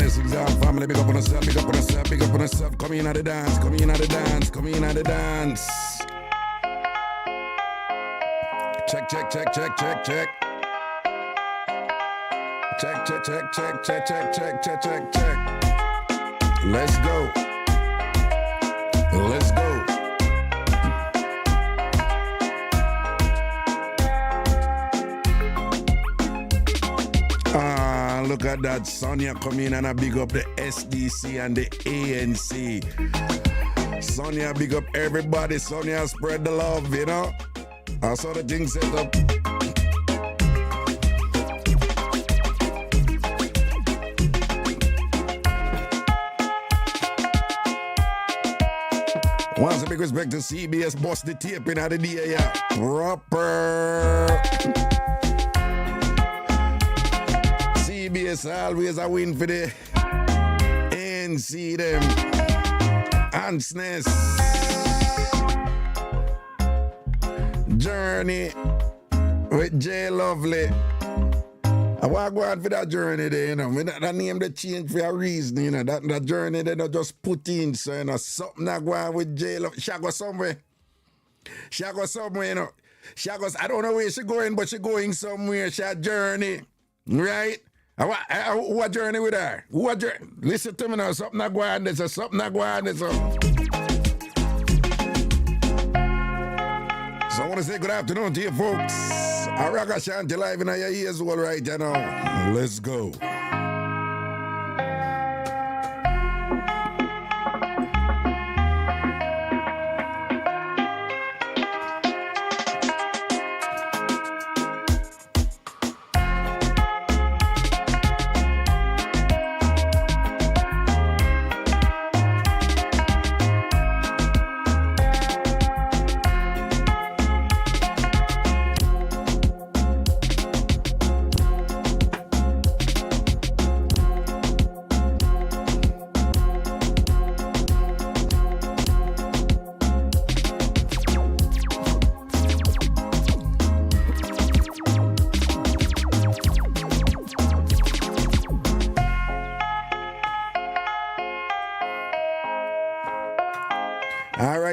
Blessings all family, big up on yourself, big up on yourself, big up on yourself. Come in at the dance, come in at the dance, come in at the dance. Check, check, check, check, check, check. Check, check, check, check, check, check, check, check, check, check. Let's go. Let's go. Look at that. Sonia come in and I big up the SDC and the ANC. Sonia big up everybody. Sonia spread the love, you know. I saw the thing set up. Once a big respect to CBS, boss the tape in the day, yeah. Proper. CBS always a win for the ANC them. Ansness. Journey with J Lovely. I want to go on for that journey there, you know. That name they change for a reason, you know. That journey they don't just put in, so you know, something that go on with J Lovely. She go somewhere. She go somewhere, you know. She goes, I don't know where she going, but she going somewhere. She a journey. Right? Who a journey with her? Who a journey? Listen to me now, something that go on, there's something that go on, there's So I want to say good afternoon to you folks. Ragashanti live in your ears all right, you know. Let's go.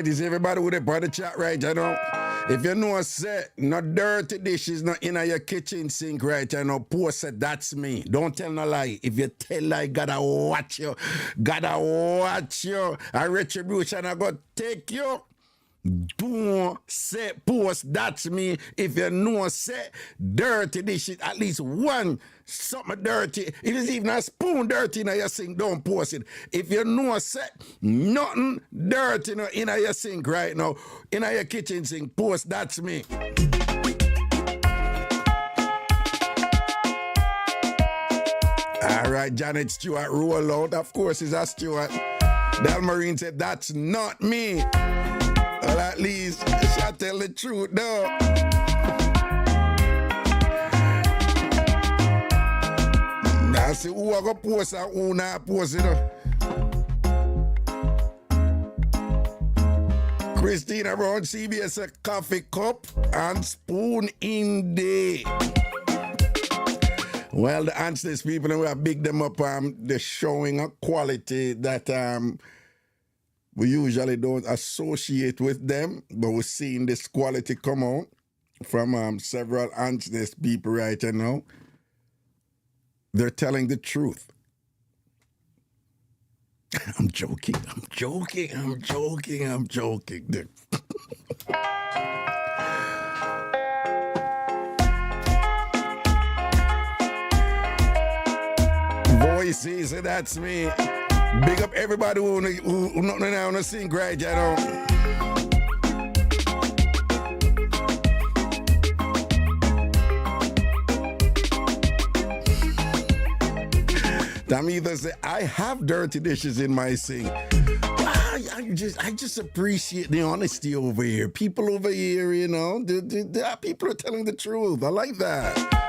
Is everybody with a part of the chat right, you know? If you know say no dirty dishes not in your kitchen sink right, you know, post it, that's me. Don't tell no lie. If you tell lie, gotta watch you. Gotta watch you. A retribution I got take you. Don't say post, that's me. If you know say dirty dishes, at least one something dirty, it is even a spoon dirty in your sink, don't post it. If you know say nothing dirty in your sink right now, in your kitchen sink, post, that's me. All right, Janet Stewart, roll out. Of course, it's a Stewart. Dalmarine said, that's not me. Well, at least she'll tell the truth, though. I see who I go post and who not post, you know. Christina Brown, CBS, a coffee cup and spoon in day. Well, the answers people, we have big them up. They're showing a quality that we usually don't associate with them, but we're seeing this quality come out from several honest people right now. They're telling the truth. I'm joking. Voices, that's me. Big up everybody who not now on the sink right, you know. Tam either say, I have dirty dishes in my sink. I just appreciate the honesty over here. People over here, you know, people are telling the truth. I like that.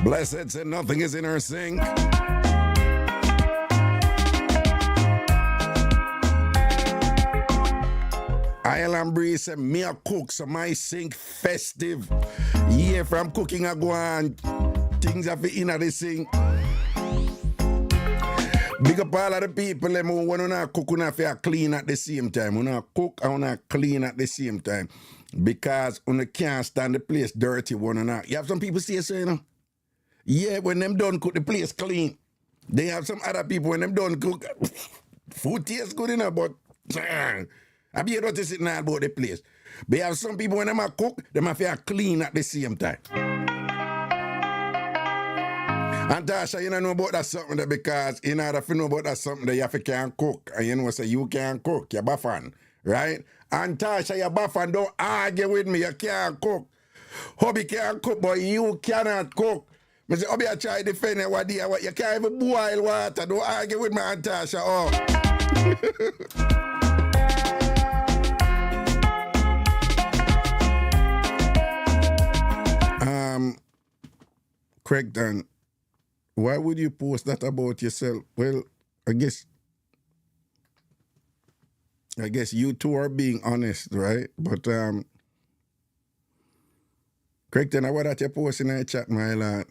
Blessed said nothing is in her sink. and Bree say me a cook, so my sink festive. Yeah, from cooking I go on, things have in the sink. Big up all of the people them who want to cook and have to clean at the same time. When I cook and when I clean at the same time. Because you can't stand the place dirty one and that. You have some people say so, you know. Yeah, when them done cook the place clean. They have some other people when them done cook. Food tastes good enough, but I be noticing now about the place. But you have some people when them a cook, them have to clean at the same time. And Tasha, you don't know about that something there because in order to know about that something there, you have to can cook. And you know, say you can't cook, you're buffing, right? And Tasha, you're buffing, don't argue with me, you can't cook. Hubby can't cook, but you cannot cook. I say, Hubby, I try to defend it, what you can't even boil water, don't argue with me, and Tasha, oh. Craigton, why would you post that about yourself? Well, I guess you two are being honest, right? But Craigton, what that you post in the chat, my lad?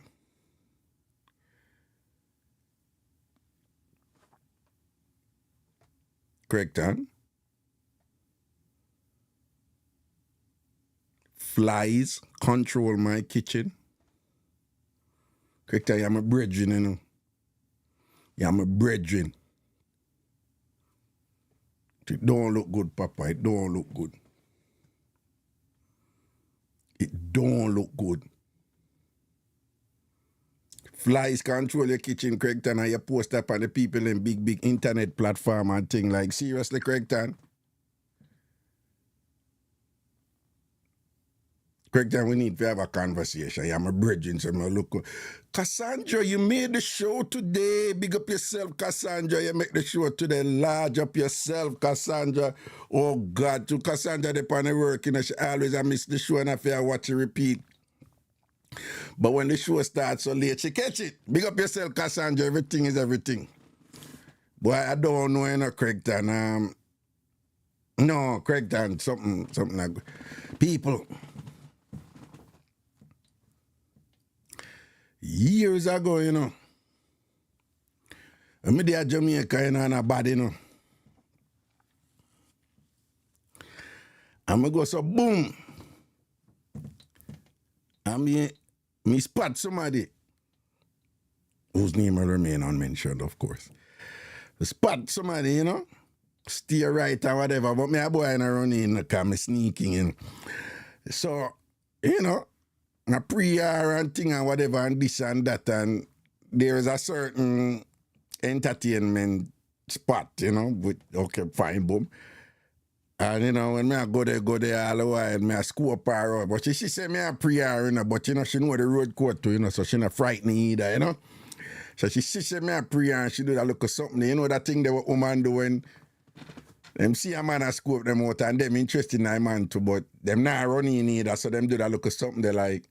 Craigton? Flies control my kitchen. Craigton, you're my brethren, you know. You're my brethren. It don't look good, Papa. It don't look good. It don't look good. Flies control your kitchen, Craigton, and you post up on the people in big internet platform and thing. Like, seriously, Craigton? Craigton, we need to have a conversation. I'm a bridging, so I'm look. Cassandra, you made the show today. Big up yourself, Cassandra. You make the show today. Large up yourself, Cassandra. Oh, God. To Cassandra, they on the work, you know, she always I miss the show and I feel watch it repeat. But when the show starts so late, she catch it. Big up yourself, Cassandra. Everything is everything. Boy, I don't know, you know, Craigton. No, Craigton, something like people. Years ago, you know, I'm there at Jamaica, you know, and a bad, you know. I'm going to go so boom. Me spot somebody whose name will remain unmentioned, of course. Spot somebody, you know, stay right or whatever, but me a boy and I run in because I'm sneaking in. So, you know, a prayer and thing and whatever and this and that, and there is a certain entertainment spot, you know, with, okay, fine, boom. And, you know, when I go there all the while, me I scope her out. But she say me a prayer, you know, but, you know, she know the road code too, you know, so she not frightened either, you know. So she say me a prayer and she do that look of something, you know, that thing that what woman do when them see a man a scope them out and them interested in a man too, but them not running either, so them do that look of something they like.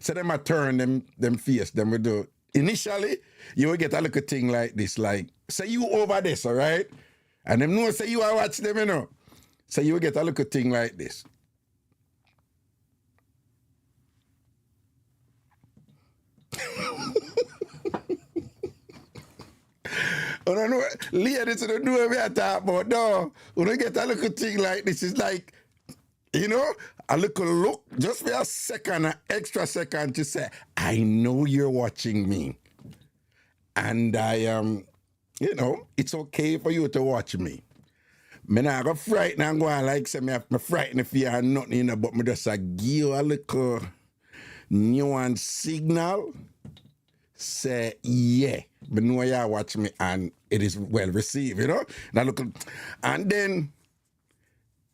So them a turn them face, them will do. Initially, you will get a little thing like this, like, say you over this, all right? And them know say you are watch them, you know. So you will get a little thing like this. I don't know, ladies don't know what we are talking about, no. When you get a little thing like this, it's like, you know, a little look, just for a second, an extra second to say, I know you're watching me. And I you know, it's okay for you to watch me. Me not go frighten and go on like say me frighten if you are nothing, you know, but me just give you a little nuance signal. Say, yeah, but know you watch me and it is well received, you know? Now look, and then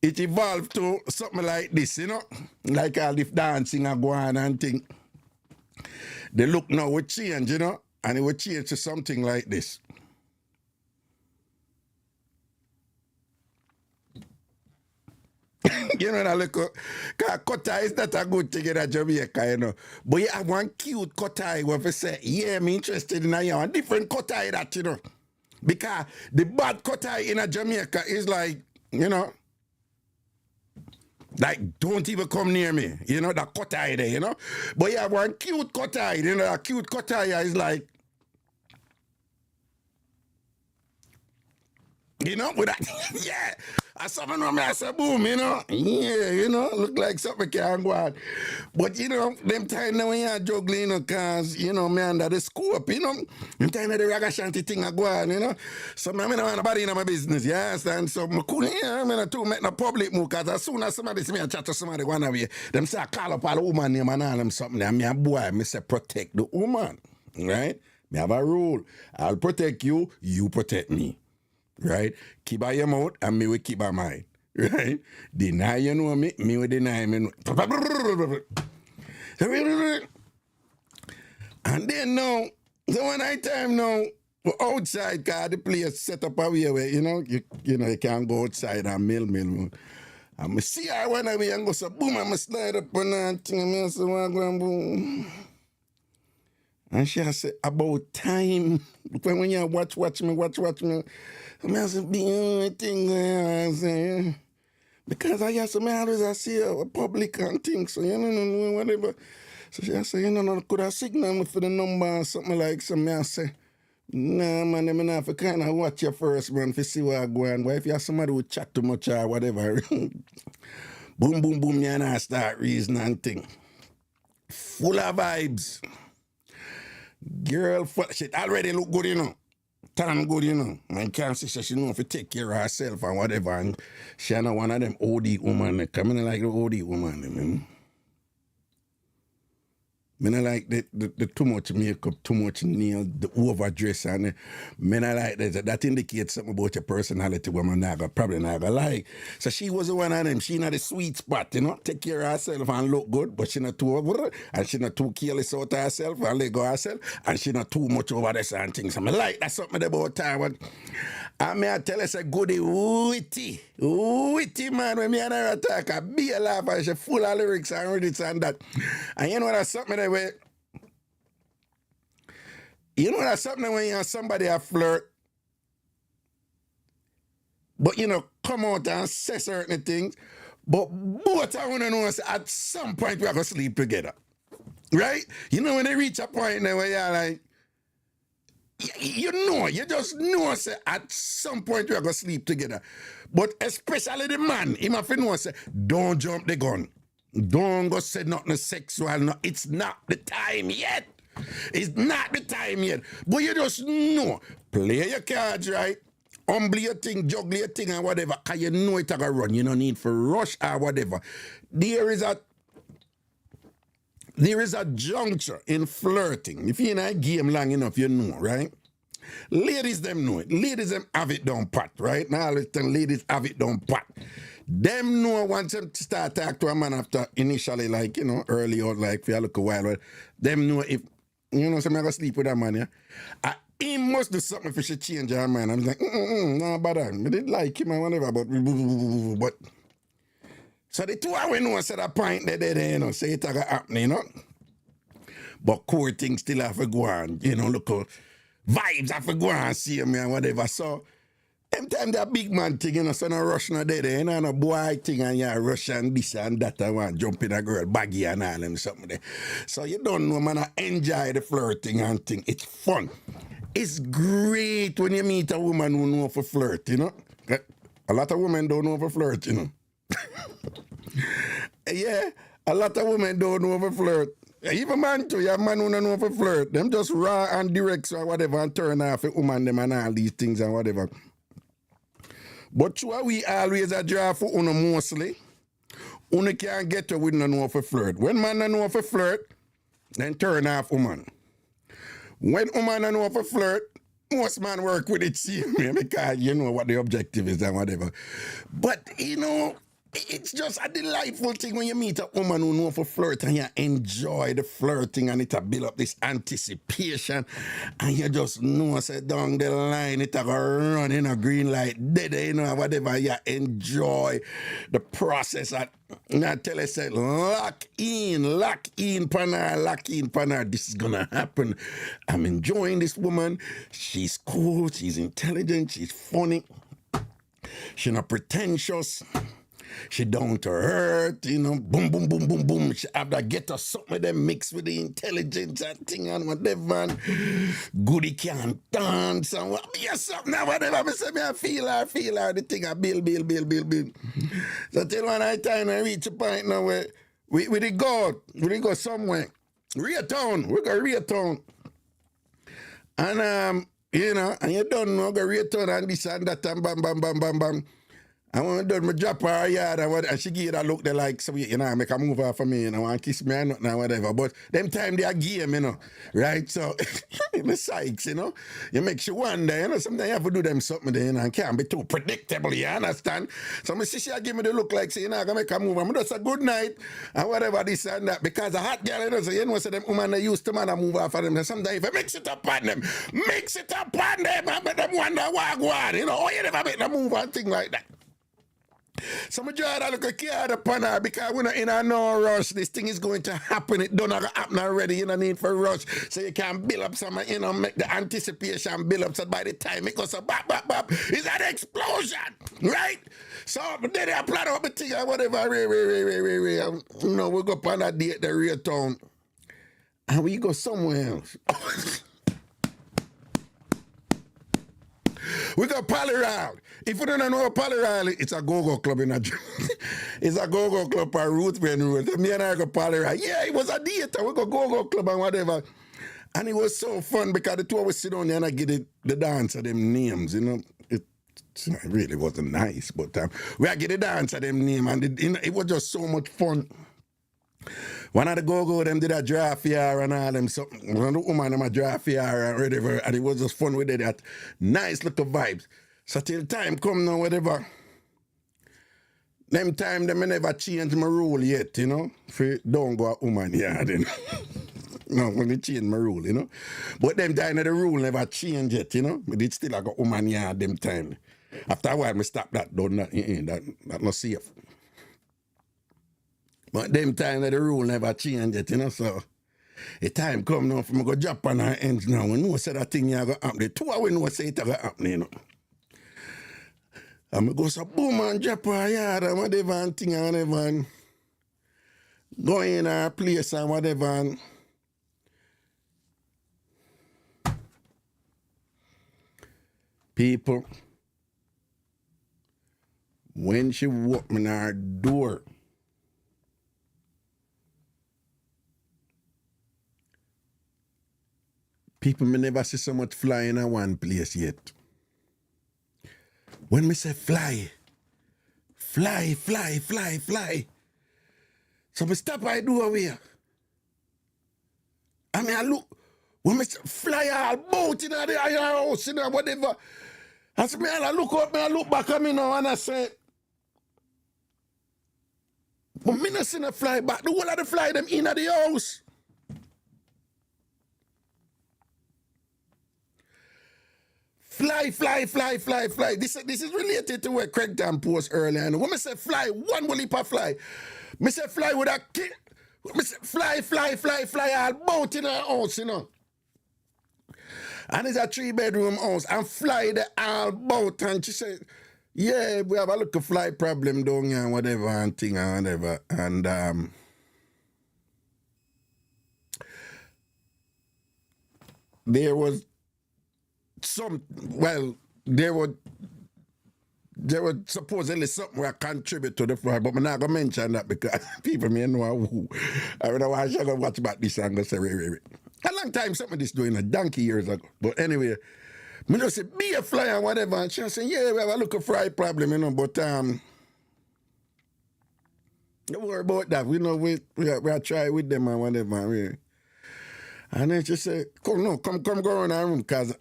it evolved to something like this, you know? Like all this dancing and go on and thing. The look now will change, you know? And it will change to something like this. You know, that little, because cutter is not a good thing in Jamaica, you know. But you have one cute cutter where you say, yeah, I'm interested in you. A different cutter that, you know. Because the bad cutter in Jamaica is like, you know, Like, don't even come near me. You know, that cut eye there, you know. But you have one cute cut eye, you know, that cute cut eye is like, you know, with that, yeah. I something on me, I said, boom, you know. Yeah, you know, look like something can go on. But, you know, them time now when you're juggling, you know, cause, you know, me under the scope, you know, them time the Ragashanti thing I go on, you know. So, I don't want nobody in my business, you understand? So, I couldn't, I mean, to make no public move, cause as soon as somebody see me and chat to somebody one away, them say, I call up all the woman name and all them something, and me a boy, me say, protect the woman, right? Me have a rule. I'll protect you, you protect me. Right? Keep by your mouth and me will keep by mine. Right? Deny you know me, me will deny me. And then now, so when I time now, we're outside, cause the place set up a way where, you know, you can't go outside and mill. And I see her one of me and go so boom, I'm slide up on that thing and I say, boom. And she said, about time. When you watch me. I said, be thing there. Because I used to always see a public and things, so you know, whatever. So she said, you know, could I signal me for the number or something like something? I say, nah, man, I'm not for kind of watch you first, man, to see where I go on. But if you have somebody who chat too much or whatever, boom, you and I start reason and thing. Full of vibes. Girl, shit already look good, you know. Tan good, you know. My can't say she know if to take care of herself and whatever. And she not one of them OD woman. Coming like the OD woman, you know. I don't like the too much makeup, too much nail, the overdress, and I like that. That indicates something about your personality where I'm probably not gonna like. So she was one of them. She not the sweet spot, you know. Take care of herself and look good, but she not too and she not too careless out of herself and let go herself, and she not too much over this and things. I like that's something about time. But I tell her say goody witty man. When me and her attack, I be a laugh and she full of lyrics and read it and that. And you know that's something that way. You know that's something when you have somebody a flirt, but you know, come out and say certain things, but both I want to know at some point we are going to sleep together. Right? You know when they reach a point now where you're like, you just know say at some point we are going to sleep together. But especially the man, he must know say, don't jump the gun. Don't go say nothing sexual. No, it's not the time yet. It's not the time yet. But you just know. Play your cards right. Humble your thing, juggle your thing and whatever. Because you know it's going to run. You don't need for rush or whatever. There is a juncture in flirting. If you're in a game long enough, you know, right? Ladies, them know it. Ladies, them have it down pat, right? Now, listen, ladies have it down pat. Them know once them start talk to a man after initially, like, you know, early or like for a little while, them know if, you know, somebody going to sleep with that man, yeah? He must do something if she change her mind. I'm like, no, bother. I didn't like him and whatever, but so the two of we know said a point there, you know, say it's going to happen, you know? But core things still have to go on, you know, look, vibes have to go on, see me and whatever. So, them time that big man thing, you know, so no rush no there, you know, no boy thing and you rush and this and that and want jump in a girl baggy and all them something there. So you don't know, man, I enjoy the flirting and thing. It's fun. It's great when you meet a woman who know for flirt, you know. A lot of women don't know for flirt, you know. Yeah, a lot of women don't know for flirt. Even man too, you have man who don't know for flirt. Them just raw and direct or whatever and turn off a woman them and all these things and whatever. But sure, we always a draw for uno mostly. Uno can't get to with no know for flirt. When man no know for flirt, then turn off woman. When woman no know for flirt, most man work with it same because you know what the objective is and whatever. But you know, it's just a delightful thing when you meet a woman who know for flirt and you enjoy the flirting and it build up this anticipation and you just know say down the line it a run in a green light dead, you know, whatever. You enjoy the process and I tell you say lock in pan her. This is gonna happen. I'm enjoying this woman. She's cool, she's intelligent, she's funny, she's not pretentious. She down to earth, you know, boom, boom, boom, boom, boom. She have that get her something with them mixed with the intelligence and thing and whatever. And goody can dance and what, me or something and whatever. I say, me I feel her, the thing I build. So till one night time I reach a point now where we did go somewhere. Raytown, we go Raytown. And you know, and you don't know, go Raytown and this and that and bam. And when I done, I drop her yard and she give that look, they like, so you know, make a move off for me, you know, want kiss me or nothing or whatever. But them time they are game, you know, right? So, the sykes, you know, you make you wonder, you know, sometimes you have to do them something there, you know, and can't be too predictable, you understand? So, my sister give me the look like, say, you know, I'm going to make a move. I'm just a good night and whatever, this and that. Because a hot girl, you know, so you know, so them women, they used to man and move off of them. Sometimes if you mix it up on them, and make them wonder what go on, you know, oh, you never make them move and thing like that. So I draw that look a card upon her because we're not in a no rush. This thing is going to happen. It don't happen already. You don't need for rush. So you can build up some, you know, make the anticipation build up so by the time it goes so bap, it's an explosion, right? So then I plan out the thing or whatever. You know, we go up on that date, the Raytown. And we go somewhere else. We got Polyround. If you don't know Polyround, it's a go-go club in a it's a go-go club for Ruthven Road. So me and I go Polyround. Yeah, it was a date. We go go-go club and whatever. And it was so fun because the two of us sit down there and I get the dance of them names, you know. It really wasn't nice, but we get the dance of them names and it was just so much fun. One of the go-go them did a draft here and all them something. One of the woman them a draft here and whatever, and it was just fun with that nice little vibes. So till time come now, whatever. Them time them I never change my rule yet, you know. For don't go a woman here then. No, when they change my rule, you know. But them time the rule never change yet, you know. But it's still like a woman here them time. After a while, I stop that, don't that not safe. But them time that the rule never change it, you know, so the time come now for me go drop on her ends now. We know say that thing here go happen. The two of we know say it go happen, you know. And I go so boom and drop her yard and whatever and thing and whatever and go in her place and whatever and people, when she walked in her door, people may never see so much fly in one place yet. When me say fly. So me stop I do away. I mean I look, when me say fly all boat in the house, you know, whatever. I say, I look up, I look back at me now and I say, but me not see no fly back. The whole of the fly them in the house. Fly. This is related to what Craig Tam post earlier. And when I say fly, one will leap a fly. Me say fly with a kid. Me say fly all boat in her house, you know. And it's a 3-bedroom house. And fly the all boat. And she said, yeah, we have a little fly problem down here and whatever and thing and whatever. And there was there was supposedly something where I contribute to the fly, but I'm not going to mention that because people may know who. I don't know why I should go watch about this and go say, wait. A long time something this doing, a donkey years ago. But anyway, me just say, be a fly and whatever. And she say, yeah, we have a little fry problem, you know, but don't worry about that. We know we try with them and whatever. And then she said, come go in our room, because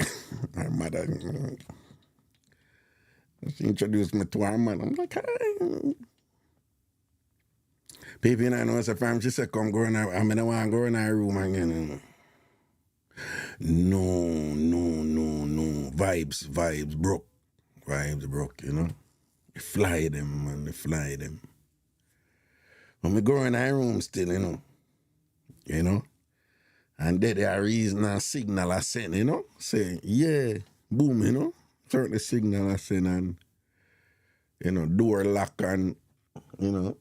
her mother, she introduced me to her man. I'm like, hi. People in her know, so fam, she said, come go in our room. I mean, I want to go in our room again. No. Vibes broke. You know. They fly them, man, they fly them. When we go in our room still, you know. And there are reason and signal I send, you know. Say, yeah, boom, you know. Certain signal I send and, you know, door lock and you know.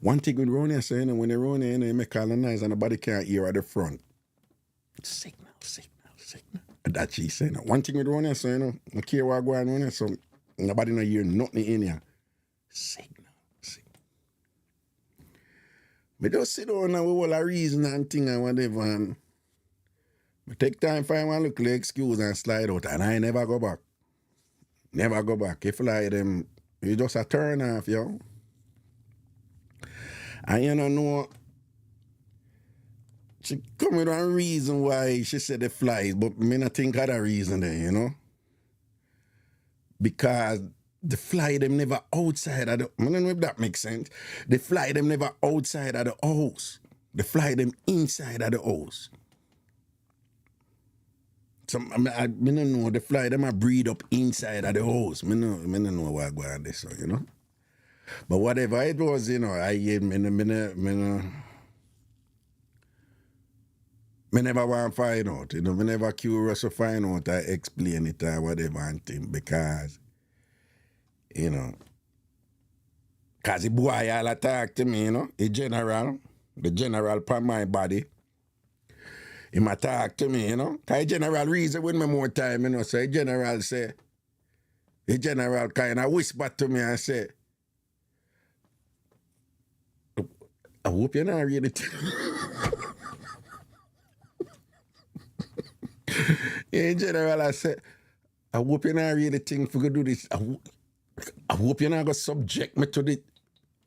One thing with Ronnie, so, you know, when they run in, they make all the noise and nobody can't hear at the front. Signal, signal, signal. That's she saying. One thing with Ronnie, so, you know, I care what going on, so nobody no hear nothing in here. Signal, signal. But just sit down and with all the reason and thing and whatever, and I take time for one little excuse and slide out, and I never go back. Never go back. If like them, you just a turn off, yo. And you don't know, she come with one reason why she said the flies, but me not think of that reason there, you know. Because the fly them never outside of the, I don't know if that makes sense. The fly them never outside of the house. The fly them inside of the house. So I don't know, the fly them a breed up inside of the house. I don't know what going on this, you know. But whatever it was, you know, I never want to find out, you know, me never curious to find out, I explain it or whatever and thing, because, you know, because the boy all attack to me, you know, the general upon my body, he might talk to me, you know, because the general reason with me more time, you know, so the general kind of whisper to me and say, I hope you're not really in general, I said, I hope you're not really think for to do this. I hope you're not going to subject me to this.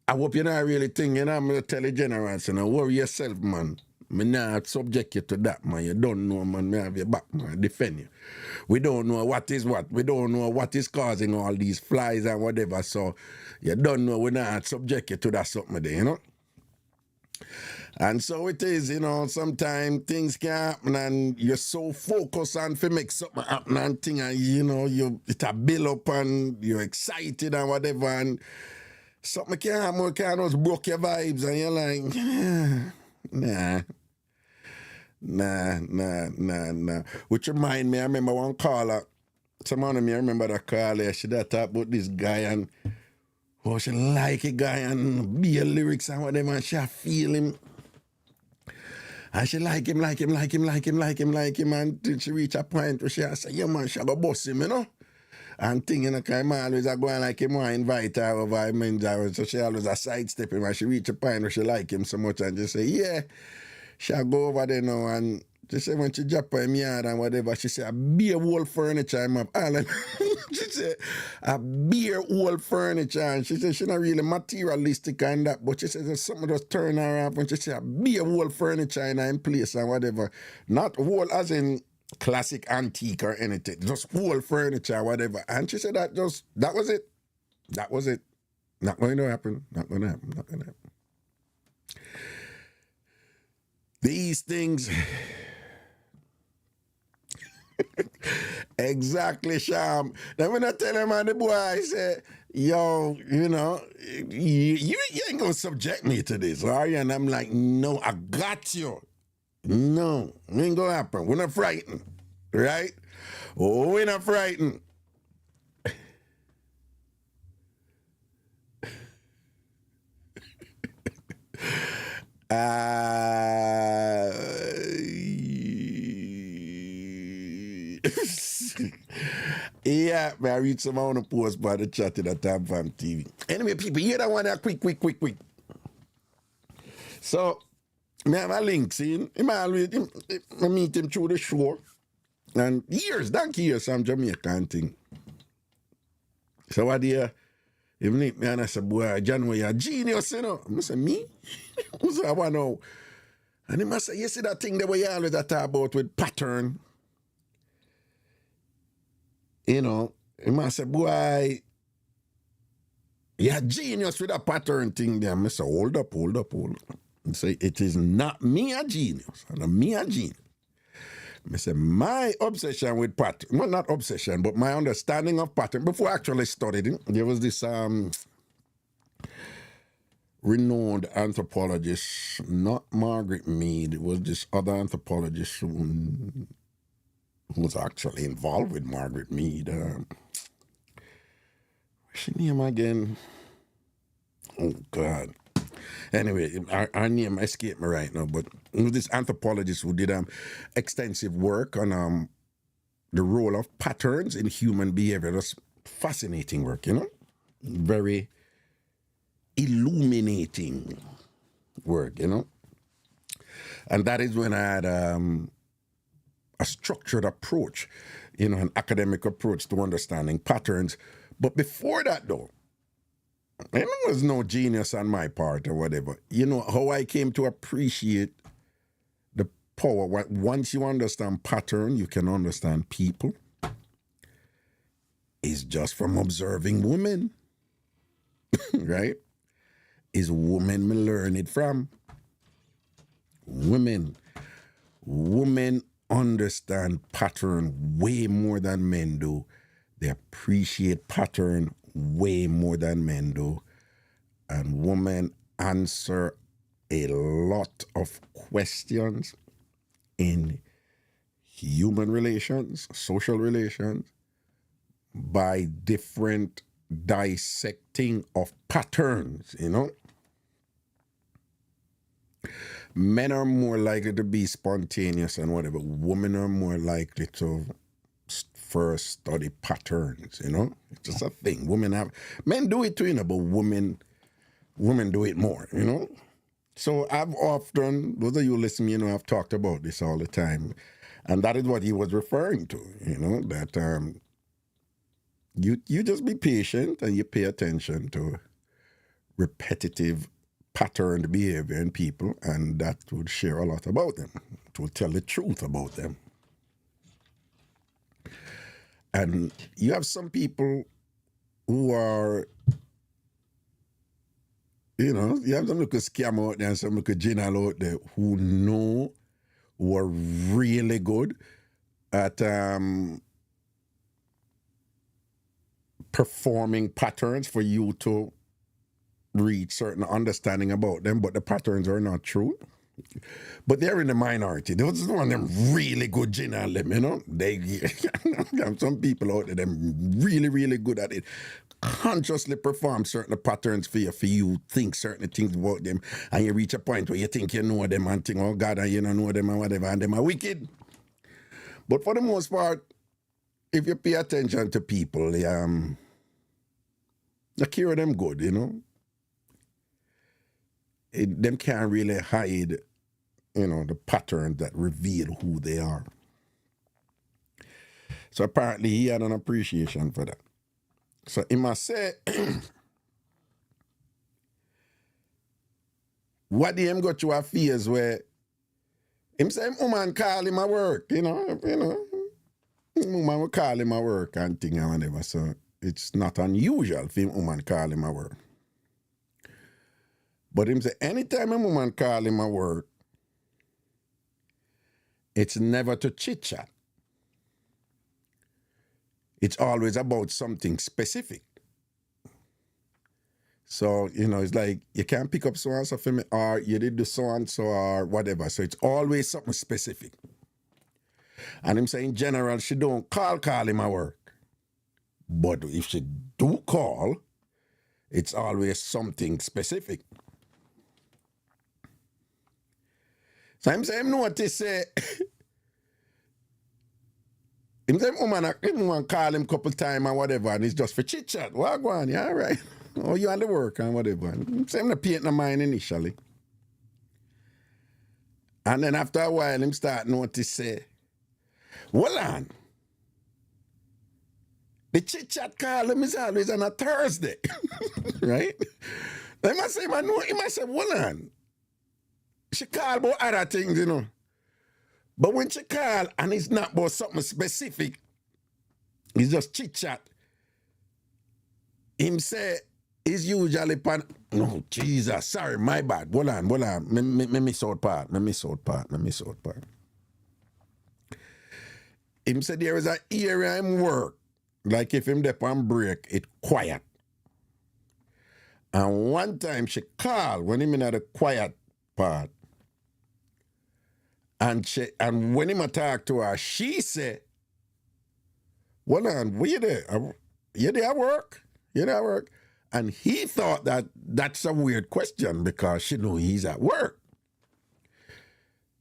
I hope you're not really think, you know, I'm going to tell the general, so now worry yourself, man. Me not subject you to that, man. You don't know, man. Me have your back, man. Defend you. We don't know what is what. We don't know what is causing all these flies and whatever, so you don't know. We not subject you to that something there, you know. And so it is, you know, sometimes things can happen and you're so focused on to make something happen and thing, and you know, it a build up and you're excited and whatever, and something can happen, can just broke your vibes and you're like, nah. Which remind me, I remember one caller, someone of me, I remember that caller, she that talk about this guy and oh, she like a guy and be a lyrics and whatever, and she feel him. And she like him, until she reach a point where she say, yeah man, she go boss him, you know. And thing, you know, cause I'm always a going like him, I invite her over, I mean, so she always a sidestep him, and she reach a point where she like him so much, and just say, yeah, she'll go over there now, and she say when she drop her in yard and whatever, she say, a beer whole furniture, I'm up. She say, a beer old furniture, and she said she not really materialistic and that, but she says there's something just turn her up when she say a beer old furniture in place and whatever. Not whole as in classic antique or anything, just old furniture or whatever. And she said that was it. Not going to happen. These things. Exactly, Sham. Then when I tell him and the boy, I say, yo, you know, you ain't gonna subject me to this, are you? And I'm like, no, I got you. No, it ain't gonna happen. We're not frightened, right? Oh, we're not frightened. Yeah, man, I read some on the post by the chat in the Tam Fam TV. Anyway, people, hear that one there quick. So, I have a link, see? I meet him through the show. And donkey years, I'm Jamaican thing. So what do you, he meet me and I said, boy, John, you're a genius, you know? I say, me? Who's that one now? And he must say, you see that thing that we always talk about with pattern? You know, he must say, boy, you're a genius with that pattern thing there. I say, hold up. He say, it is not me a genius. And me a genius. I say, my obsession with pattern, well, not obsession, but my understanding of pattern, before I actually studied it, there was this renowned anthropologist, not Margaret Mead, it was this other anthropologist who was actually involved with Margaret Mead. What's her name again? Oh, God. Anyway, our name escaped me right now, but this anthropologist who did extensive work on the role of patterns in human behavior. That's fascinating work, you know? Very illuminating work, you know? And that is when I had a structured approach, you know, an academic approach to understanding patterns. But before that, though, there was no genius on my part or whatever. You know, how I came to appreciate the power. Once you understand pattern, you can understand people. Is just from observing women, right? Is women me learn it from. Women understand pattern way more than men do. They appreciate pattern way more than men do. And women answer a lot of questions in human relations, social relations, by different dissecting of patterns, you know? Men are more likely to be spontaneous and whatever. Women are more likely to first study patterns, you know? It's just a thing. Men do it too, you know, but women do it more, you know? So I've often, those of you listening, you know, I've talked about this all the time. And that is what he was referring to, you know, that you just be patient and you pay attention to repetitive patterned behavior in people, and that would share a lot about them. It will tell the truth about them. And you have some people who are, you know, you have some little scam out there and some little general out there who are really good at performing patterns for you to reach certain understanding about them, but the patterns are not true. But they're in the minority. Those are one of them really good general, you know. They have some people out there, them really, really good at it. Consciously perform certain patterns for you, think certain things about them, and you reach a point where you think you know them and think, oh God, and you don't know them and whatever, and them are wicked. But for the most part, if you pay attention to people, you carry them good, you know. Them can't really hide, you know, the pattern that reveal who they are. So apparently he had an appreciation for that. So he must say, what him go through a phase where him say woman call him at work, you know, woman will call him at work and thing and whatever. So it's not unusual for him woman call him at work. But him say anytime a woman call him at work, it's never to chit-chat. It's always about something specific. So, you know, it's like you can't pick up so-and-so for me, or you did the so-and-so or whatever. So it's always something specific. And him say in general, she don't call him at work. But if she do call, it's always something specific. So I'm saying, notice, him say, woman call him couple times or whatever, and it's just for chit chat. What go on? Yeah, all right. Oh, you on the work and whatever. I'm saying, I'm not paint no mind initially. And then after a while, him start notice, say, hold on. The chit chat call him is always on a Thursday, right? They must say, man, no, he must say, hold on. She call about other things, you know. But when she call and it's not about something specific, it's just chit-chat. Him say, it's usually pan... No, Jesus, sorry, my bad. Hold on. Me miss out part. Him say there is an area in work, like if him dep on break, it quiet. And one time she call when him in the quiet part, and when him talk to her, she say, hold on, where you there? You there at work? You there at work? And he thought that that's a weird question because she know he's at work.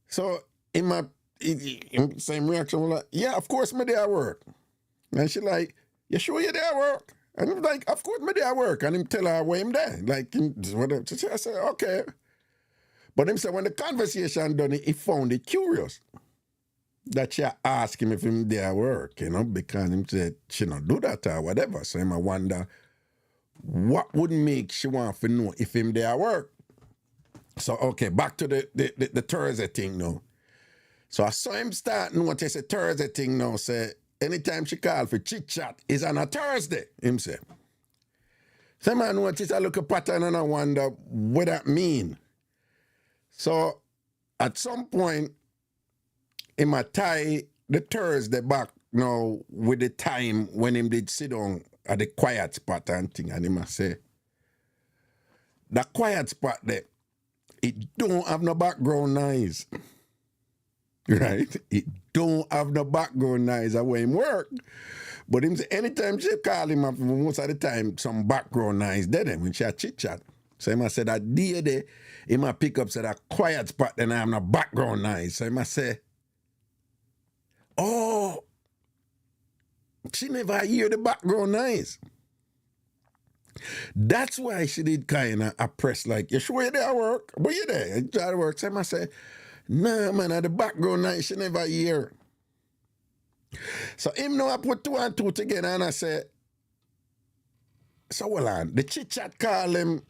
So in my same reaction, I'm like, yeah, of course me there at work. And she like, you sure you there at work? And I'm like, of course me there at work. And him tell her where him there. Like, I said, okay. But him said when the conversation done, he found it curious that she asked him if him there at work, because him said she not do that or whatever. So him I wonder what would make she want to know if him there at work. So, okay, back to the Thursday thing now. So I saw him start notice a Thursday thing now, say, anytime she call for chit-chat is on a Thursday, him say. So I notice I look a pattern and I wonder what that mean. So at some point, him a tie the Thursday back now with the time when him did sit down at the quiet spot and thing, and him a say, the quiet spot there, it don't have no background noise. Right? It don't have no background noise of where him work. But him say anytime she call him up, most of the time some background noise there when she a chit chat. So him a say that day there, him a pick up say that quiet spot then I have no background noise. So him a say, oh, she never hear the background noise. That's why she did kind of oppress, like, you sure you there at work? But you there, you try to work. So I say, nah, man, at the background noise, she never hear. So him now I put 2 and 2 together and I say, so hold on, the chit-chat call him.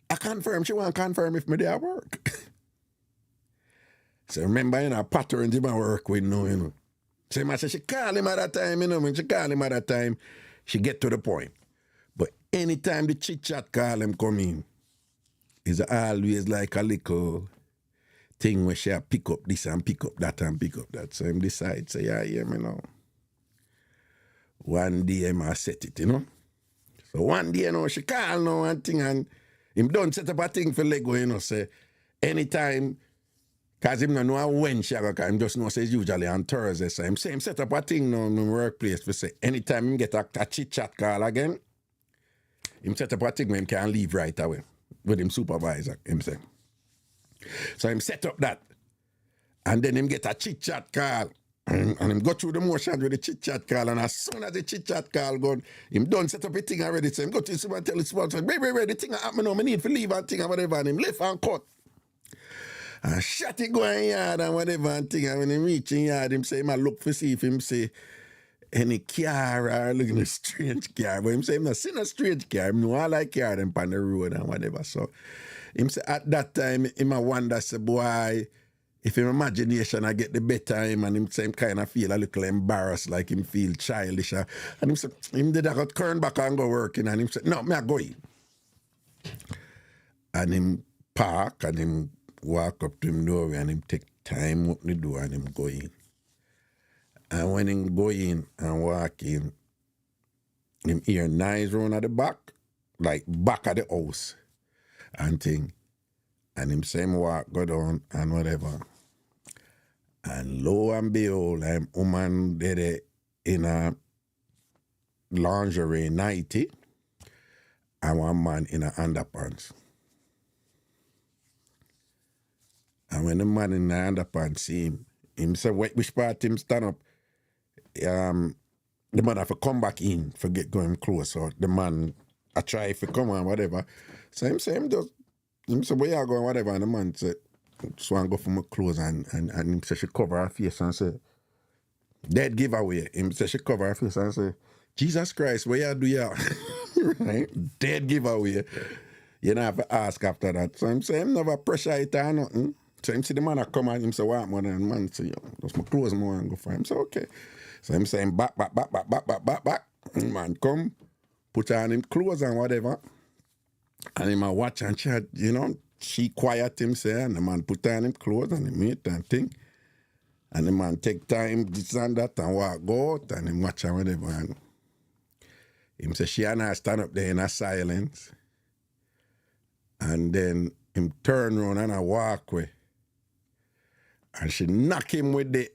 I confirm, she want to confirm if me there at work. So remember, patterns in my work with no, So I say she call him at that time, when she call him at that time, she get to the point. But anytime the chit-chat call him come in, it's always like a little thing where she pick up this and pick up that and pick up that. So him decide, say, yeah, hear me now. One day I set it, So one day, she call now and thing and him done set up a thing for Lego, say, anytime, because him don't know when she go, because him just know say it's usually on Thursday. So him say him set up a thing now in my workplace for say anytime him get a chit-chat call again, him set up a thing where him can leave right away with him supervisor, him say. So him set up that. And then him get a chit-chat call. And him go through the motion with the chit-chat call. And as soon as the chit-chat call gone, him done set up a thing already. So him go to the super and tell the sponsor, wait, the thing happen now, I need to leave and thing and whatever. And him left and cut. And shot it going yard and whatever and thing. And when him reach in yard, him say, him a look for see if him say any car or looking a strange car. But him say, him not seen a strange car. Him know all like car them on the road and whatever. So him say, at that time, him a wonder, say, boy, if him imagination I get the better him, and him say him kind of feel a little embarrassed, like him feel childish. And him say, him did I got turn back and go working. And him say, no, me I go in. And him park and him walk up to him doorway and him take time open the door and him go in. And when him go in and walk in, him hear noise round at the back, like back of the house and thing. And him say him walk, go down and whatever. And lo and behold, I'm woman there in a lingerie nightie and one man in a underpants. And when the man in the underpants see him say, which part him stand up? The man have to come back in, forget going close. So the man, I try if he come on, whatever. So him say, him say, where you going, whatever. And the man say, just want to go for my clothes. And him say, she cover her face and say, dead giveaway. Him say, she cover her face and say, Jesus Christ, where you do ya? Right? Dead giveaway. You don't have to ask after that. So him say, him never pressure it or nothing. So him see the man a come and him say, what man? And the man say, yo, just my clothes more and go for him. So okay. So him say, him back. Man come, put on him clothes and whatever. And him a watch and chat, she quiet him say, and the man put on him clothes and him eat and thing. And the man take time, this and that, and walk out and him watch and whatever. And him say, she and I stand up there in a silence. And then him turn around and I walk away. And she knock him with the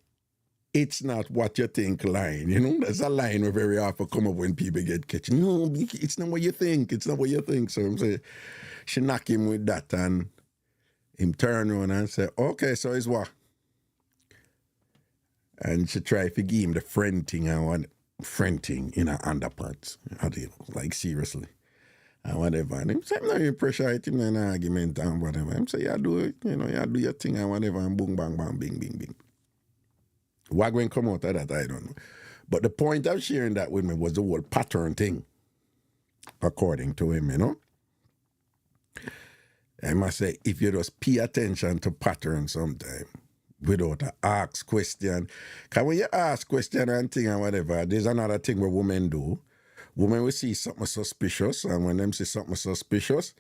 it's not what you think line. You know, there's a line where very often come up when people get catched. No, it's not what you think. It's not what you think. So I'm saying, she knock him with that and him turn around and say, okay, so it's what? And she try to give him the friend thing and what friend thing in her underpants. Like seriously. And whatever. And him say, I'm not even pressurizing him in an argument and whatever. Him say, you do it, you know, you do your thing and whatever, and boom, bang, bang, bing, bing, bing. What going to come out of that, I don't know. But the point of sharing that with me was the whole pattern thing, according to him, you know. I must say, if you just pay attention to patterns sometime, without a ask question, because when you ask question and thing and whatever, there's another thing where women do. Women will see something suspicious, and when them see something suspicious,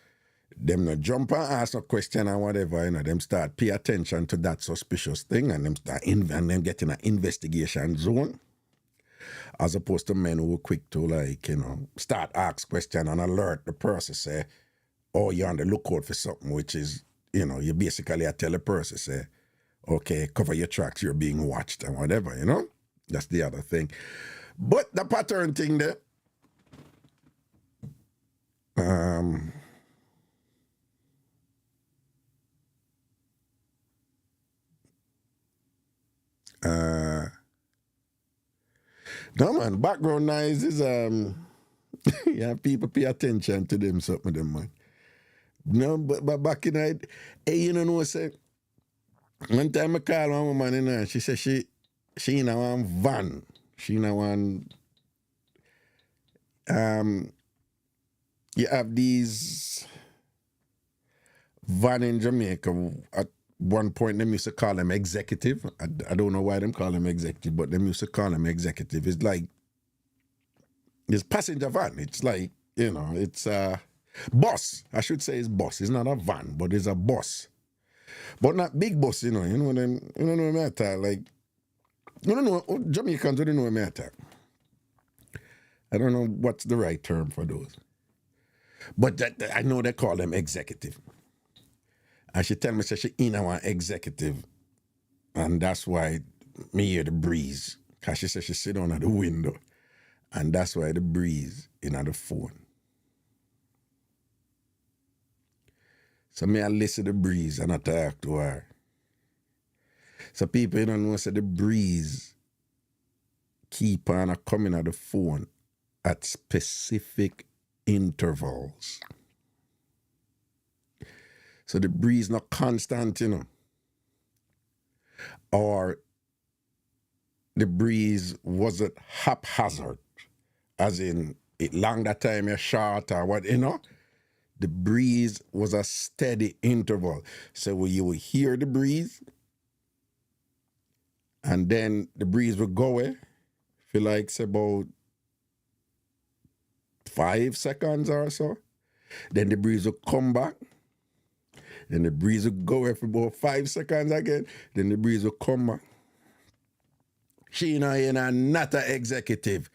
them not jump and ask a question and whatever, you know, them start pay attention to that suspicious thing and them start and them get in an investigation zone. As opposed to men who are quick to, like, you know, start ask question and alert the person, say, oh, you're on the lookout for something, which is, you know, you basically tell the person, say, okay, cover your tracks, you're being watched and whatever, you know? That's the other thing. But the pattern thing there, no man, background noise is yeah, people pay attention to them, something of them, man. No, but back in the hey, you know, say one time I call one woman in there, she said she in a one van. She in a one you have these van in Jamaica. At one point, them used to call them executive. I don't know why them call them executive, but them used to call them executive. It's like, it's passenger van. It's like, you know, it's a bus. I should say it's bus. It's not a van, but it's a bus. But not big bus, you know. You know them, you know what I mean? Like, you don't know, Jamaicans don't know what I mean. I don't know what's the right term for those. But that, I know they call them executive. And she tell me, say she in our executive. And that's why me hear the breeze. Because she said she sit down at the window. And that's why the breeze in the phone. So me I listen to the breeze and I talk to her. So people you don't know, say the breeze keep on coming at the phone at specific intervals. So the breeze not constant, you know. Or the breeze wasn't haphazard, as in it long that time you're short or what, you know. The breeze was a steady interval. So when you would hear the breeze, and then the breeze would go away, feel like it's about 5 seconds or so. Then the breeze would come back. Then the breeze would go away for about 5 seconds again. Then the breeze would come back. She not an executive.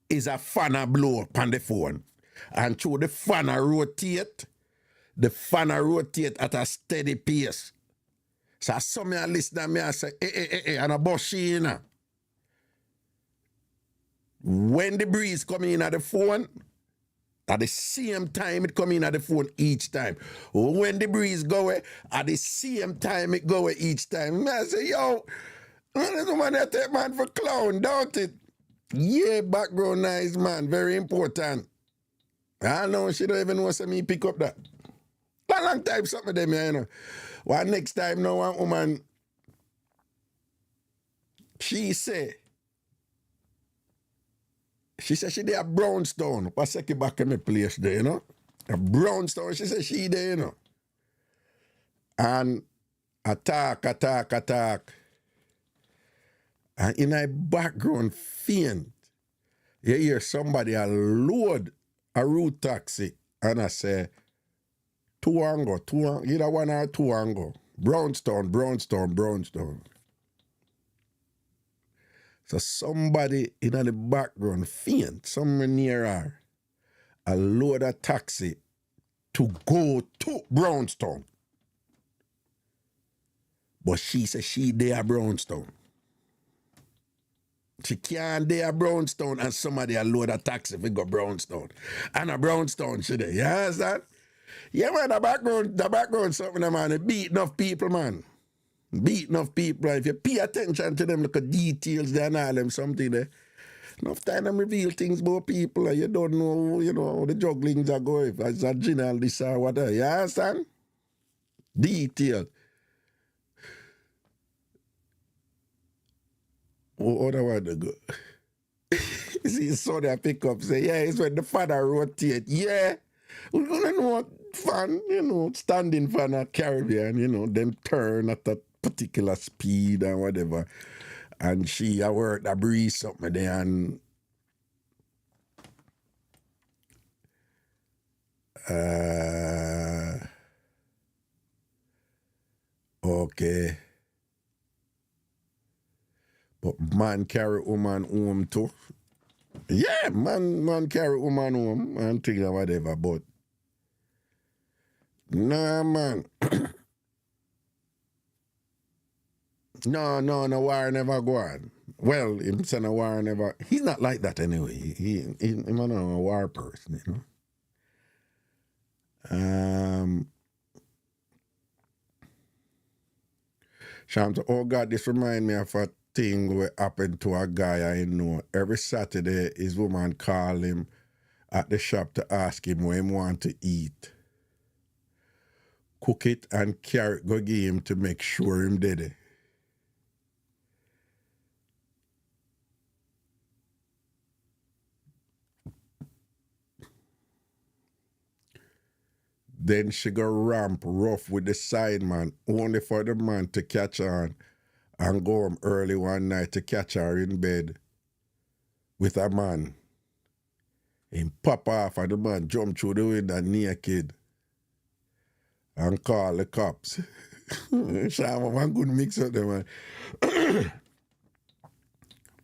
Is a fan a blow up on the phone. And through the fan a rotate at a steady pace. So some me listen and me I say, hey, and a bus she in. When the breeze come in at the phone, at the same time it come in at the phone each time. When the breeze go away, at the same time it go away each time. I say, yo, this woman that take man for clown, don't it? Yeah, background noise, man, very important. I know she don't even know say me pick up that. Long time something them, you know. Well, next time now one woman, she said she did a brownstone. I second back in my place there, you know. A brownstone, she said she there, you know. And attack. And in my background, faint, you hear somebody a load a route taxi. And I say, two angle, either one or two angle. Brownstone. So somebody in the background faint, somewhere near her, a load a taxi to go to Brownstone. But she said she there Brownstone. She can't dey a Brownstown and somebody a load a taxi if we go Brownstown. And a Brownstown she dey. You understand? Yeah, man, the background something, man. It beat enough people, man. Beat enough people. If you pay attention to them, look at details there and all them something there. Enough time them reveal things about people and you don't know, how the jugglings are going. If it's a general this or whatever. You understand? Detail. What I want to go? See, so they pick up, say, yeah, it's when the father rotate. Yeah. We're gonna know what fan, standing fan at Caribbean, them turn at that particular speed and whatever. And she I work a breeze something there and okay. But man carry woman home too. Yeah, man carry woman home and things or whatever, but nah, man. No, war never go on. Well, him saying a war never. He's not like that anyway. He's not a war person, Shams, oh God, this remind me of a thing what happened to a guy I know. Every Saturday, his woman call him at the shop to ask him what he want to eat. Cook it and carry it, go give him to make sure him did it. Then she go ramp rough with the side man, only for the man to catch on and go home early one night to catch her in bed with a man. Him pop off and the man jump through the window naked and call the cops. Shama, one good mix up there, man.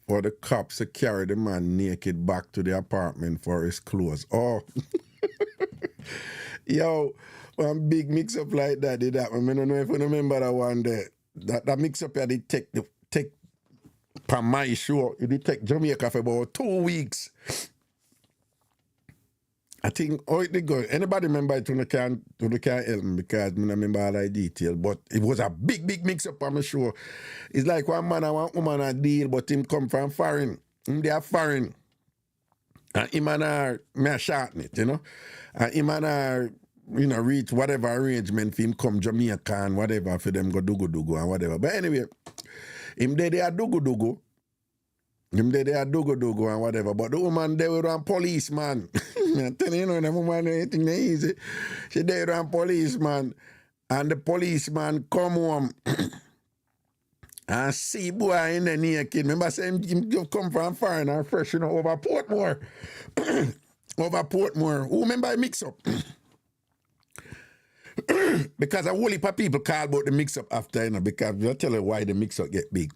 For the cops to carry the man naked back to the apartment for his clothes. Oh. Yo, one big mix up like that did happen. I don't know if you remember that one day. That mix up here did take from my show, it did take Jamaica for about 2 weeks. I think it did go. Anybody remember it when they can't help me because I don't remember all the detail. But it was a big mix up on my show. It's like one man and one woman a deal, but him come from foreign. They are foreign. And him and her, me shorten it, And him and her, reach whatever arrangement for him come Jamaica and whatever for them go dugu and whatever. But anyway, him they are dugu. Him they are dugu and whatever. But the woman they were on policeman. I tell you, the woman anything easy. She they were on policeman. And the policeman come home. And see boy in the naked. Remember saying him come from foreign and fresh, over Portmore. Over Portmore. Who remember I mix up? Because a whole heap of people call about the mix up after, because I'll tell you why the mix up get big.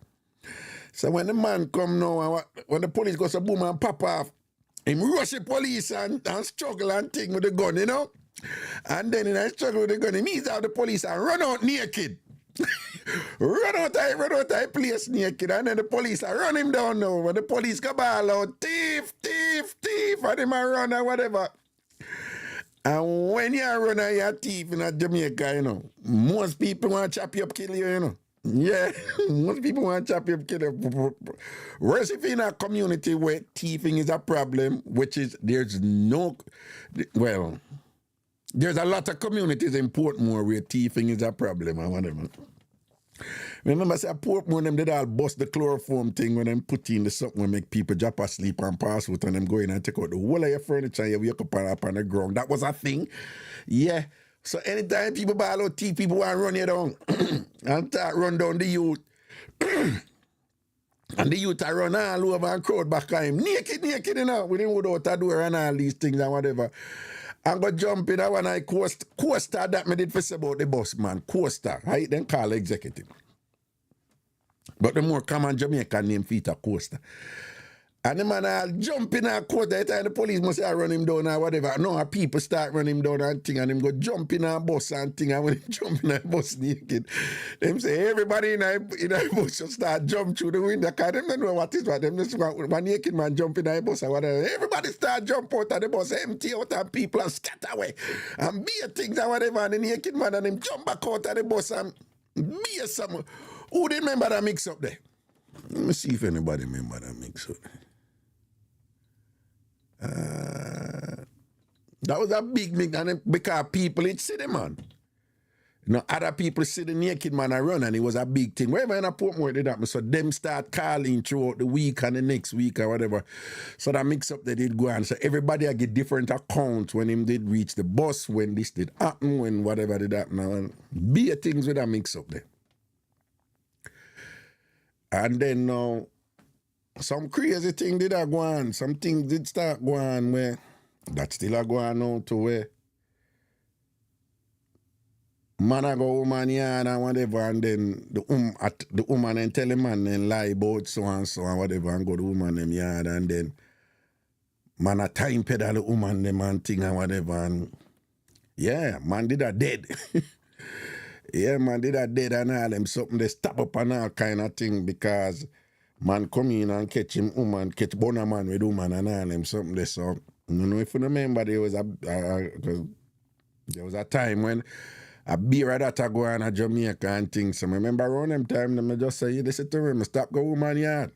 So when the man come now, when the police goes to boom and pop off, him rush the police and struggle and thing with the gun, And then I struggle with the gun, he meets out the police and run out naked. run out of place naked, and then the police run him down now. When the police go ball out, thief, and him a run or whatever. And when you run and you're a thief in Jamaica, most people want to chop you up, kill you, Yeah, most people want to chop you up, kill you. Whereas if you're in a community where thieving is a problem, which is, there's a lot of communities in Portmore where thieving is a problem or whatever. Remember, say Portmore, them did all bust the chloroform thing when them put in the something and make people drop asleep and pass out and them go in and take out the whole of your furniture and you wake up on the ground. That was a thing. Yeah. So anytime people ball out teeth, people want to run you down and run down the youth. And the youth are run all over and crowd back on him. Naked, with him without a door and all these things and whatever. And go jump in that one I coaster that me did for say about the boss man. Coaster. I then call executive. But the more common Jamaican name for it a coaster. And the man all jump in a court that time the police must have run him down or whatever. No, people start running him down and thing and him go jump in a bus and thing. And when he jump in a bus naked, them say everybody in a bus should start jump through the window because them don't know what is what. Them just one naked man jump in a bus or whatever. Everybody start jump out of the bus, empty out and people and scatter away. And beer things and whatever. And the naked man and him jump back out of the bus and beer some. Who did remember that mix up there? Let me see if anybody remember that mix up there. That was a big mix, and because people it see the man. You know, other people see the naked man a run, and it was a big thing. Wherever in a Portmore did that, so them start calling throughout the week and the next week or whatever. So that mix up they did go on. So everybody I get different accounts when him did reach the bus, when this did happen, when whatever did happen. And be things with that mix up there. And then now, some crazy thing did go on. Some things did start going where that still a go on now to where man a go woman yard and whatever, and then the woman and tell the man then lie about so and whatever and go to woman them yard, and then man a time pedal the woman them and thing and whatever, and yeah, man did a dead. Yeah, man did a dead and all them something they stop up and all kind of thing because man come in and catch him woman, catch boner man with woman and all them something they so. I don't know if you remember there was a time when a beer that go on a Jamaica and things. So I remember around them time, them just say, they said to him, stop go woman yard.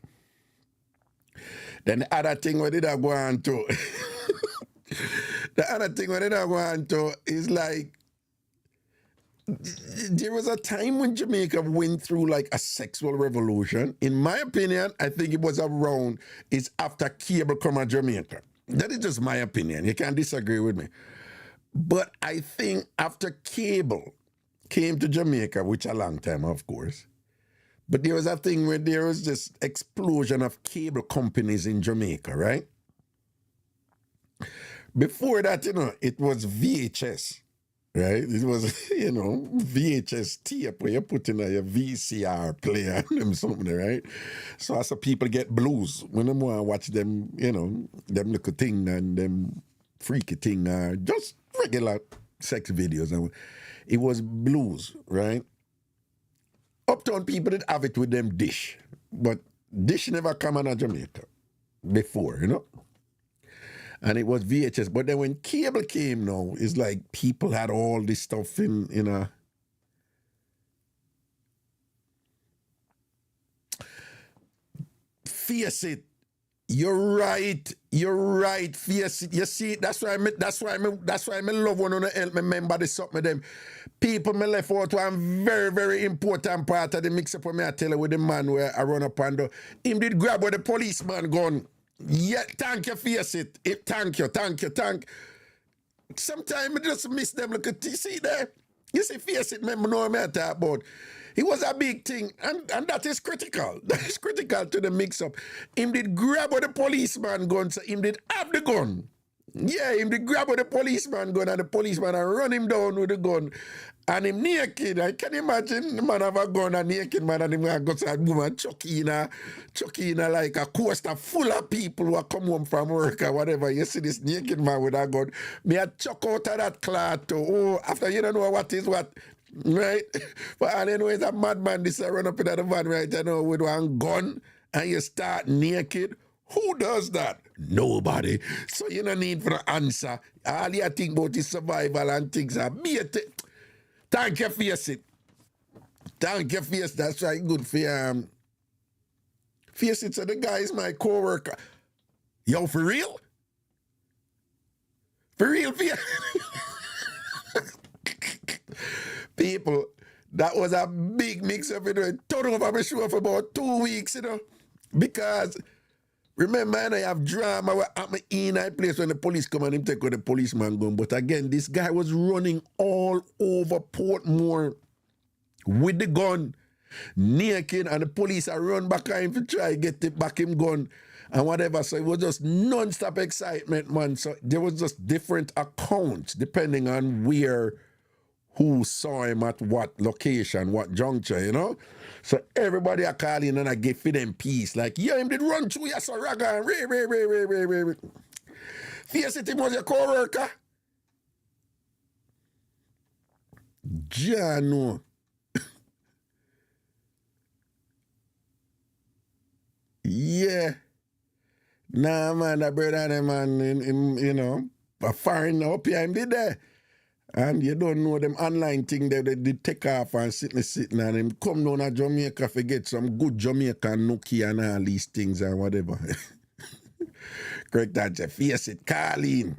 Then the other thing where did I go on to? The other thing where did I go on to is like, there was a time when Jamaica went through like a sexual revolution. In my opinion, I think it was around, it's after cable come to Jamaica. That is just my opinion. You can't disagree with me. But I think after cable came to Jamaica, which a long time, of course, but there was a thing where there was this explosion of cable companies in Jamaica, right? Before that, it was VHS, right? It was, VHS tape where you put in your VCR player and something, right? So as people get blues, when they want to watch them, them little thing and them freaky thing, just regular sex videos. And it was blues, right? Uptown people did have it with them dish, but dish never come on a Jamaica before, And it was VHS. But then when cable came now, it's like people had all this stuff in a... Face it. You're right. Face it. You see, that's why I love one to help me remember this something with them. People me left out one very, very important part of the mix up when I tell you with the man where I run up and do. Him did grab where the policeman gone. Yeah, thank you, face it. Thank you. Sometimes I just miss them. Look at you see there. You see, face it, remember know what I talk about. It was a big thing, and that is critical. That is critical to the mix-up. Him did grab with the policeman gun, so him did have the gun. Yeah, him did grab with the policeman gun, and the policeman and run him down with the gun. And him naked. I can imagine the man have a gun, a naked man, and him go to a woman chuck in like a coaster full of people who are come home from work or whatever. You see this naked man with a gun. Me a chuck out of that cloth too. Oh, after you don't know what is what. Right? But I don't know it's a madman this run up in the van right now with one gun and you start naked. Who does that? Nobody. So you don't need for the answer. All you think about is survival and things are thank you, face it. Thank you, face. That's right. Good for face it. So the guy is my co-worker. Yo, for real? For real, face. People, that was a big mix-up. It turned over my show for about 2 weeks, because remember, I have drama at my in a place when the police come and him take out the policeman gun. But again, this guy was running all over Portmore with the gun, naked, and the police are run back at him to try to get it back him gun and whatever. So it was just non-stop excitement, man. So there was just different accounts depending on who saw him at what location, what juncture, you know? So everybody are calling and I give for them peace. Like, yeah, him did run through your Raga and Ray. Face it, him was your co-worker. Jano. Yeah. Nah, man, that brother, them, man, you know, a foreign up here, him did there. And you don't know them online thing they take off and sitting and him come down to Jamaica to get some good Jamaican nookie and all these things and whatever. Correct that, you face it, Carlene.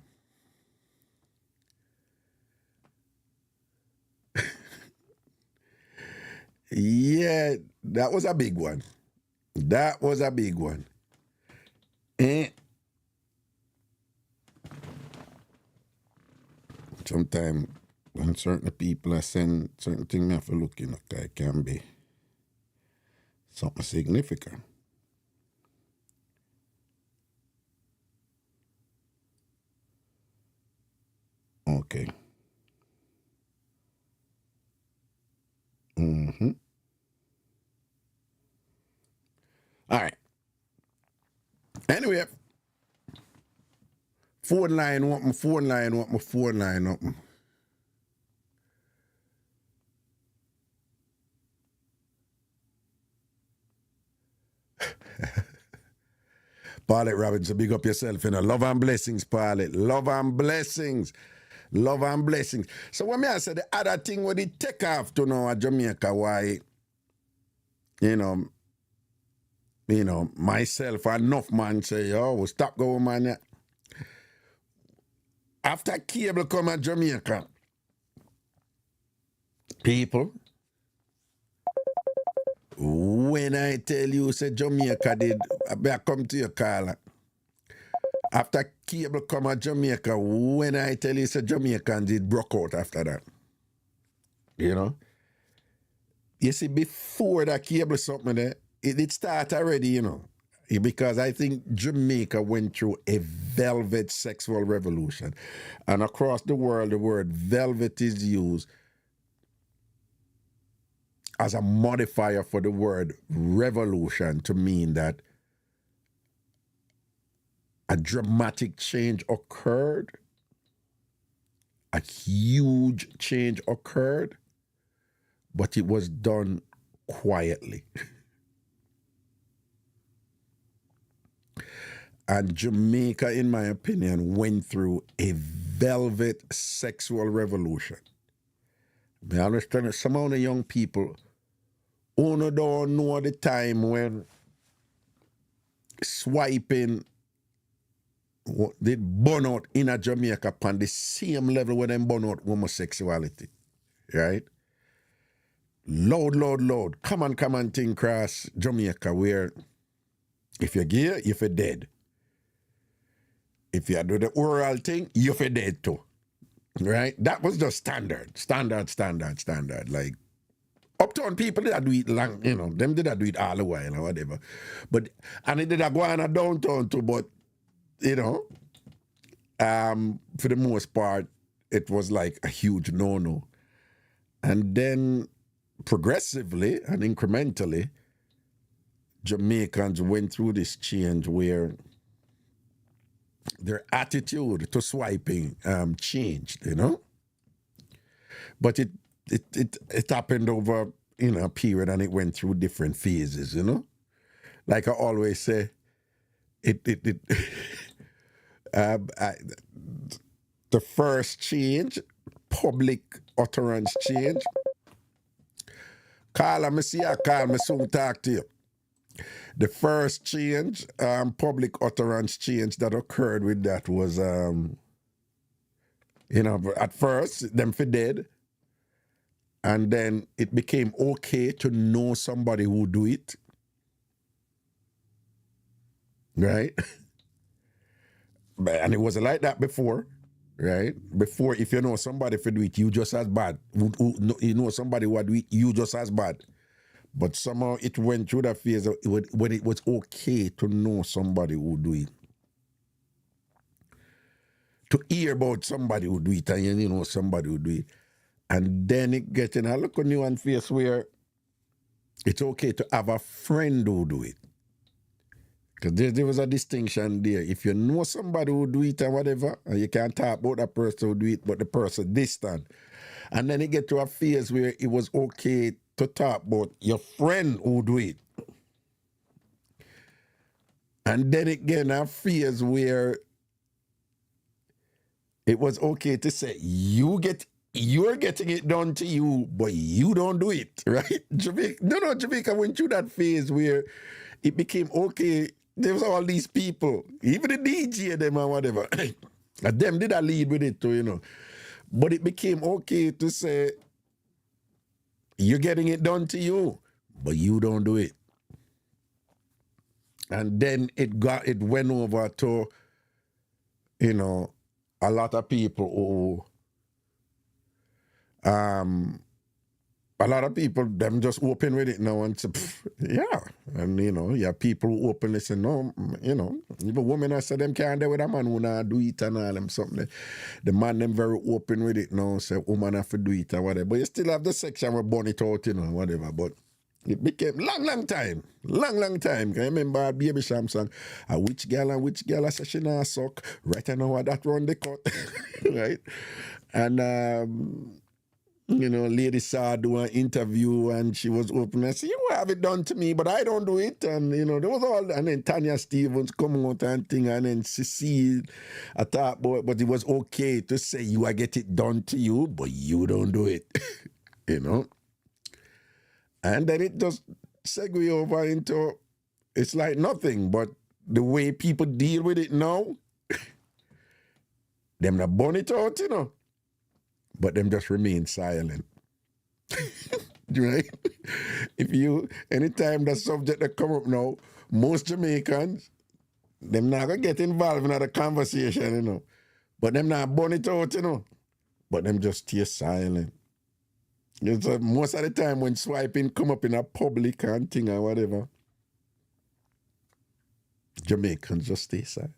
Yeah, that was a big one. That was a big one. Sometimes when certain people are saying certain things, I have to look, you know, it can be something significant. Okay. Mm-hmm. All right. Anyway, phone line open. Paulette Robinson, big up yourself, you know. Love and blessings, Paulette. Love and blessings. Love and blessings. So when I say the other thing with the take off to know at Jamaica, why, you know, myself, enough man say, oh, stop going, man. After cable come at Jamaica, people, when I tell you, say Jamaica did, I come to your caller. After cable come at Jamaica, when I tell you, say Jamaicans did broke out after that. You know? You see, before that cable something there, it start already, you know. Because I think Jamaica went through a velvet sexual revolution. And across the world, the word velvet is used as a modifier for the word revolution to mean that a dramatic change occurred, a huge change occurred, but it was done quietly. And Jamaica, in my opinion, went through a velvet sexual revolution. I understand that some of the young people who don't know the time when swiping did burn out in a Jamaica upon the same level where them burn out homosexuality. Right? Loud. Come on, thing cross Jamaica where if you're gay, you're dead. If you do the oral thing, you're dead too. Right? That was just standard. Like, uptown people did do it long, you know, them did do it all the while or whatever. But, and it did go on a downtown too, but, you know, for the most part, it was like a huge no-no. And then progressively and incrementally, Jamaicans went through this change where their attitude to swiping changed, you know. But it happened over, you know, a period, and it went through different phases, you know. Like I always say, the first change, public utterance change. Carla, me see you, Carl, me soon talk to you. The first change, public utterance change that occurred with that was, you know, at first, them for dead. And then it became okay to know somebody who do it. Right? And it wasn't like that before. Right? Before, if you know somebody for do it, you just as bad. You know somebody who do it, you just as bad. But somehow it went through that phase when it was okay to know somebody who do it. To hear about somebody who do it and you know somebody who do it. And then it getting a look on you and face where it's okay to have a friend who do it. Because there was a distinction there. If you know somebody who do it or whatever, and you can't talk about that person who do it, but the person distant. And then it get to a phase where it was okay to talk about your friend who do it. And then again, a phase where it was okay to say you're getting it done to you, but you don't do it, right? Jamaica went through that phase where it became okay. There was all these people, even the DJ them or whatever. And them did a lead with it too, But it became okay to say you're getting it done to you, but you don't do it. And then it went over to, a lot of people who a lot of people, them just open with it now and say, yeah. And, you have people who openly say, no, even women I say them can't do with a man who not do it and all them something. The man them very open with it now, say woman have to do it or whatever. But you still have the section where burn it out, whatever. But it became long time. Can you remember Baby Sham song? Which girl I say she not suck. Right now that run the cut. Right? And lady saw do an interview and she was open and said, you have it done to me, but I don't do it. And, there was all, and then Tanya Stevens come out and thing, and then Cecile, I thought, but it was okay to say I get it done to you, but you don't do it, And then it just segue over into, it's like nothing, but the way people deal with it now, them not burn it out, but them just remain silent. Right? Anytime the subject that come up now, most Jamaicans, them not gonna get involved in the conversation, But them not burn it out, But them just stay silent. Most of the time when swiping come up in a public and thing or whatever, Jamaicans just stay silent.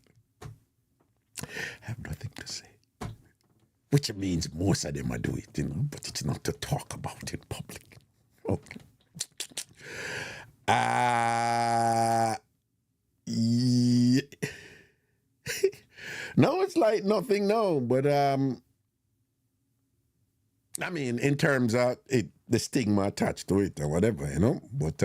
Have nothing to say. Which means most of them do it, but it's not to talk about in public. Okay. Yeah. No, it's like nothing, no. But I mean, in terms of the stigma attached to it or whatever, But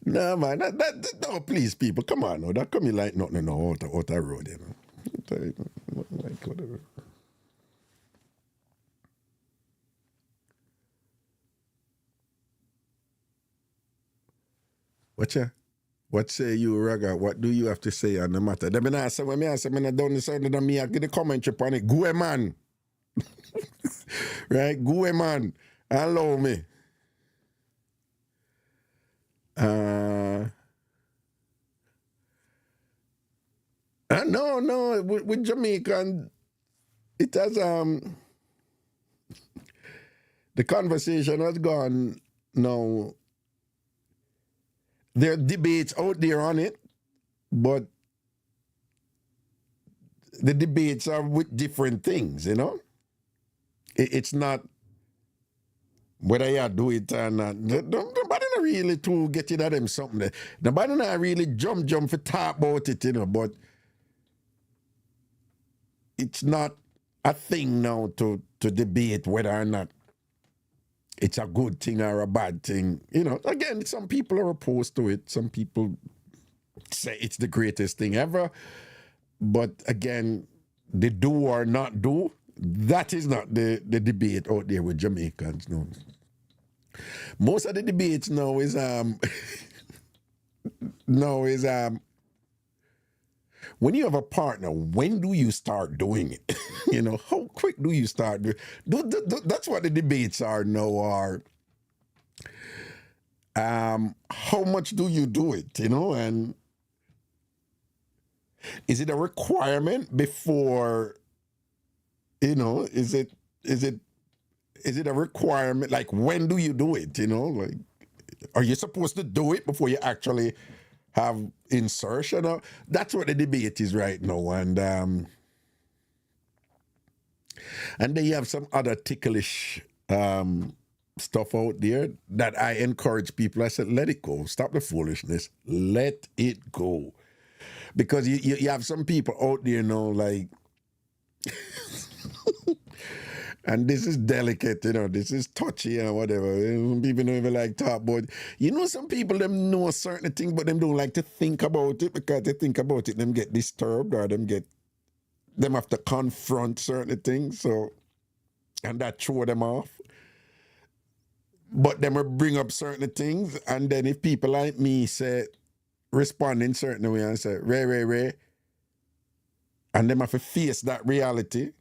no, man, no, please, people, come on, no, that come in like nothing, out the road, Like whatever. What say you, Raga? What do you have to say on the matter? When I done this, I get the commentary upon it. Go, man. Right? Go, man. Allow me. No, with Jamaican, it has the conversation has gone now. There are debates out there on it, but the debates are with different things, It's not whether you do it or not. Nobody not really to get it at them something. Nobody not really jump for talk about it, but it's not a thing now to debate whether or not it's a good thing or a bad thing. Again, some people are opposed to it. Some people say it's the greatest thing ever. But again, the do or not do, that is not the debate out there with Jamaicans. No. Most of the debates now is when you have a partner, when do you start doing it? How quick do you start? That's what the debates are now. Are how much do you do it? And is it a requirement before? Is it is it a requirement? Like, when do you do it? You know, like, are you supposed to do it before you actually have insertion? Or, that's what the debate is right now. And then you have some other ticklish stuff out there that I encourage people. I said, let it go. Stop the foolishness. Let it go. Because you have some people out there, you know, like, and this is delicate, you know, this is touchy and whatever. People don't even like talk about it. You know, some people, them know certain things, but them don't like to think about it, because they think about it, them get disturbed, or them have to confront certain things, so, and that throw them off. But them will bring up certain things, and then if people like me say, respond in certain way and say, Ray, and them have to face that reality,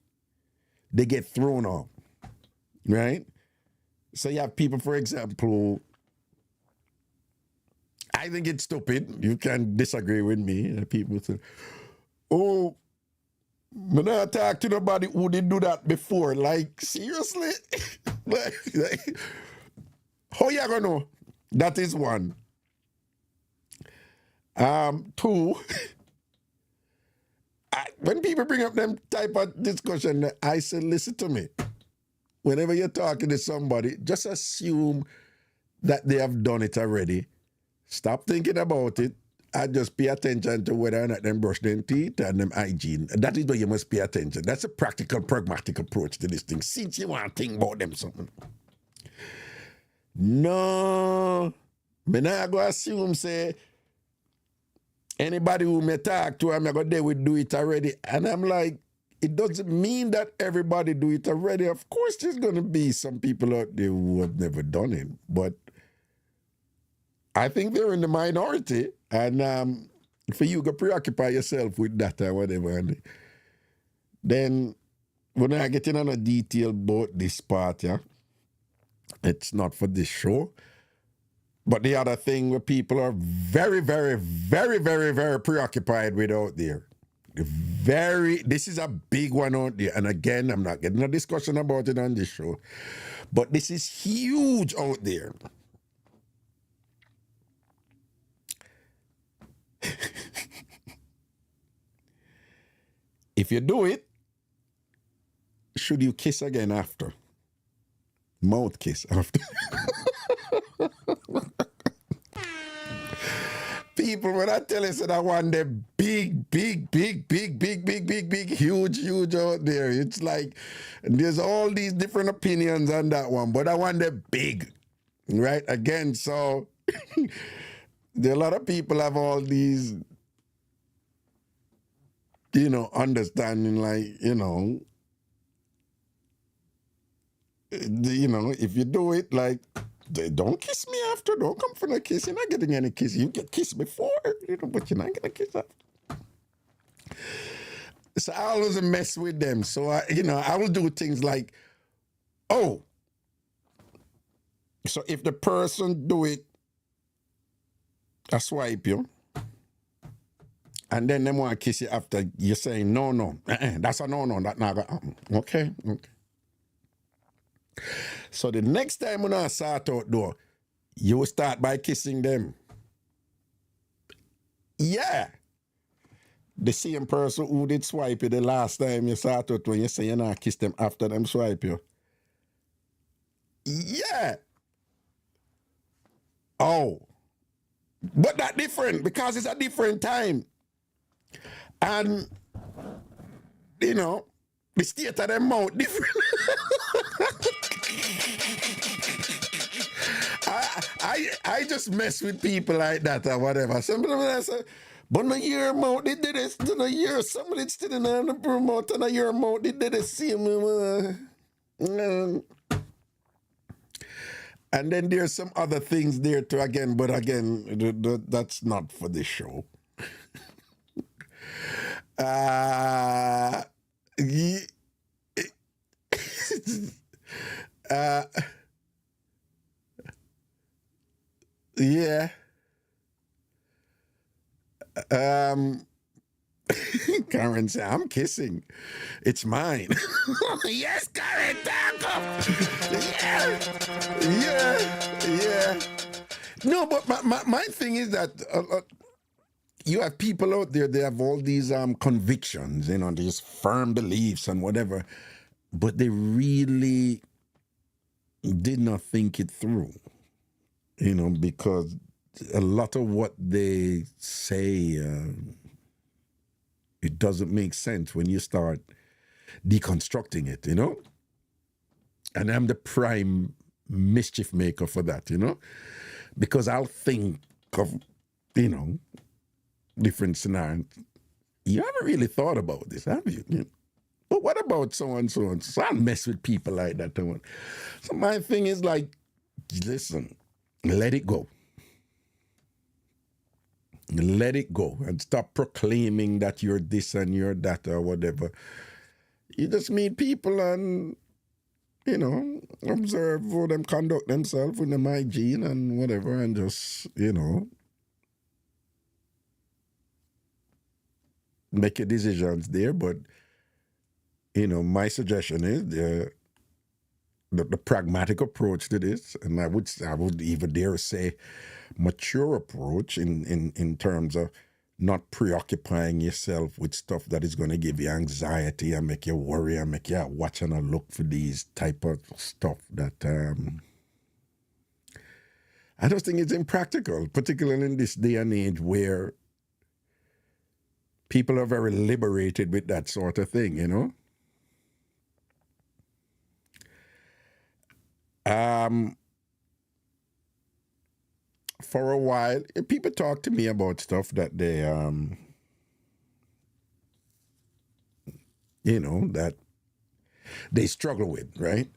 they get thrown off, right? So you have people, for example, I think it's stupid. You can disagree with me. People say, oh, I not talk to nobody who did do that before. Like, seriously? like, how you gonna know? That is one. Two, when people bring up them type of discussion, I say, listen to me. Whenever you're talking to somebody, just assume that they have done it already. Stop thinking about it and just pay attention to whether or not them brush them teeth and them hygiene. That is where you must pay attention. That's a practical, pragmatic approach to this thing. Since you want to think about them something. No, me not go assume, say, anybody who may talk to, I'm going they will do it already. And I'm like, it doesn't mean that everybody do it already. Of course, there's going to be some people out there who have never done it. But I think they're in the minority. And for you to preoccupy yourself with that or whatever. And then when I get in on a detail about this part, yeah, it's not for this show. But the other thing where people are very, very, very, very, very preoccupied with out there. This is a big one out there. And again, I'm not getting a discussion about it on this show. But this is huge out there. If you do it, should you kiss again after? Mouth kiss after. People, when I tell you that I want the big, huge out there. It's like, there's all these different opinions on that one, but I want the big, right? Again, so there are a lot of people have all these, you know, understanding, like, you know, if you do it, like, don't kiss me after. Don't come for no kiss. You're not getting any kiss. You get kissed before, you know, but you're not getting a kiss after. So I always mess with them. So, I will do things like, oh, so if the person do it, I swipe you, and then they want to kiss you after, you're saying, no, that's a no, that not gonna happen. Okay. So the next time when I sort out door, you will start by kissing them. Yeah. The same person who did swipe you the last time you sort out when you say you not kiss them after them swipe you. Yeah. Oh. But that's different because it's a different time. And, the state of them mouth different. I just mess with people like that or whatever. Somebody say, but no your mouth, they did it. No your somebody still in the promote and your mouth, they did the same. And then there's some other things there too again, but again, that's not for this show. Yeah. Karen said, I'm kissing. It's mine. Yes, Karen, taco. Yeah. Yeah. No, but my thing is that you have people out there, they have all these convictions, these firm beliefs and whatever, but they really did not think it through, because a lot of what they say, it doesn't make sense when you start deconstructing it, And I'm the prime mischief maker for that, because I'll think of, different scenarios. You haven't really thought about this, have you? But what about so and so and so? I'll mess with people like that. So my thing is like, listen, let it go. Let it go and stop proclaiming that you're this and you're that or whatever. You just meet people and, observe how them conduct themselves with them hygiene and whatever, and just, make your decisions there. But, my suggestion is the pragmatic approach to this, and I would even dare say mature approach in terms of not preoccupying yourself with stuff that is going to give you anxiety and make you worry and make you watch and look for these type of stuff that I just think it's impractical, particularly in this day and age where people are very liberated with that sort of thing, For a while, people talk to me about stuff that they, that they struggle with, right?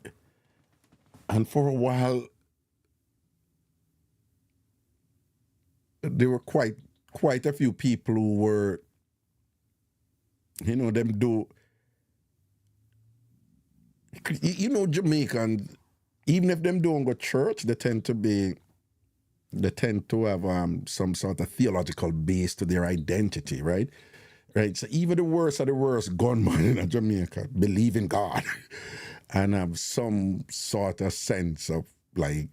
And for a while, there were quite a few people who were, Jamaicans, even if them don't go to church, they tend to have some sort of theological base to their identity, right? Right. So even the worst of the worst gunman in Jamaica believe in God and have some sort of sense of like,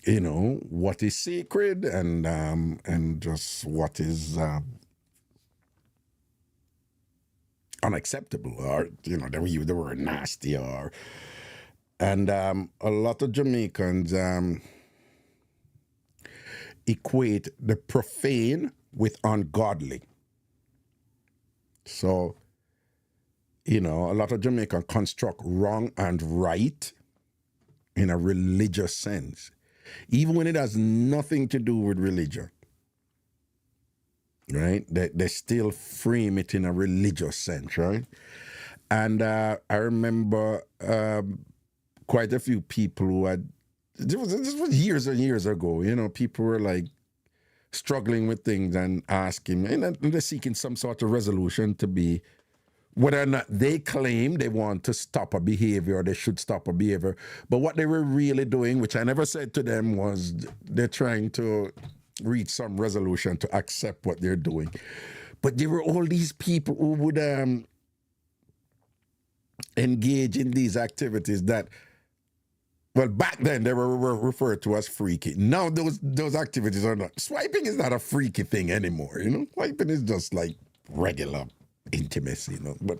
what is sacred and just what is unacceptable, or they use the word nasty, and a lot of Jamaicans equate the profane with ungodly. So, a lot of Jamaicans construct wrong and right in a religious sense, even when it has nothing to do with religion. Right? They still frame it in a religious sense, right? And I remember quite a few people who had, this was years and years ago, people were like struggling with things and asking, and they're seeking some sort of resolution to be whether or not they claim they want to stop a behavior or they should stop a behavior. But what they were really doing, which I never said to them, was they're trying to reach some resolution to accept what they're doing. But there were all these people who would engage in these activities that, well, back then they were referred to as freaky. Now those activities are not. Swiping is not a freaky thing anymore. Swiping is just like regular intimacy. But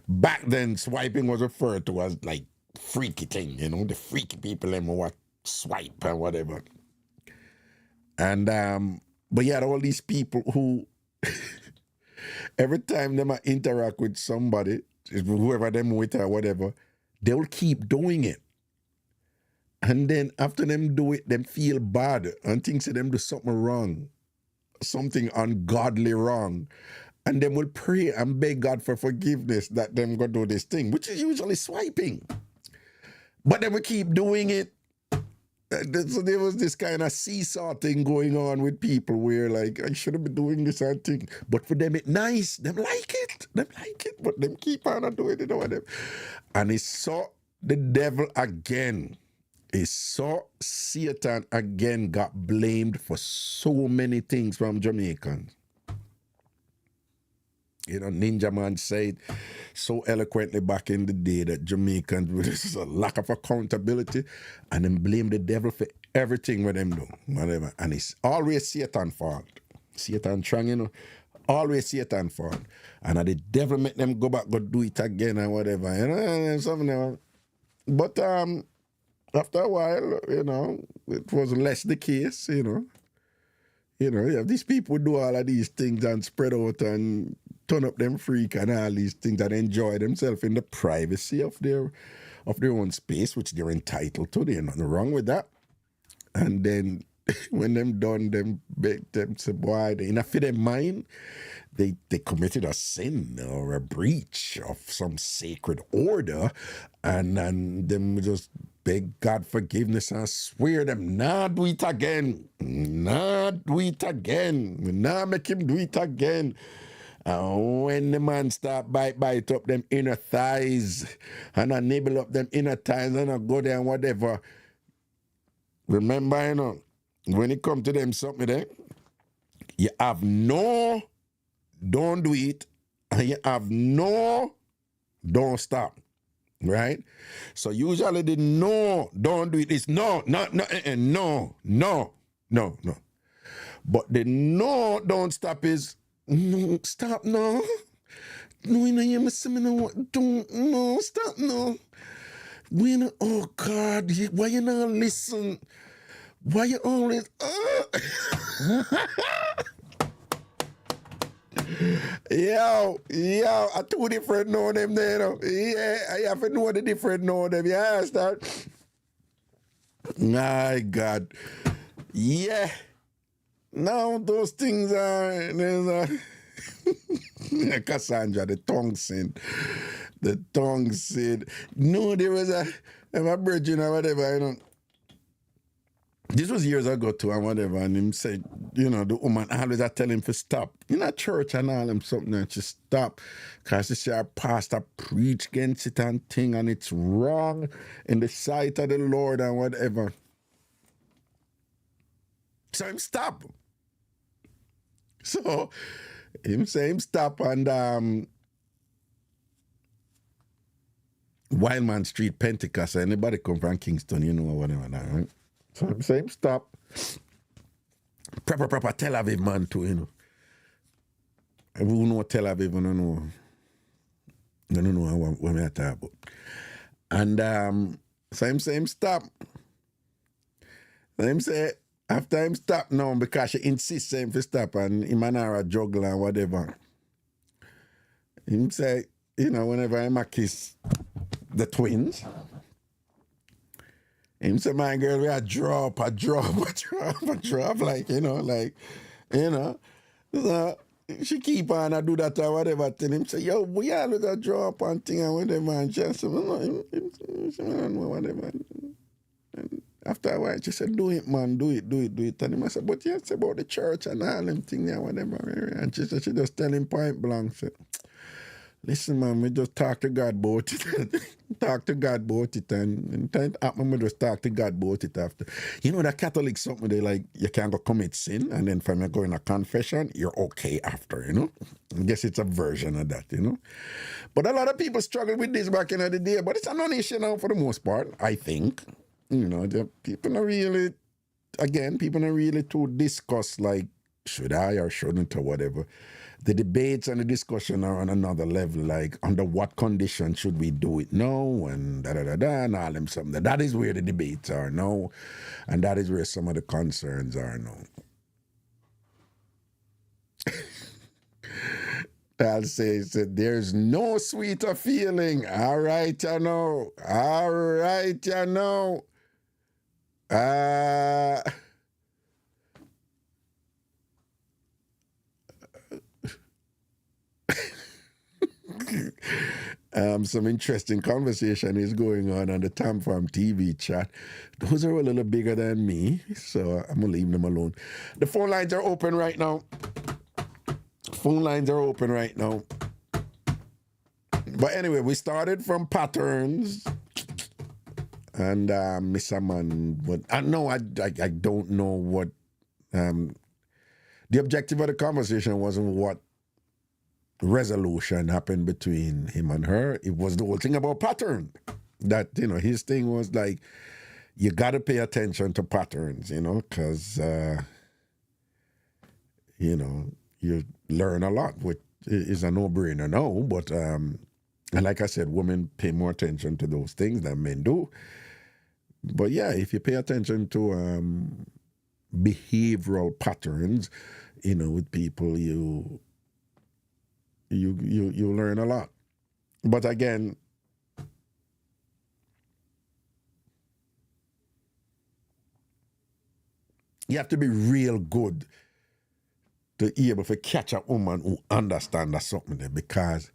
back then, swiping was referred to as like freaky thing. The freaky people them what swipe or whatever. And but you had all these people who every time they might interact with somebody, whoever them with or whatever, they'll keep doing it. And then after them do it, them feel bad and think them do something wrong, something ungodly wrong. And then will pray and beg God for forgiveness that them go do this thing, which is usually swiping. But then we keep doing it. So there was this kind of seesaw thing going on with people where like, I should have been doing this and thing. But for them, it's nice. Them like it. But them keep on doing it or whatever. And he saw the devil again. He saw Satan again got blamed for so many things from Jamaicans. You know, Ninja Man said so eloquently back in the day that Jamaicans with this a lack of accountability and then blame the devil for everything with them do, whatever. And it's always Satan's fault. Satan trying, you know, always Satan's fault. And the devil make them go back, go do it again and whatever. You know, and something else. But after a while, you know, it was less the case, you know. You know, you have these people do all of these things and spread out and turn up them freak and all these things and enjoy themselves in the privacy of their own space, which they're entitled to. There's nothing wrong with that. And then when them done, them beg them say, boy, in a fit their mind, they committed a sin or a breach of some sacred order, and them just beg God forgiveness and swear them not do it again. Not do it again. Not make him do it again. And when the man start bite up them inner thighs and I nibble up them inner thighs and I go there and whatever. Remember, you know, when it come to them something there, you have no, don't do it, and you have no, don't stop. Right? So usually the no, don't do it is no, no. But the no, don't stop is no, stop, no. No, you know, you must say, no, don't, no, stop, no. We know, oh God, why you not listen? Why you always, Yo, I two different know them there, you know. Yeah, I have to know the different know them, you understand? My God. Yeah. Now those things are, there's Cassandra, the tongue sin. The tongue sin. No, there was a virgin or whatever, you know. This was years ago too and whatever, and him said, you know, the woman always I tell him to stop. In a church and all him something and she stop. Cause she say our pastor preach against it and thing and it's wrong in the sight of the Lord and whatever. So him stop. So him say him stop and Wildman Street, Pentecost, anybody come from Kingston, you know, or whatever, right? So I'm saying stop. Proper Tel Aviv man too, you know. Who know Tel Aviv, I don't know. I don't know what I talk about. And so I'm saying stop. So him say after him stop now because she insists him to stop and him and her a juggle and whatever. Him say, you know, whenever I'm a kiss the twins. Him say, my girl, we a drop, like, you know. So she keep on, I do that or whatever. Tell him, say, yo, we always a drop and thing and whatever. And she said, no, him know whatever. And after a while, she said, do it, man, do it. And him I said, but yes, about the church and all them things and whatever. And she said, she just tell him point blank, say, listen, man, we just talk to God about it. Talk to God about it. And time happen, we just talk to God about it after. You know, the Catholic something, they like, you can't go commit sin, and then from you go in a confession, you're okay after, you know? I guess it's a version of that, you know? But a lot of people struggle with this back in the day, but it's a non-issue now for the most part, I think. You know, people are really to discuss, like, should I or shouldn't or whatever. The debates and the discussion are on another level, like under what conditions should we do it now and and all them something. That is where the debates are now, and that is where some of the concerns are now. I'll say there's no sweeter feeling. All right, you know. Some interesting conversation is going on the Tam Farm TV chat. Those are a little bigger than me, so I'm going to leave them alone. The phone lines are open right now. But anyway, we started from patterns and Miss Man. But I don't know what... the objective of the conversation wasn't what resolution happened between him and her. It was the whole thing about pattern. That, his thing was like, you got to pay attention to patterns, because, you learn a lot, which is a no-brainer now. But, and like I said, women pay more attention to those things than men do. But yeah, if you pay attention to behavioral patterns, with people, you learn a lot. But again, you have to be real good to be able to catch a woman who understands something there, because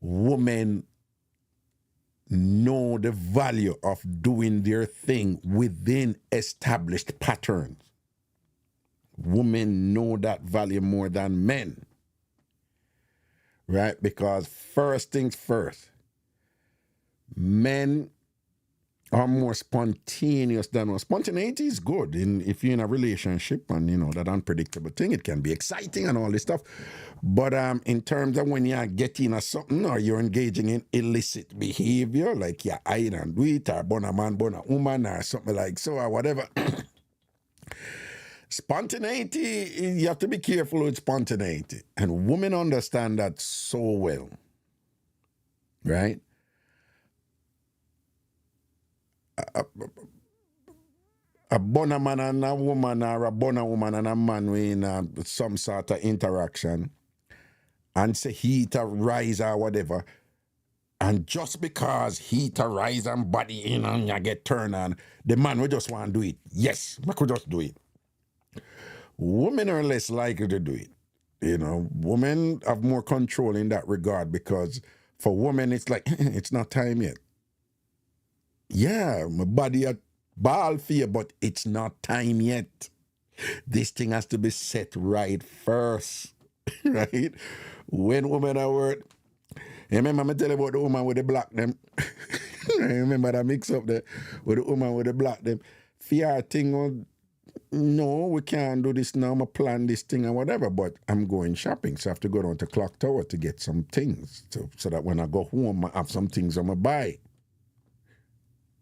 women know the value of doing their thing within established patterns. Women know that value more than men, right? Because first things first, men are more spontaneous than us. Spontaneity is good if you're in a relationship and that unpredictable thing. It can be exciting and all this stuff. But in terms of when you're getting a something or you're engaging in illicit behavior, like you're hide and do it, or born a man, born a woman, or something like so, or whatever. Spontaneity, you have to be careful with spontaneity. And women understand that so well, right? A bona man and a woman, or a bona woman and a man in some sort of interaction, and say heat or rise or whatever, and just because heat or rise and body in and you get turned on, the man will just want to do it. Yes, I could just do it. Women are less likely to do it. Women have more control in that regard, because for women, it's like, it's not time yet. Yeah, my body at ball for you, but it's not time yet. This thing has to be set right first, right? When women are work, remember me tell you about the woman with the black them? Remember that mix up there with the woman with the black them? Fear thing, no, we can't do this now. I plan this thing and whatever, but I'm going shopping, so I have to go down to Clock Tower to get some things, so that when I go home, I have some things I'm going to buy.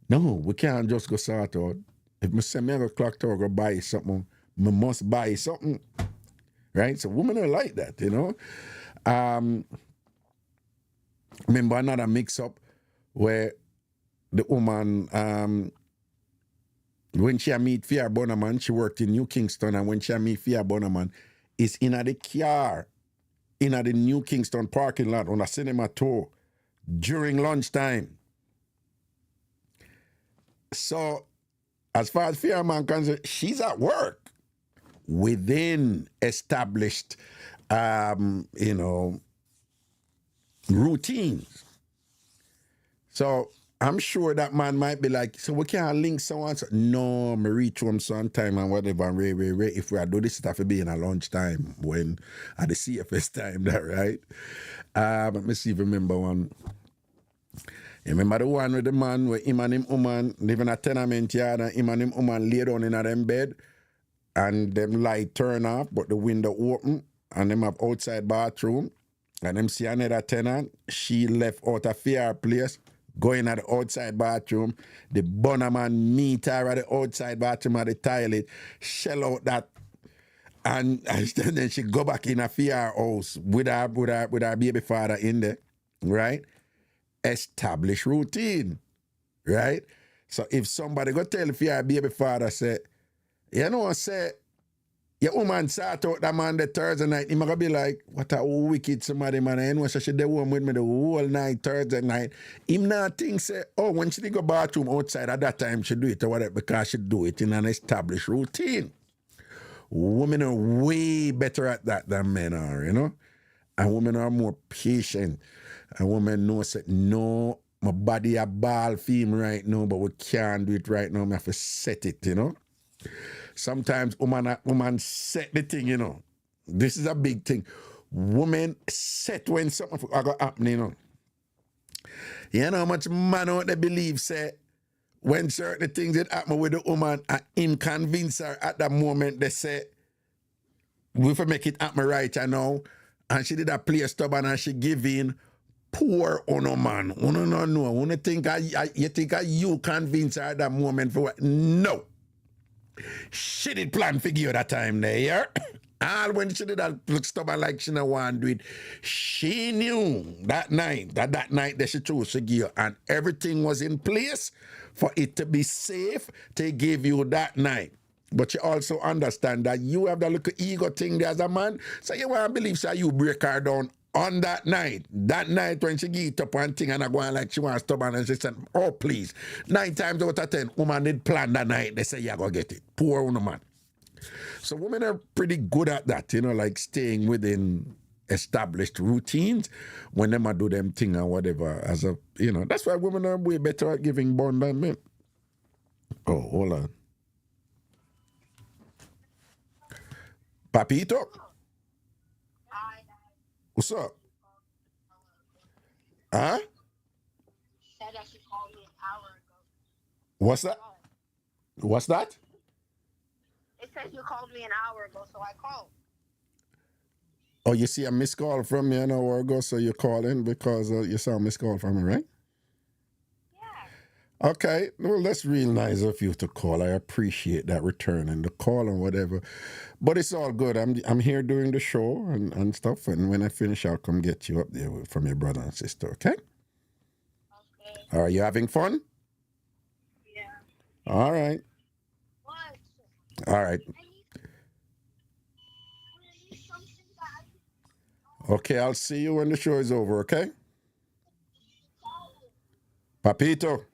No, we can't just go sort out. If I say I go Clock Tower, go buy something, I must buy something, right? So women are like that, Remember another mix-up where the woman, when she meet Fia Bonaman, she worked in New Kingston, and when she meet Fia Bonaman, is in the car, in the New Kingston parking lot on a cinema tour during lunchtime. So, as far as Fia Man concerned, she's at work within established, routines. So I'm sure that man might be like, so we can't link someone. So, no, me reach home sometime and whatever. And if we do this stuff, it be in a lunchtime when at the CFS time, that right? Let me see if I remember one. You remember the one with the man where him and him woman live in a tenement yard, and him and him woman lay down in a them bed, and them light turn off, but the window open, and them have outside bathroom, and them see another tenant. She left out of fear place, going at the outside bathroom. The bunner man meet her at the outside bathroom at the toilet, shell out that, and then she go back in a fear house with her baby father in there, right? Establish routine, right? So if somebody go tell your baby father, say, say, your woman sat out that man the Thursday night, he might be like, what a wicked somebody, man. I know she should have home with me the whole night, Thursday night. Him not think, say, oh, when she go bathroom outside at that time, she do it or whatever, because she do it in an established routine. Women are way better at that than men are, And women are more patient. And women know, say, no, my body a ball for him right now, but we can't do it right now. I have to set it, Sometimes woman set the thing, This is a big thing. Women set when something is going to happen, You know how much man out there believe, say, when certain things that happen with the woman and him convince her at that moment, they say, we have to make it happen right now. and she did a play stubborn and she give in. Poor Uno man. Uno no know. Uno think you think you convince her at that moment for what? No. She did plan for you that time there, yeah? All when she did that look stubborn like she don't want to do it, she knew that night that she chose to give you, and everything was in place for it to be safe to give you that night. But you also understand that you have that little ego thing there as a man, so you want to believe so you break her down on that night when she get up one thing and I go on like she wants stubborn and she said, oh please. 9 times out of 10, woman did plan that night, they say, yeah, go get it. Poor woman, man. So women are pretty good at that, like staying within established routines when them do them thing or whatever. That's why women are way better at giving bond than men. Oh, hold on. Papito? What's up? Huh? Said that she called me an hour ago. What's that? What's that? It says you called me an hour ago, so I called. Oh, you see a missed call from me an hour ago, so you called in because you saw a missed call from me, right? Yeah. Okay. Well, that's real nice of you to call. I appreciate that return and the call and whatever. But it's all good. I'm here doing the show and stuff, and when I finish, I'll come get you up there from your brother and sister, okay? Okay. Are you having fun? Yeah. All right. What? All right. Okay, I'll see you when the show is over, okay? Papito.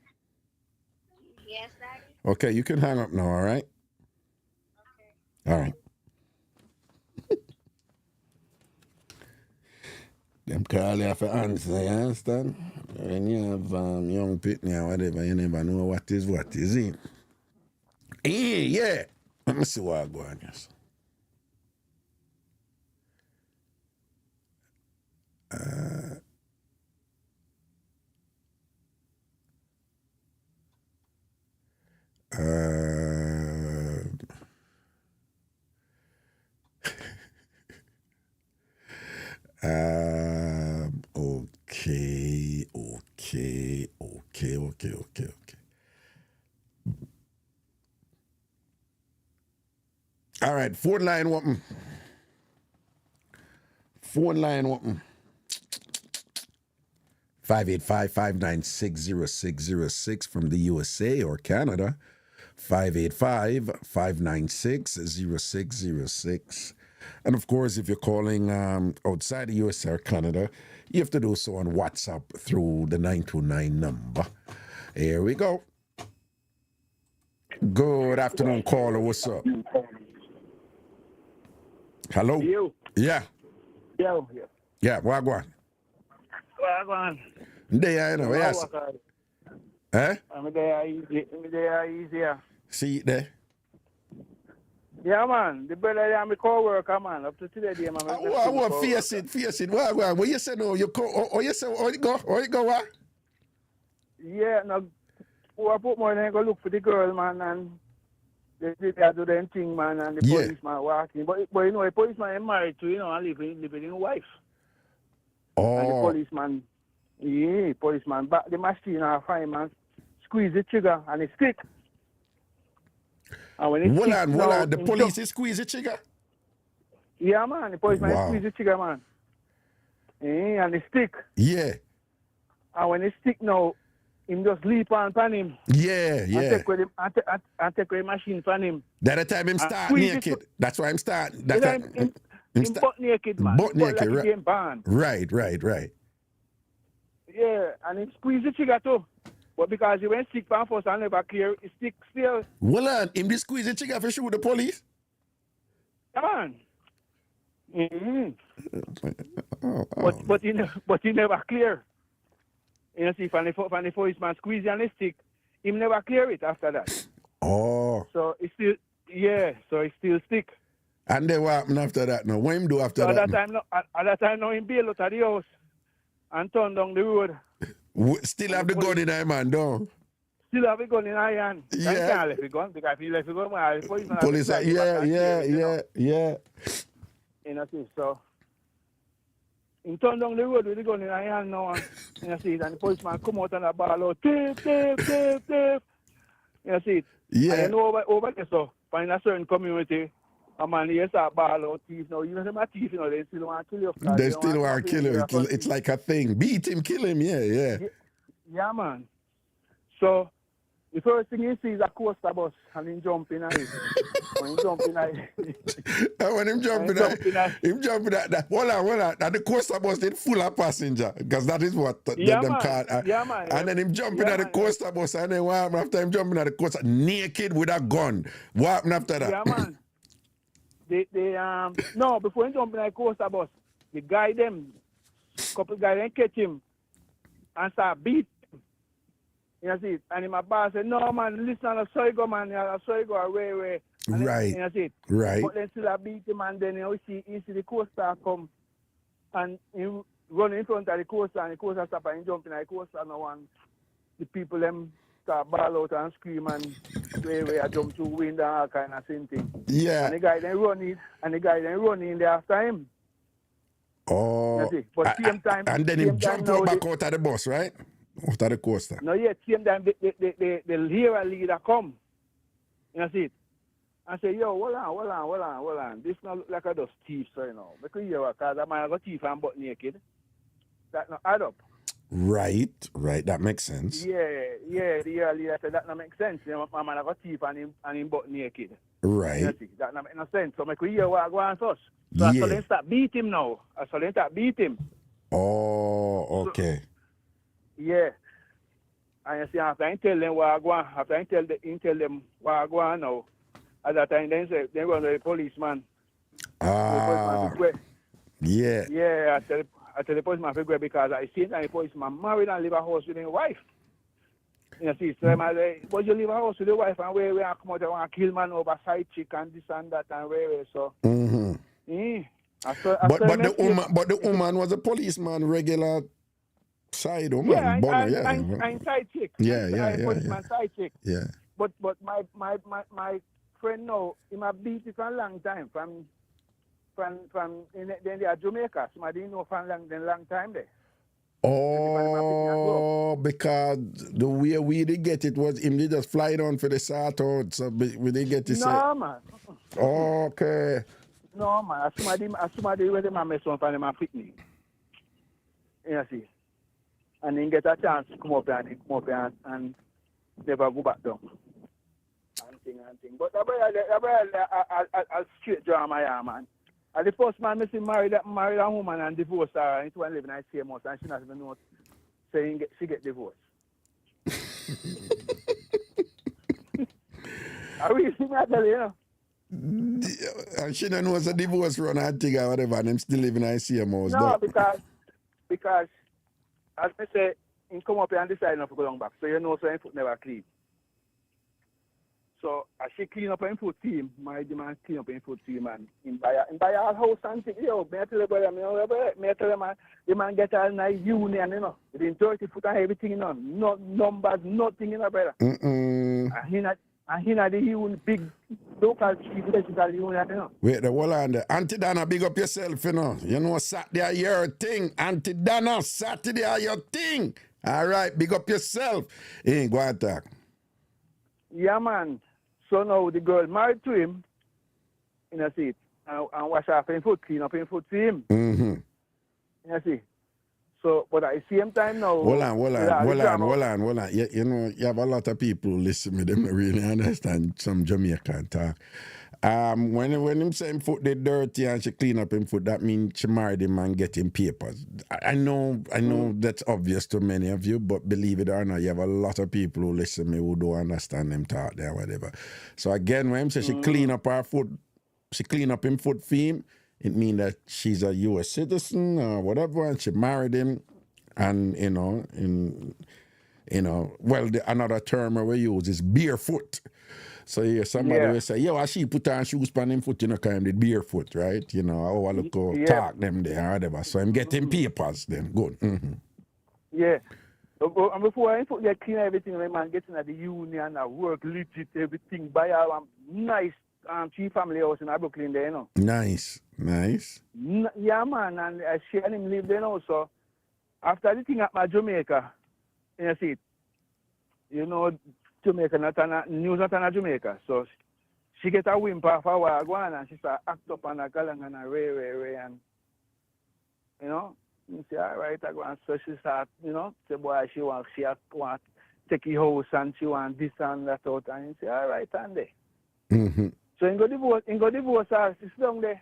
Yes, Daddy? Okay, you can hang up now, all right? Okay. All right. Them call you for answer, you understand? When you have young pitney or whatever, you never know what is it? Yeah. Let me see what I go on, yes. Okay. All right, phone line open. 585-596-0606 from the USA or Canada. 585-596-0606. And of course, if you're calling outside the USA or Canada, you have to do so on WhatsApp through the 929 number. Here we go. Good afternoon, caller. What's up? Hello? You? Yeah. Yo. Yeah, Wagwan. Wagwan. There, I know. Yes. Eh? I'm there easier. See it there? Yeah, man. The brother I'm a co-worker, man. Up to today, man. I want face it. Wagwan. What you say no? You you say, you go, what? Yeah, no. I put more than go look for the girl, man, and they do them thing, man, and the policeman walking. But the policeman is married to, and living with his wife. Oh. And the policeman back the machine and find, man, squeeze the trigger and it stick. And when it Hold on. The police is squeeze the trigger? Yeah, man. The policeman squeeze the trigger, man. And it stick. Yeah. And when it stick now, him just leap on him. Yeah. And take away the machine from him. That the time him start naked. That's why I'm starting. That time him butt naked, man. Butt naked, like right. Right. Yeah, and he squeeze the trigger too. But because he went stick pan first and never clear, he stick still. Well, him just squeeze the trigger for shoot the police? Come on. Mm-hmm. Oh. But he never clear. You see, when the policeman squeeze on the stick, he never clear it after that. Oh. So it still, it still stick. And then what happened after that now? What him do after that? At that time, now him bail out of the house and turn down the road. Still have the gun in his hand, don't? Still have the gun in his hand. Yeah. He can't let the gun, because if he left the gun, the policeman... Police, yeah. You know, see, so... He turned down the road with the gun in his hand now, and you see it, and the policeman come out and a ball out, thief, thief, thief, thief. You see it? Yeah. And you know over there, so, find a certain community, a man here start ball out thief now. Even if I'm a thief, you know, they still want to kill you. They still want to kill him. It's like a thing. Beat him, kill him, yeah. Yeah, man. So, the first thing he sees is a coaster bus, and he jump in it. When he jump in it. And when him jumping at that, hold on, and the coaster bus did full of passenger, because that is what them call. Man. And then him jumping at the coaster bus, and then what happened after him jumping at the coaster, naked with a gun? What happened after that? Yeah, man. No, before he jumping at the coaster bus, the guy couple guys then catch him and start beat. You see it? And my boss said, no, man, listen, I saw you go, man. I saw you go away. Right. You see it? Right. But then still I beat him, and then you see the coaster come, and he run in front of the coaster, and the coaster stop, and he jump in the coaster now, and the people them start ball out and scream, and way I jump through window and all kind of same thing. Yeah. And the guy then run in there after him. Oh. You see? But same time. And then he jump back out of the bus, right? Out of the coaster. No, yet same time the hero leader come. You see it? And say, yo, hold on. This not look like a dust thief, so you know. Because because that man got thief and butt naked. That not add up. Right. That makes sense. Yeah, the hero leader said that not make sense. You know, my man got thief and him butt naked. Right. You see? That not make no sense. So make we hear what go on first. So I saw them start beat him now. Oh, okay. Yeah. And you see, after I tell them what I go on, after I tell them what I go on now, at that time, then say, they run the policeman. Yeah. Yeah, I tell the policeman to go because I see that the policeman married and live a house with his wife. You see, so I say, but you live a house with your wife and where I come out and want to kill man over side chick and this and that and where so. Mm-hmm. But the woman was a policeman, regular side woman. Yeah, I'm side chick. Yeah. Policeman side chick. Yeah. But my friend now, he might beat it for a long time from then they are Jamaica. Somebody didn't know for a long time there. Oh, because the way we did get it was him, they just fly down for the sort out, so we did get it. No, man. Okay. No, man. Somebody where them mess on for them and fit me. You see. And then get a chance to come up and never go back down. And thing. But I'll straight drama, yeah, man. And the first man missing married a woman and divorced her, and it was living in the same house, and she not even know saying she get divorced. I really think I tell you, And she don't know it's a divorce run and thing or whatever, and them still living in the same house. No, because as I say, he come up here and decide not to go long back, so you know so his foot never clean. So as she clean up her foot team, my demand clean up her foot team and in buy our house and thing. Yo, may I tell you brother, may I tell you man, the man get a nice union, you know, within 30 foot and everything, you know, no numbers, nothing, you know, brother. And he not the union, big local chief electrical union, you know. Wait, hold on there. Auntie Dana, big up yourself, you know. You know, Saturday are your thing. Auntie Dana, Saturday are your thing. All right, big up yourself. Hey, go and talk. Yeah, man. So now the girl married to him, you know, see, and wash off his foot, clean up his foot to him. Mm-hmm. You see. So, but at the same time now... Hold on. You know, you have a lot of people listen to them really understand some Jamaican talk. When him say him foot they dirty and she clean up him foot, that means she married him and get him papers. I know that's obvious to many of you, but believe it or not, you have a lot of people who listen to me who don't understand them talk there, whatever. So again, when him say she clean up her foot, she clean up him foot for him, it means that she's a U.S. citizen or whatever, and she married him, and another term we use is barefoot. So yeah, somebody will say, yo, she put on shoes on him foot, you know, kind of barefoot, right? You know, I look talk them there or whatever. So I'm getting papers then. Good. Mm-hmm. Yeah. And before I put clean everything, my man getting at the union, at work, legit, everything, buy all nice chief family house in Brooklyn there, you know. Nice. Yeah, man, and she and him live there now, so after the thing at my Jamaica, you see, you know, Jamaica, news not on Jamaica, so she get a whimper for a while, go on, and she start act up on a galang and a ray, and, you know, you say, all right, I go on, so she start, you know, say, boy, she want take a house, and she want this and that out, and you say, all right, and there. Mm-hmm. So in go divorce her, she sit down there,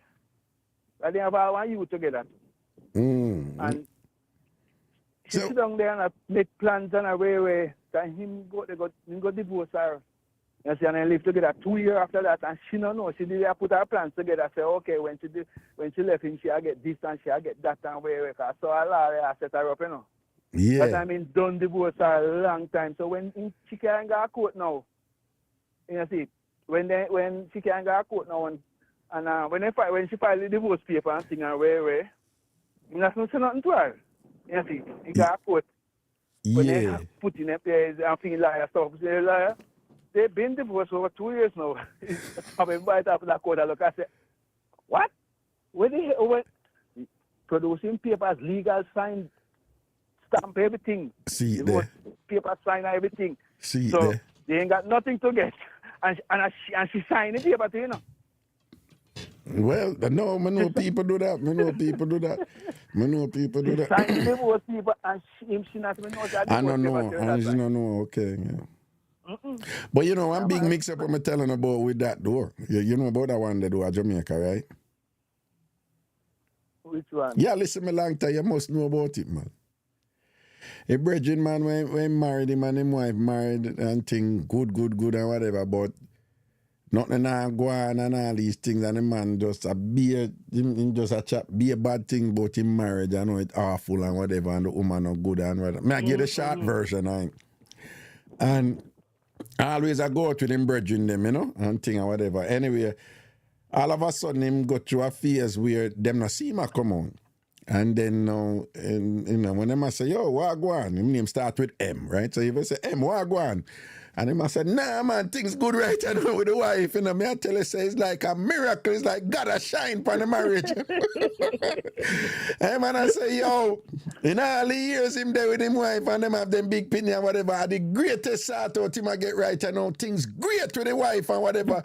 and they have all one youth together. Mm-hmm. And she sit down there and make plans and a way, and him go divorce her. You see, and they live together 2 years after that, and she don't know. She did put her plans together. Say, okay, when she left him, she'll get this and she'll get that and where. So Allah set her up, you know. Yeah. But I mean, done divorce her a long time. So when she can't go to court now, you see, when she can't go to court now, and when she file the divorce paper and thing and where, you not say nothing to her. You see, he got to court. When they put in up there and thing liar stuff, say liar. They've been divorced over 2 years now. I'm right after that court. I look, I say, what? When producing papers, legal sign, stamp everything. See it there. Paper sign everything. See it so there. They ain't got nothing to get. And she signed the paper too, you know. Well, no, I know people do that. I know people do that. Sign the divorce paper and she not even know that. I don't know. I don't know. Okay, yeah. But you know, one big mix up I'm telling about with that door. You know about that one they do at Jamaica, right? Which one? Yeah, listen me long time, you must know about it, man. A brethren, man, when married him and his wife married and thing good and whatever, but nothing go on and all these things, and the man just be a bad thing about him marriage, I know it's awful and whatever, and the woman not good and whatever. I give the short version, and always I go out with him brethren them, you know, and thing and whatever. Anyway, all of a sudden him go through a phase where them not see him come on. And then and, you know, when them say, yo, what go on? His name start with M, right? So if I say M, what go on? And him say, nah man, things good right I know with the wife. You know, me I tell you say it's like a miracle, it's like God a shine upon the marriage. And man I say, yo, in all the years him there with him wife and them have them big penny and whatever, the greatest sort out him I get right and know things great with the wife and whatever.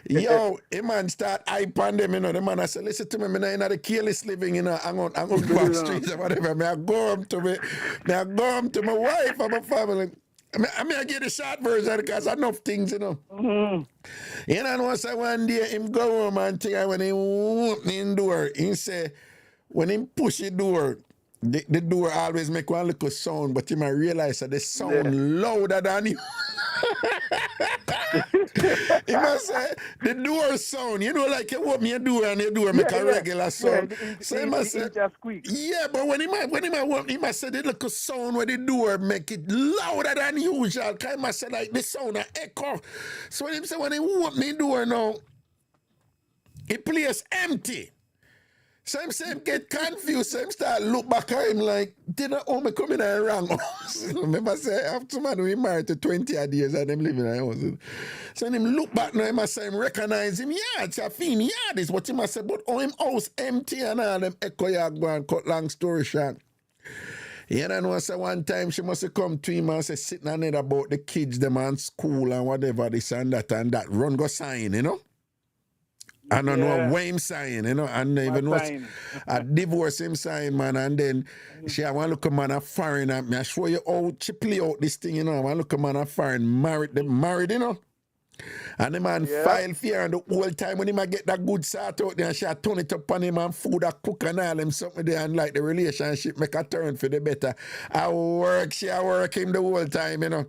Yo, a man start hype on them, you know, the man I say, listen to me, me not in the careless living, you know, I'm on back streets or whatever. Me I go home to my wife and my family. I mean, I get the short version because enough things, you know. Mm-hmm. You know, once one day him go home and think when he open the door, he say, when he push the door, the door always make one little sound, but you might realize that the sound louder than you. He must say the door sound, you know, like you open your door and your door make a regular sound. So he must say, yeah, but when he must say the little sound where the door make it louder than usual. Cause he must say like the sound of echo. So when he say when he open the door now, the place empty. So him get confused, so him start look back at him like, did I me come in a wrong house? Remember say, after man we married to 20 odd years and them living in a house. So him look back now, him must say him recognize him, yeah, it's a fin yard is what he must say, but him house empty and all them echo yard go and cut long story short. You know, say one time she must have come to him and say, sitting on it about the kids, them and school and whatever, this and that, run go sign, you know? I don't know what him sign, you know, and even was a divorce him sign, man, and then she I want to look a man a foreign at me. I show you how she play out this thing, you know. I want to look a man a foreign married, you know. And the man file fear and the whole time when he might get that good sort out there and she turn it up on him and food a cook and all them something there and like the relationship make a turn for the better. She work him the whole time, you know.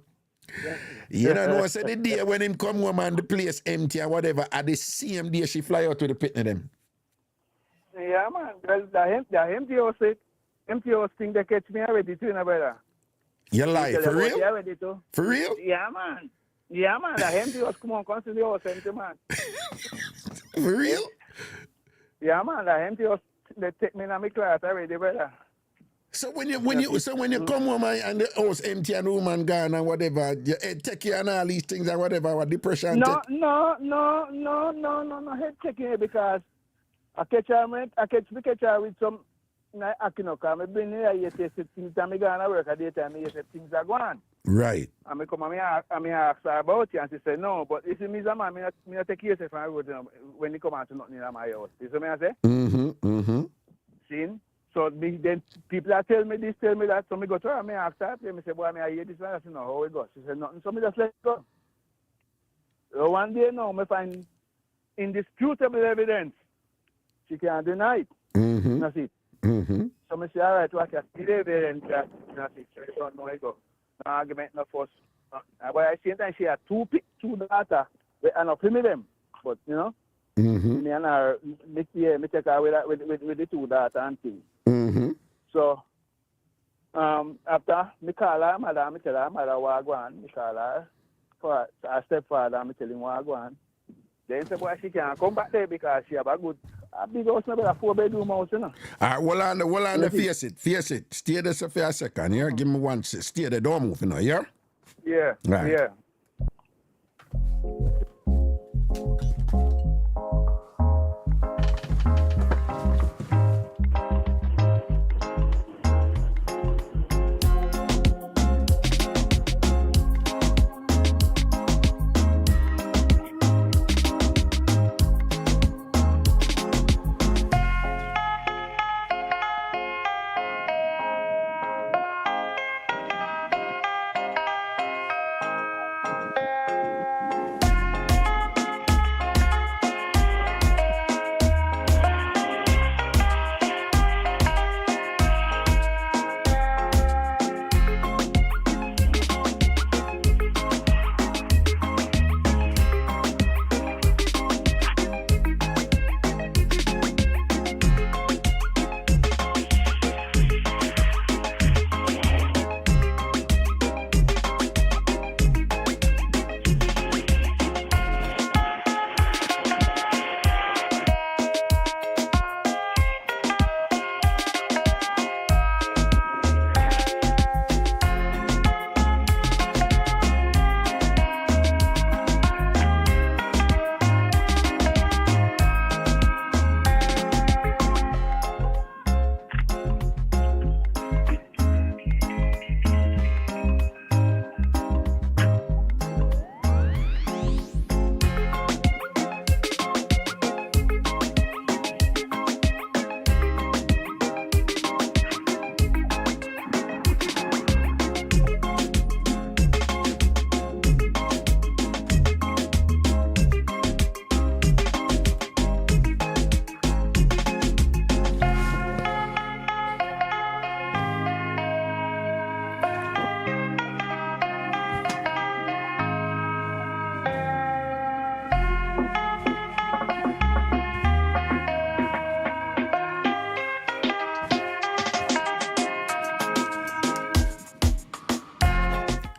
You know, say the day when him come home and the place empty or whatever, at the same day she fly out to the pit of them. Yeah, man. The empty house thing they catch me already too, no brother. You lie, for real? Already too. For real? Yeah, man. Yeah, man. The empty house come on, come to the house empty, man. For real? Yeah, man. The empty house they take me in my class already, brother. So when you come home and the house empty and the woman gone and whatever, your head take you and all these things and whatever, what depression No, take. head checking it because I catch her with some Akinoka. I've been here, you say things that I go to work at daytime, you say things are going. Right. And I come and I ask her about it and she said, no, but if me as a man, I take care of it when you come out to nothing in my house. You see what I say? See? So then people that tell me this, tell me that, so I go to her and I ask her, I say, boy, I hear this one, I say, no, how it goes? She said, nothing, so I just let it go. So one day now, I find indisputable evidence. She can't deny it. That's it. So I say, all right, what can I see the evidence? That's it. So I don't know how it goes. No argument, no fuss. But at the same time, she had two daughters. And I film them. But, you know, me and her, me take her with the two daughters and things. So, after me call her mother, me tell her mother what I go on. Me call her for her stepfather, me tell him what I go on. Then say, boy, she can't come back there because she have a big house, maybe a 4-bedroom house, you know. All right, hold on, face it. Stay there for a second, yeah? Give me one, stay there, don't move, you know, yeah? Yeah, right. Yeah.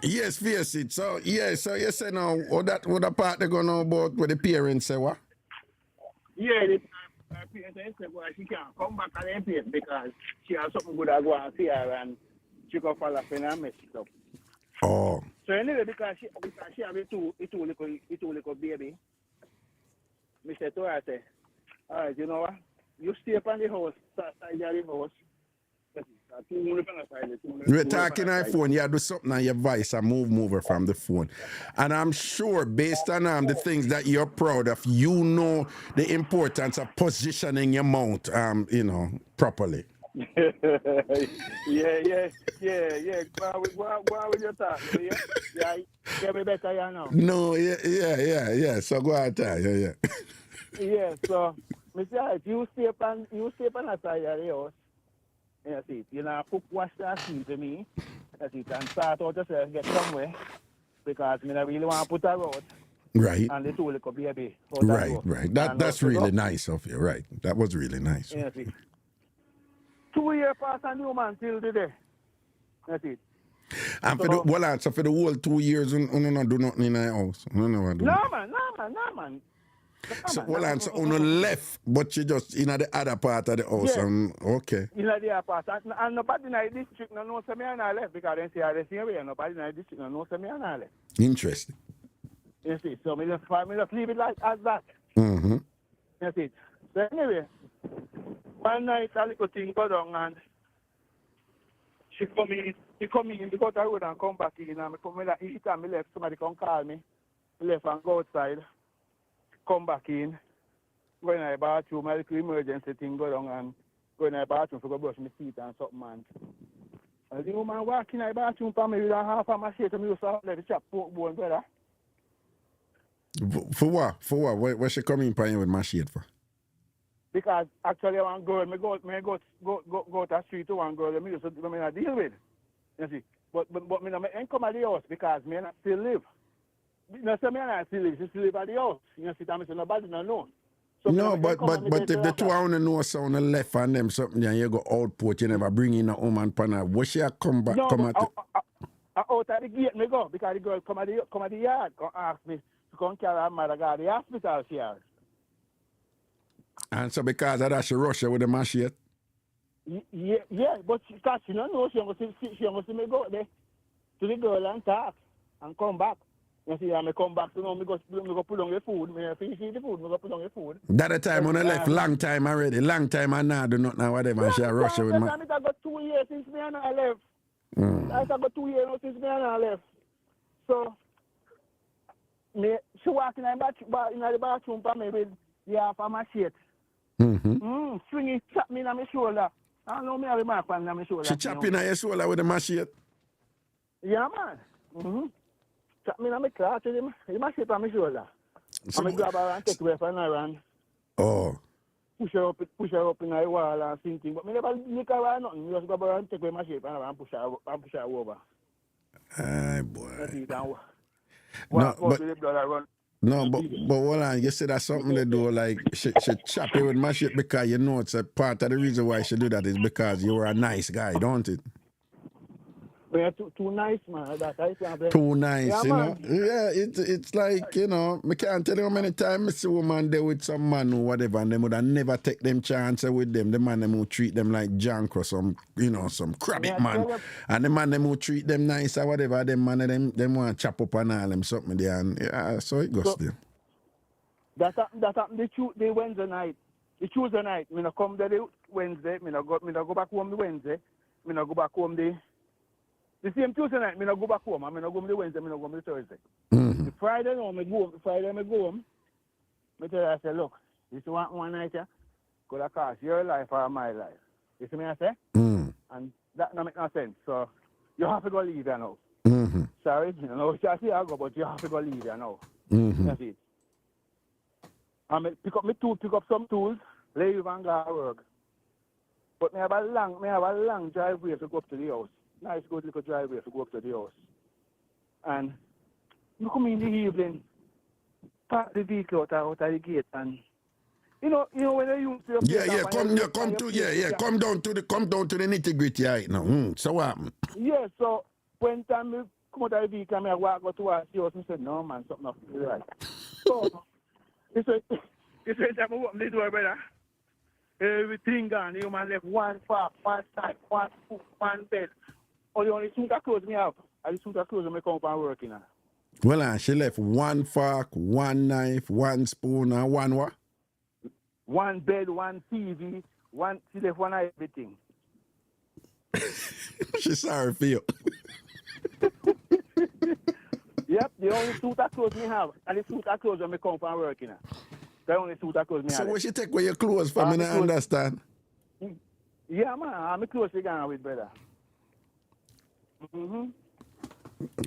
Yes, face it. So, yeah, so you say now, what that part they gonna know about what the parents say, what? Yeah, the parents say, boy, she can't come back and empty it because she has something good to go and see her and she can fall off and mess it up. Oh. So anyway, because she have a two little baby, me say to her, I say, all right, you know what? You stay up on the house, side of the house. We're talking on phone, you do something on your voice and move her from the phone. And I'm sure based on the things that you're proud of, you know the importance of positioning your mouth properly. Yeah. Go with your talk. Yeah, get me better, you know. No, yeah. So go on, yeah. Yeah, so, Mr. You stay up on the side of the house. You see, you know, cook, wash that seed to me. You see, and start out yourself, get somewhere. Because I really want to put a road. Right. And the two little baby. Right. That's really nice of you, right. That was really nice. You see. 2 years past a new man till today. That's it. And for the whole 2 years, you don't do nothing in the house. No, man. So, hold on, so on the left, but you just in the other part of the house. Yeah. Okay. In the other part. And nobody in the district no know me and I left because they say the same way. Nobody in the district no know me and I left. Interesting. You see, so me just leave it like as that. Mm-hmm. You see. So anyway, one night a little thing go down and she come in because I would and come back in and me come in eat and me left, somebody come call me. Me left and go outside, come back in, go in the bathroom, a little emergency thing go down and go in the bathroom to go brush my teeth and something man. And the woman walk in the bathroom for me with a half of my shit and me used to let the chap pork bone, brother. For what? For what? What she coming in you with my shit for? Because actually one girl, me go to the street to one girl, me used to deal with. You see. But me ain't come at the house because me not still live. No, say me not still live, she still live at the house. You see, that me say nobody no know. So no, but if the two I want to know so on the left and them something and you go output, you never bring in a woman panel. What she come back no, come at out at the gate me go because the girl come at the yard, come ask me to come carry her mother go to the hospital she has. And so because of that she rush her with the machete? Yeah, but she don't know she must see me go there to the girl and talk and come back. You see, I come back to know me go put on the food, me finish the food, me go put on the food. That the time when I left, long time already, long time I now do not know whatever, and she rush her with my... I got 2 years since me and I left. I got 2 years since me and I left. So, she walk in the bathroom for me with the half of my shit. Swing it, chop me on my shoulder. I don't know me have a mark on my shoulder. She chop in your shoulder with the machete? Yeah, man. Chop me on my crotch, the machete on my shoulder. So, I'm grab her and take away from her and push her up in the wall and something. But me never lick her or nothing. Just grab her and take away my shape and push her over. Aye, boy. No, but hold on, you said that's something to do, like, she chop you with my shit because you know it's a part of the reason why she do that is because you were a nice guy, don't it? We're too nice, man. Too nice, yeah, you man. know? Yeah, it's like, you know, I can't tell you how many times I see a woman there with some man or whatever and they would have never take them chances with them. The man them who treat them like junk or some, you know, some crabby man. And the man them who treat them nice or whatever, them man them want to chop up and all them something there. And yeah, so it goes there. That happened the Wednesday night. The Tuesday night, me no come there the Wednesday, me no go back home the Wednesday, me no go back home the same Tuesday night, me no go back home, and me no go home the Wednesday, me no go home the Thursday. The Friday, no, me go home. Me tell her, I say, look, this one night here, could have cost your life or my life. You see me, I say? And that don't make no sense. So, you have to go leave here now. Sorry, you know, I see I go, but you have to go leave here now. That's it. And me pick up some tools, leave and go to work. But me have a long driveway to go up to the house. Nice good little driveway to go up to the house. And you come in the evening, park the vehicle out of the gate and you know when you use come down to the nitty-gritty right now. So what happened? Yeah, so when time me come out of the vehicle and I walk out towards the house, I said, no man, something not feel right. So he said time I open the door, brother. Everything gone. You man left one fork, one side, one foot, one bed. Or the only suit that clothes me up. And the suit that clothes me come up and work in. Well, she left one fork, one knife, one spoon, and one what? One bed, one TV, she left one of everything. She's sorry for you. Yep, the only suit that clothes me have. And the suit that clothes me come from work in. The only suit that clothes me have. So what she take away your clothes from me, I understand. Yeah, man, I'm close to going with brother.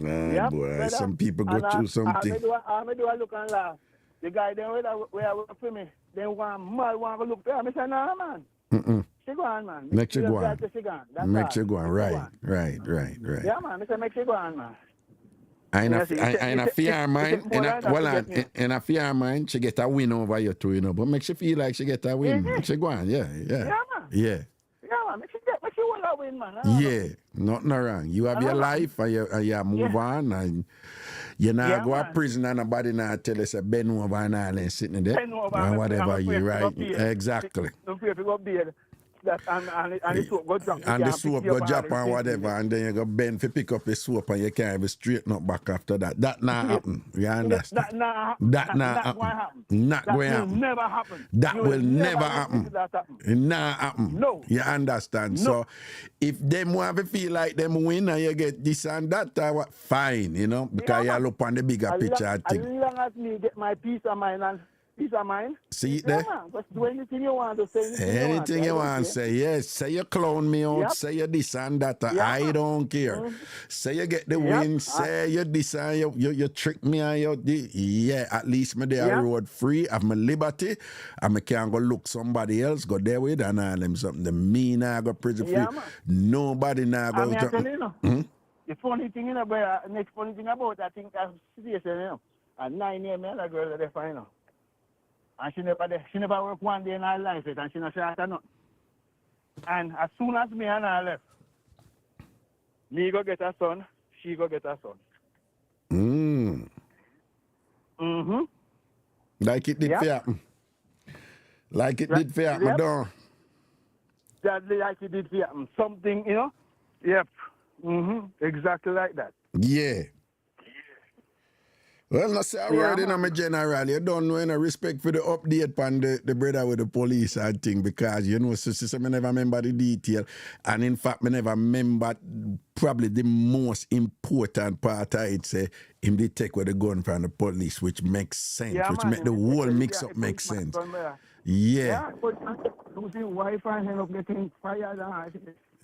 Yep, boy, brother. Some people go through something. I do a look and laugh. The guy then where I work for me, then want to look there. I say, nah, man. She go on, man. Make she go on. Make she go on, right. Yeah, man, I say make she go on, man. In a fear mind, in a fear mind, she get a win over you too, you know. But make she feel like she get a win. She go on, yeah. Yeah, man. Yeah. Yeah, man. Make she win, man. Yeah, nothing wrong. You have your life and you move on and you not go to man. prison and nobody not tell us a bend over and all and sitting there. Bend over Or and whatever you I'm right. afraid to go Exactly. Don't fear to go beard. That and the soap go drop. And the soap go drop and whatever, and then you go bend for pick up the soap and you can't even straighten up back after that. That not happen. You understand? That not happen. Not That going to will happen. never happen. That You will never listen happen. to that happen. It not happen. No. You understand? No. So if them want to feel like them win and you get this and that, fine, you know, because you look on the bigger picture. As long as me get my peace of mind and peace of mind. See it there? Man, just do anything you want to say. Anything you want to say, yes. Say you clown me out, say you this and that. I don't care. Say you get the win, say you this and you trick me and you yeah, at least me there road free, have my liberty, and me can go look somebody else, go there with and all them something. The me now go prison free. Man. Nobody now go the funny thing, you know, but next funny thing about I think that's serious, you know. At 9 a.m. that girl that they find out. And she never worked one day in her life, and she not shot or nothing. And as soon as me and her left, me go get her son, she go get her son. Like it did for happen. Like it did for happen, don't. That like it did for happen. Something, you know? Yep. Exactly like that. Yeah. Well, not say a word in my general. You don't know any respect for the update on the brother with the police and thing because, you know, so I never remember the detail. And in fact, I never remember probably the most important part of it, say, him did take with the gun from the police, which makes sense, which make the whole mix-up make sense. Yeah. But Wi-Fi end up getting fired.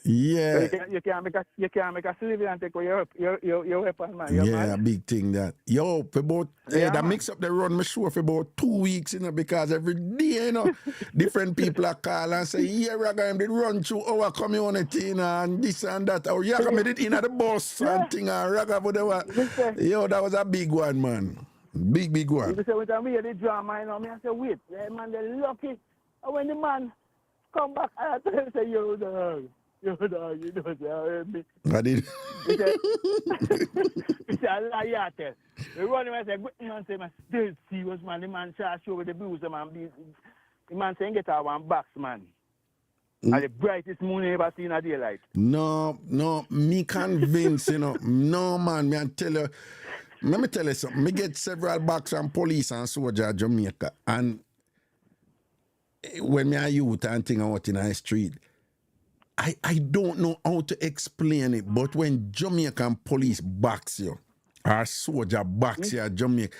Yeah. You can't make a civilian take away your weapon, man. Yeah, a big thing that. Yo, for about that mix up the run me sure for about 2 weeks, you know, because every day, you know, different people are call and say, yeah, Raga, did run through our community, you know, and this and that. Or yeah, I did in at the bus and thing and Raga, whatever. Yo, that was a big one, man. Big one. You say, with the drama, you know, I say, wait, man, they're lucky. And when the man come back, I tell him, say, yo, dog. You know, me. I did. He said, I lie, tell. The run him and say, good man, say, man, still serious, man. The man shall show with the blues, man. The man say, get out one box, man. And the brightest moon you ever seen a daylight. No, me convinced, you know. No, man, me I tell you. Let me tell you something. Me get several box from police and soldier in Jamaica. And when me a youth and thing out in the street, I don't know how to explain it, but when Jamaican police box you, or soldier box you at Jamaica,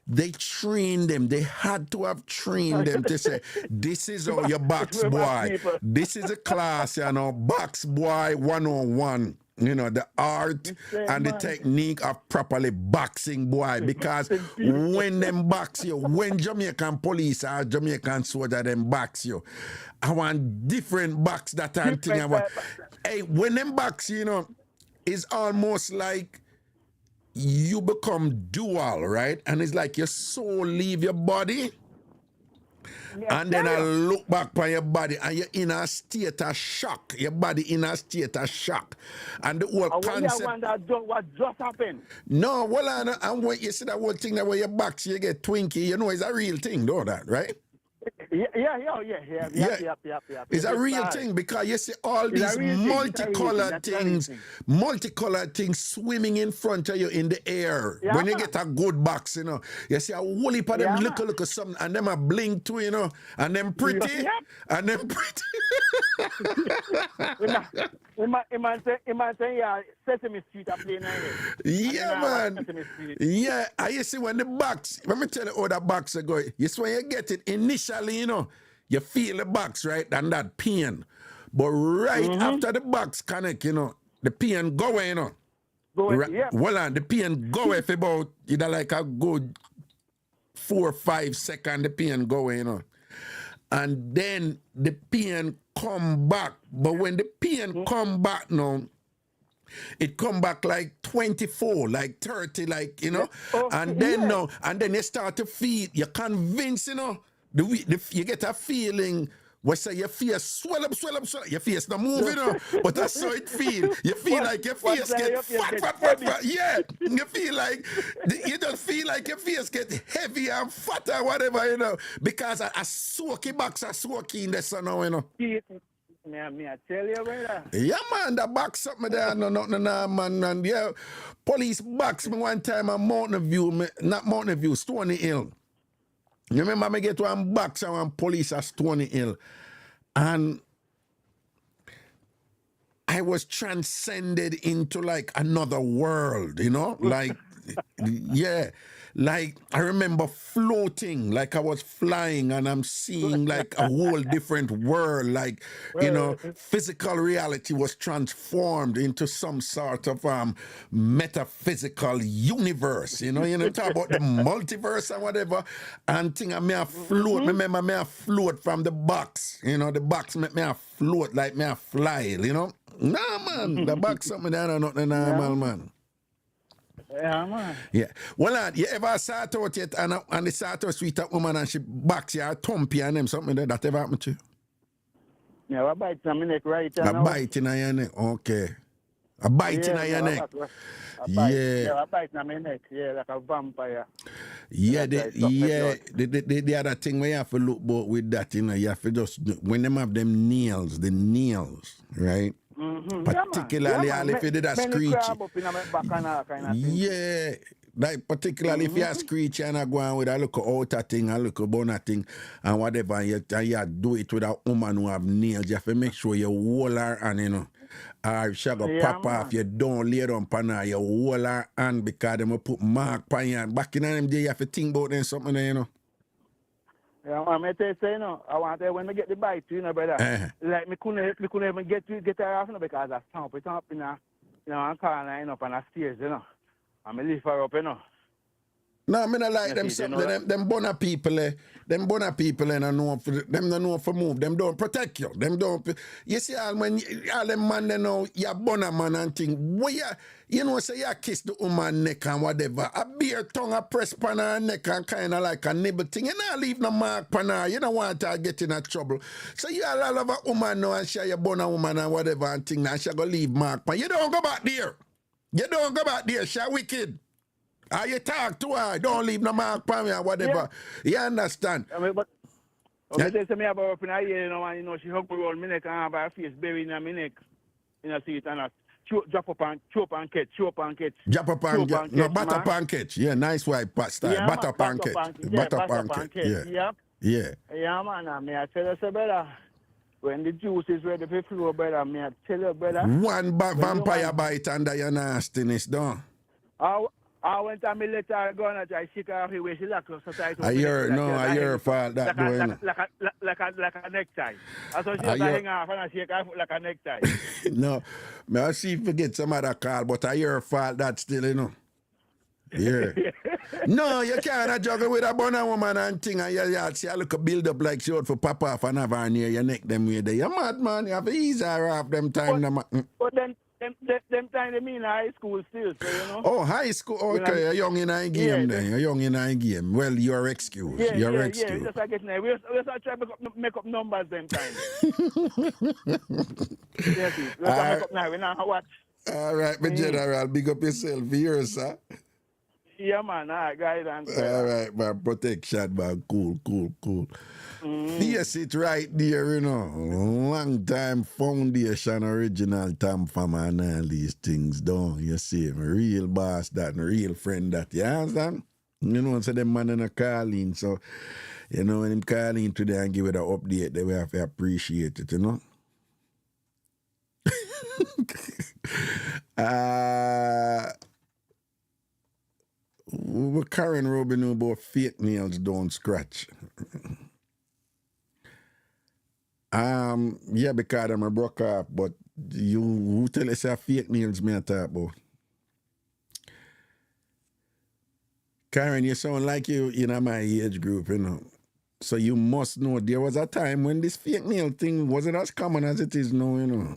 they train them. They had to have trained them to say, this is how you box, boy. This is a class, you know, box, boy, 101. You know, the art and the technique of properly boxing, boy. Because when them box you, when Jamaican police or Jamaican soldier them box you, I want different box that I'm thinking about. Hey, when them box you know, it's almost like you become dual, right? And it's like your soul leave your body. And then I look back on your body and you're in a state of shock. Your body in a state of shock. And the whole concept... I wonder what just happened. No, well, and when you see that whole thing that when you box, you get twinky, you know it's a real thing, though, that, right? Yeah. It's a real thing because you see all these multicolored things swimming in front of you in the air. Yeah, when you get a good box, you know, you see a whole heap of them little something and them a blink too, you know, and them pretty, and them pretty. Man say, yeah, Sesame Street are playing yeah, man. Yeah, and you see when the box, let me tell you how that box are going. You see when you get it initially, you know, you feel the box, right, and that pain. But right after the box connect, you know, the pain go away, you know. Well, and the pain go away for about, either like a good 4 or 5 seconds, the pain go away, you know. And then the pain come back. But when the pain come back now, it come back like 24, like 30, like, you know. And then now, and then you start to feel, you're convinced, you know, you get a feeling We say your face swell up, swell up, swell up. Your face not move, you know. But that's how it feel. You feel like your face get fat. Yeah. You feel like, you just feel like your face get heavy and fat or whatever, you know. Because a soaky box, a soaky in the sun now, you know. Me I tell you, brother. Yeah, man, the box up me there, no, man. And yeah, police box me one time at Mountain View, not Mountain View, Stony Hill. You remember me get one box and one police at Stony Hill. And I was transcended into like another world, you know? Like, yeah. Like, I remember floating, like I was flying and I'm seeing like a whole different world. Like, you know, physical reality was transformed into some sort of metaphysical universe. You know, talk about the multiverse and whatever. And thing I may have float, remember me I float from the box. You know, the box make me a float like me a fly, you know? Nah, man, the box something that not normal, man. Yeah, man. Yeah. Well, lad, you ever sat out yet and the sat out sweet woman and she backs you or thump you and them something that ever happened to you? Yeah, a bite in my neck right now. A bite in your neck, okay. A bite in your neck. Yeah, a bite in my neck, yeah, like a vampire. Yeah, the other thing we have to look about with that, you know, you have to just, when them have them nails, the nails, right? Particularly if you did a screechy. Yeah, like particularly if you are screechy and I go on with a little outer thing, a little boner thing, and whatever, and you do it with a woman who have nails, you have to make sure you hold her hand, you know. Or if she go pop off, you don't lay down on her, you hold her hand because they will put mark on you. Back in them day, you have to think about them something there, you know. Yeah, I'm tell you, you know, I want to when I get the bite, you know, brother. Like me couldn't even get her off, you know, because I stomp it up in a, you know, and corner, you know, up on the stairs, you know. And me lift her up, you know. No, I mean I like them something. You know, them bonner people, them bonner people, and I know for them don't know for move. Them don't protect you. Them don't. You see, all them man they know you bonner man and thing. Where you know say you kiss the woman neck and whatever. A beer tongue a press pan her neck and kind of like a nibble thing. You not leave no mark pan her. You don't want her get in a trouble. So you all love a woman now and she you bonner woman and whatever and thing and she go leave mark pan. You don't go back there. You don't go back there. She wicked. How you talk to her, don't leave no mark for me or whatever. Yeah. You understand? I mean, but they say me about up in her ear, you know, and you know, she hug me around my neck and have her face buried in my neck. You know, see it and drop up and catch. Drop up and catch. No, butter and catch. Yeah, nice white pasta. Yeah, butter and catch. Butter and catch. Yeah. Yeah, man, me I tell you, so, brother. When the juice is ready for flow, brother, me I tell you, brother. One vampire bite under your nastiness, don't. I went to me let her go and I shake her away. She locked us tight. I hear fault that doing. Like a necktie. I thought she was hang off and I shake her foot like a necktie. No, I see if you get some other call, but I hear fault that still, you know. Yeah. No, you can't juggle with a bonner woman and thing and you see a look build up like she ought for pop off and have her near your neck them way there. You're mad, man. You have to ease her off them time. But then them time they mean high school still, so you know. Oh, high school. Okay, you're young in a game then. You're young in a game. Well, you're excused. You're excused. Yeah, just like it. We just try to make up numbers them time. Yes, we make up now. We now watch. All right, my general, big up yourself here, sir. Yeah, man. All right, guidance. All right, man. Protection, man. Cool. Yes, it right there, you know. Long time foundation, original Tam Farmer and all these things done. You see, a real boss that, a real friend that. You understand? You know, so them man in a calling. So, you know, when him calling today and give it an update, they will have to appreciate it, you know. Karen Robin knew about fake nails don't scratch. Yeah, because I'm a broke off, but who tell us that fake nails me talk about? Karen, you sound like you in my age group, you know. So you must know there was a time when this fake nail thing wasn't as common as it is now, you know.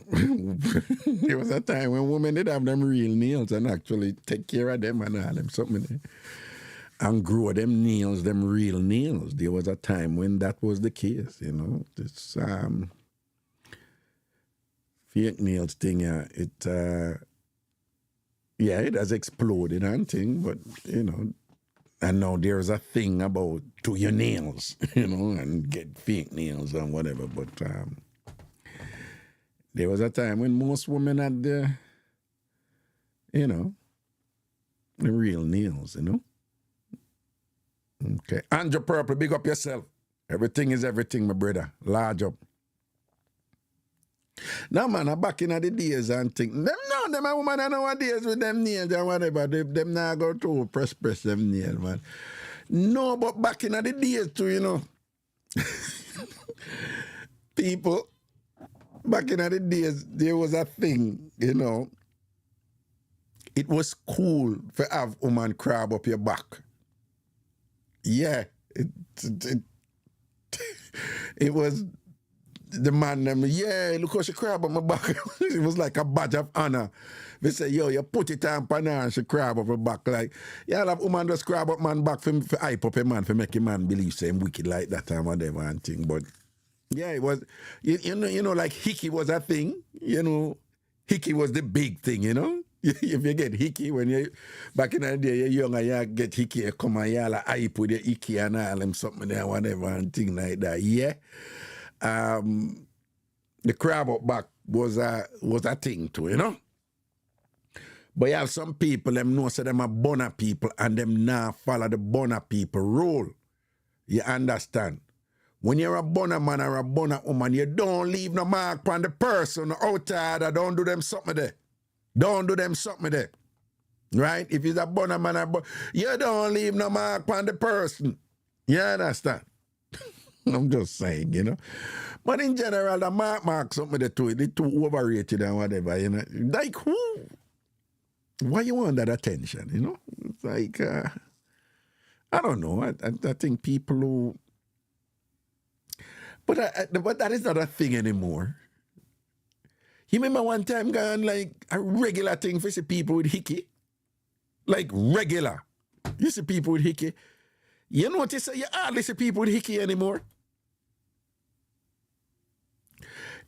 There was a time when women did have them real nails and actually take care of them and all them something. and grow them nails, them real nails. There was a time when that was the case, you know. This fake nails thing, it has exploded and thing, but you know, and now there's a thing about do your nails, you know, and get fake nails and whatever. But there was a time when most women had the, you know, the real nails, you know. Okay. Andrew Purple, big up yourself. Everything is everything, my brother. Large up. Now, man, I'm back in the days and think, them a woman nowadays with them nails and whatever, them now go to press them nails, man. No, but back in the days too, you know. People, back in the days, there was a thing, you know. It was cool to have woman crab up your back. Yeah, it was the man them, yeah, look how she crab on my back. It was like a badge of honor. They say, yo, you put it on pan and she crab up her back. Like, yeah, I'll have woman just crab up man back for hype up a man, for make a man believe same wicked like that and whatever and thing. But yeah, it was, you know, like hickey was a thing, you know, hickey was the big thing, you know. If you get hickey when you back in the day, you're young and you get hickey, you come and you like hype with your hickey and all them something there, whatever and thing like that. Yeah. The crab up back was a thing too, you know. But you have some people, them know so them are Bonner people and them now follow the Bonner people rule. You understand? When you're a Bonner man or a Bonner woman, you don't leave no mark on the person outside or don't do them something there. Don't do them something there. Right? If it's a Bonner man, you don't leave no mark on the person. You understand? I'm just saying, you know. But in general, the mark something there too, they too overrated and whatever, you know. Like who? Why you want that attention, you know? It's like, I don't know. I think people who... But that is not a thing anymore. You remember one time gone like a regular thing for see people with hickey? Like regular. You see people with hickey. You notice you hardly see people with hickey anymore.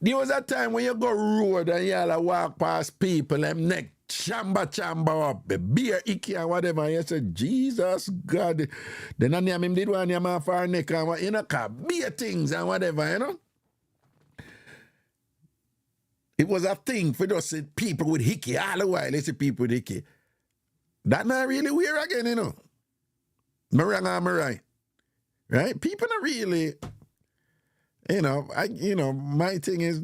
There was a time when you go road and you all walk past people, them neck chamba up, the beer icky and whatever, and you say, Jesus God. Then I name him did one name off our neck and you know, beer things and whatever, you know. It was a thing for just see people with hickey all the while. They see people with hickey. That not really weird again, you know. Me wrong or me right? Right? People are really, you know, my thing is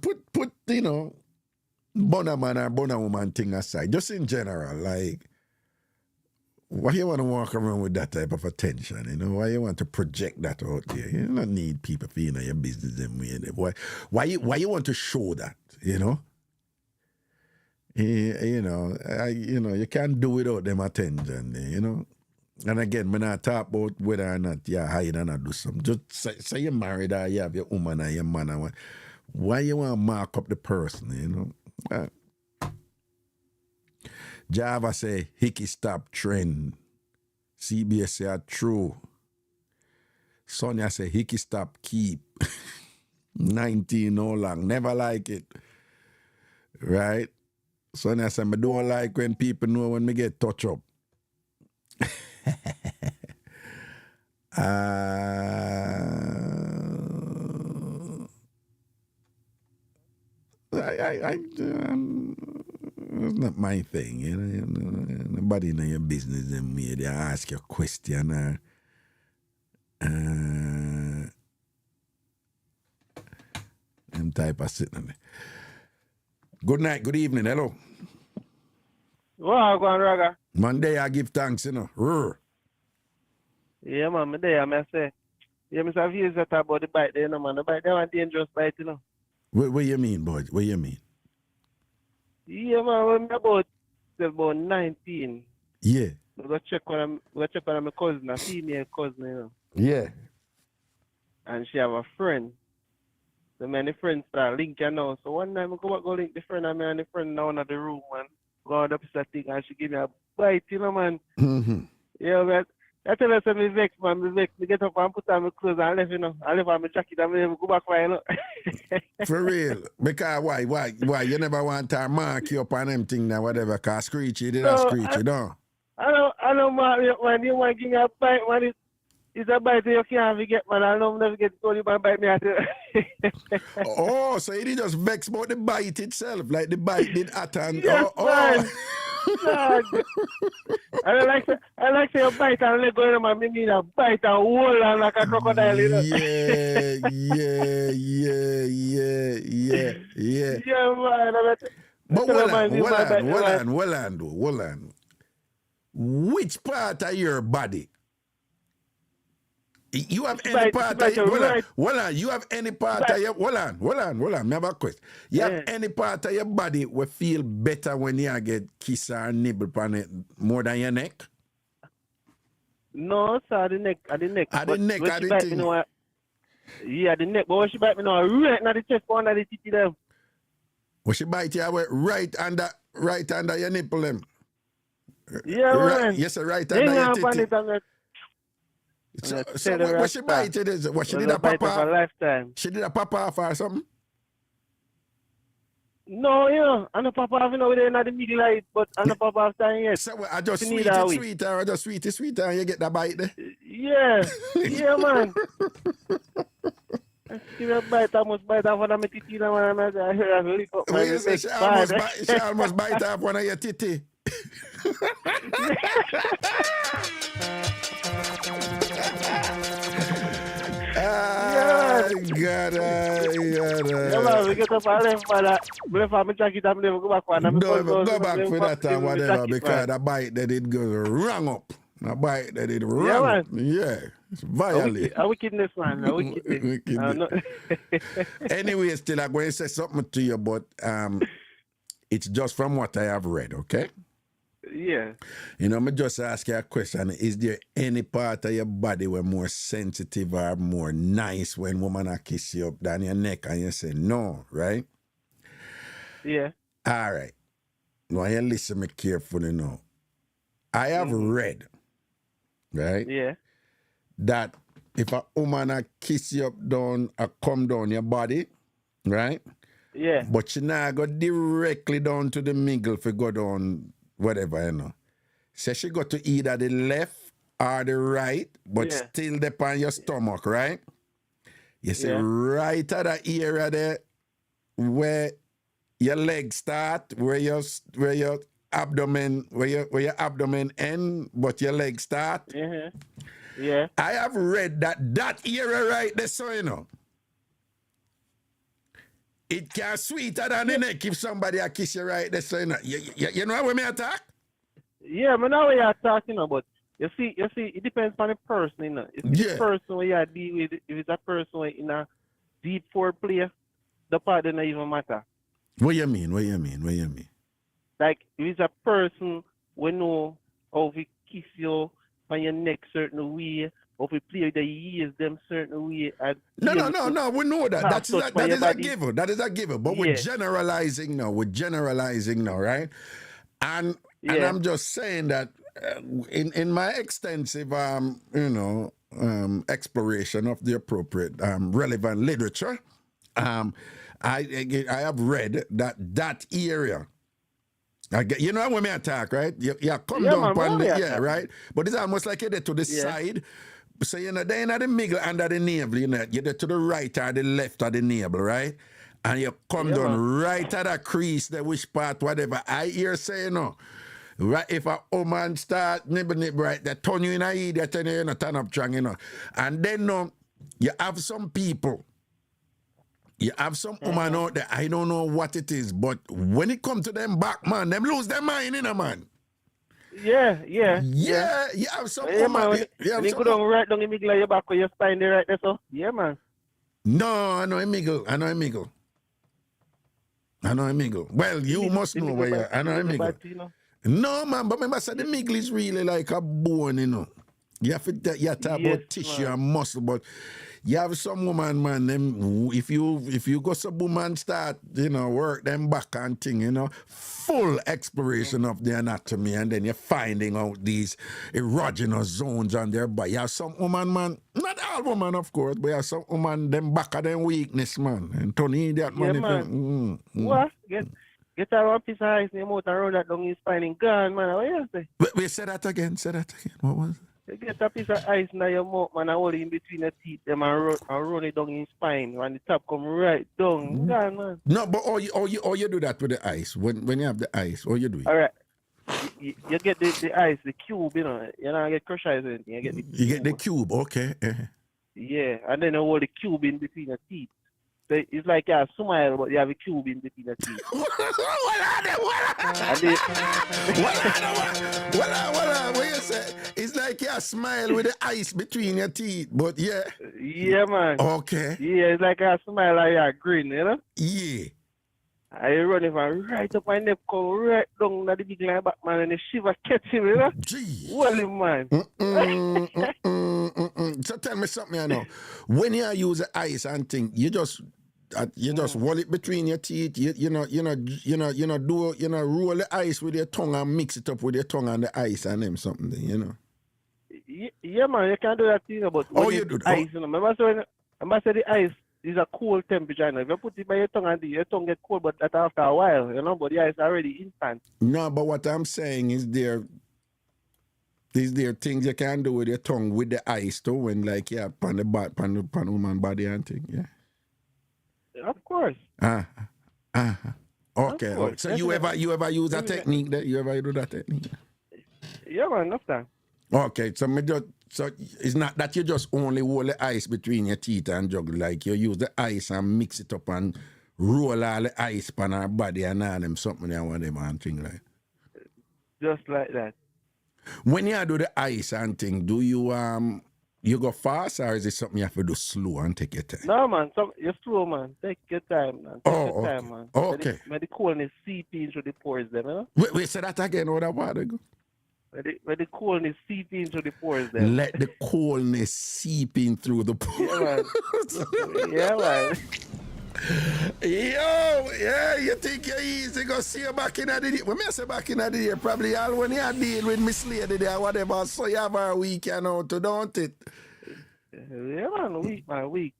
put you know, Bonner man or Bonner woman thing aside. Just in general, like, why you want to walk around with that type of attention, you know? Why you want to project that out there? You don't need people feeling your business them way. Why you want to show that, you know? You know, you can't do without them attention, you know? And again, when I talk about whether or not you hide and not do something, just say you're married or you have your woman or your man. Or why you want to mark up the person, you know? Java say, hickey stop trend. CBS say, true. Sonia say, hickey stop keep. 19 no long. Never like it. Right? Sonia say, I don't like when people know when me get touch up. It's not my thing, you know. Nobody in your business them way. They ask you a question or them type of sitting. Good night, good evening, hello. Wow, go on, Raga. Monday I give thanks, you know. Rrr. Yeah, man, me there, I say. Yeah, Mr. Views that about the bite there, you know, man. The bite, they want dangerous bite, you know. What you mean, boy? What you mean? Yeah, man, when me about 19. Yeah. We go check on my cousin, a female cousin, you know. Yeah. And she have a friend. So me and the friend start linking now. So one night I go link the friend and me and the friend now in the room, man. go up that thing and she give me a bite, you know, man. Mm-hmm. Yeah, man. I tell her, say, me vex, man, me vex. Me get up and put on my clothes and left, you know. I left on my jacket and me never go back for, you know. For real. Because why? You never want to mark you up on them thing now, whatever, because screechy, did I screech, you know? I don't mark me up, man. You want to give me a bite, man. It's a bite you can't forget, man. I know never get told you bite me at it. Oh, so it just vex about the bite itself, like the bite did at and Yes, man. God. I like say a bite and let go, man. Me mean a bite and hold on like a crocodile, you know. Yeah. Yeah, man. But hold on. Which part of your body? You have any part of your you have any part of your hold on, me have a question. You have any part of your body will feel better when you get kiss or nibble on it more than your neck? No, sir, the neck. At the neck, at the thing. Yeah, the neck, but when she bite me now, right now the chest under the titty them. When she bite you right under your nipple them. Yeah, man. Yes, right under your titty. So what she bite it is? What she did a pop off? Lifetime. She did a pop off or something? No, you know, I don't pop off, you know, we're in the middle of it, but I don't pop off time yet. So I just sweeter, I just sweeter, and you get that bite there? Yeah, yeah, man. I see that bite, I almost bite off one of my titty, man, and I hear her lick up my neck. She almost bite off one of your titty. God. Yeah, man, we get up and left for that. Left for my jacket and never go back for that. Go back for that and whatever, because the bite that it goes wrong up. The bite that it wrong up. Yeah, it's violent. A wickedness, man. A wickedness. Anyway, still I'm going to say something to you, but it's just from what I have read, okay? Yeah. You know, me just ask you a question. Is there any part of your body where more sensitive or more nice when woman a kiss you up down your neck and you say no, right? Yeah. All right. Now you listen me carefully now. I have read, right? Yeah. That if a woman a kiss you up down or come down your body, right? Yeah. But she not go directly down to the middle if you go down whatever, you know. So she got to either the left or the right, but still upon your stomach, right? You see right at the area there where your legs start, where your abdomen end, but your legs start. Yeah. I have read that area right there, so you know. It can sweeter than the neck if somebody a kiss you right there, so you know. You know what me attack? Yeah, I know what you're talking about. You see, it depends on the person, you know. If it's a person where you deal with, if it's a person in a deep foreplay, the part doesn't even matter. What you mean? Like, if it's a person we know how to kiss you on your neck certain way, or if we play with the ears them certain way. And no, we know that. That is a given. That is a given. But we're generalizing now, right? And I'm just saying that in my extensive, exploration of the appropriate relevant literature, I have read that area. You know when we attack, right? You come down upon the right? But it's almost like you're there to the side. So you know, they're in the middle under the navel, you know, you're there to the right or the left of the navel, right? And you come down right at the crease, the which part, whatever. I hear say, you know, right, if a woman start nibble, right, they turn you in a head, they turn you in a turn up strong, you know. And then you have some people. You have some woman out there, I don't know what it is, but when it comes to them back, man, them lose their mind, you know, man. Yeah. You have some woman. Man, you go down right down in the middle of your back with your spine there right there, so. Yeah, man. No, I know a miggle. Well, you must know where you I know a miggle. No, man, but remember, the miggle is really like a bone, you know. You have to talk about tissue and muscle, but You have some woman, man, them if you go some woman start, work them back and thing, full exploration of the anatomy, and then you're finding out these erogenous zones on their body. You have some woman, man, not all woman, of course, but you have some woman, them back of them weakness, man. And Tony, that Yeah, man. man. What? Get that one piece of ice in your mouth and roll that down your spine and gone, man. What you say? Wait, say that again. What was it? You get a piece of ice in your mouth, man, and hold it in between your teeth, them and run it down your spine. When the top come right down, gone, man. No, but all you do that with the ice. When you have the ice, all you do it. All right. You get the ice, the cube, you don't get crushed ice or anything. You get the cube, okay. Yeah, and then you hold the cube in between your teeth. So it's like you have a smile, but you have a cube in between your teeth. What you say? It's like you smile with the ice between your teeth, but yeah. Yeah, man. Okay. Yeah, it's like a smile and you grin, Yeah. And you run it from right up my neck, come right down to the big line back, man, and the shiver catch him, Gee. Well, man. So tell me something, When you use the ice and thing, you just roll it between your teeth. You roll the ice with your tongue and mix it up with your tongue and the ice and them something, Yeah, man, you can do that thing, but you do that? Ice, Remember say the ice is a cold temperature. If you put it by your tongue and your tongue get cold, but that after a while, but the ice already instant. No, but what I'm saying is there things you can do with your tongue with the ice too, when like pan the woman body and thing, yeah. Of course. Okay. Of course. So you ever use that technique there? You ever do that technique? Yeah, man, enough time. Okay, so it's not that you just only hold the ice between your teeth and juggle, like you use the ice and mix it up and roll all the ice on her body and all them something and whatever and thing like. Just like that. When you do the ice and thing, do you go fast or is it something you have to do slow and take your time? No, man, you're slow, man. Take your time, man. Take your time, man. Okay. Let the coldness seep into the pores, them, Wait, say that again, what about it? Let the coldness seep into the pores, them. Let the coldness seep in through the pores. Yeah, man. Yo, yeah, you think you're easy go see you back in the day. When I say back in the day, probably all when you deal with Miss Lady there, whatever, so you have a week, to don't it? Yeah, man, week.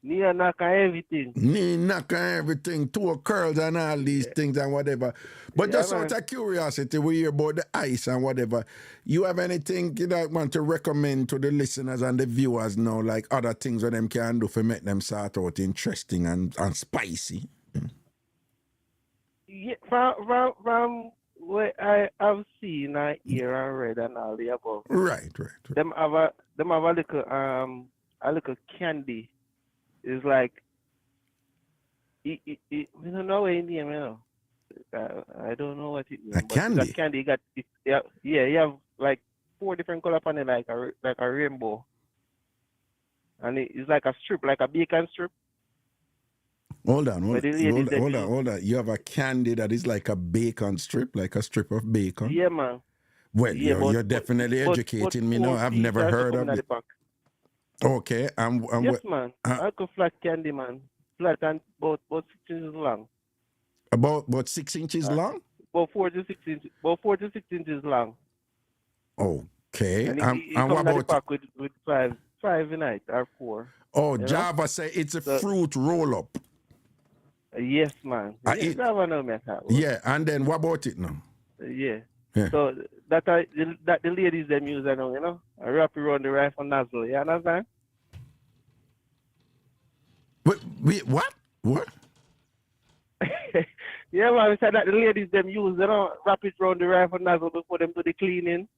Knee knock on everything. Knee knock on everything, toe curls and all these things and whatever. But just out of curiosity, we hear about the ice and whatever. You have anything you want to recommend to the listeners and the viewers now, like other things that them can do to make them start out interesting and spicy? Yeah, from what I have seen, I hear and read and all the above. Right. Them have a little candy. It's like we don't know what it means, I don't know what it means. A candy? That candy you have like 4 different colors on it, like a rainbow. And it's like a strip, like a bacon strip. Hold on. You have a candy that is like a bacon strip, like a strip of bacon? Yeah, man. Well, yeah, you're definitely educating me now. I've never heard of it. Okay, yes, man. Like a flat candy, man. Flat and about 6 inches long. About 6 inches long? About 4 to 6 inches. About 4 to 6 inches long. Okay. And what about pack with 5 in it or 4? Oh, Java say it's a fruit roll up. Yes, man. Java know me. Yeah, and then what about it now? Yeah. So that the ladies them use now, I wrap it around the rifle nozzle. You understand? Wait, what? What? Yeah, man. We said that the ladies them use, wrap it around the rifle nozzle before them do the cleaning.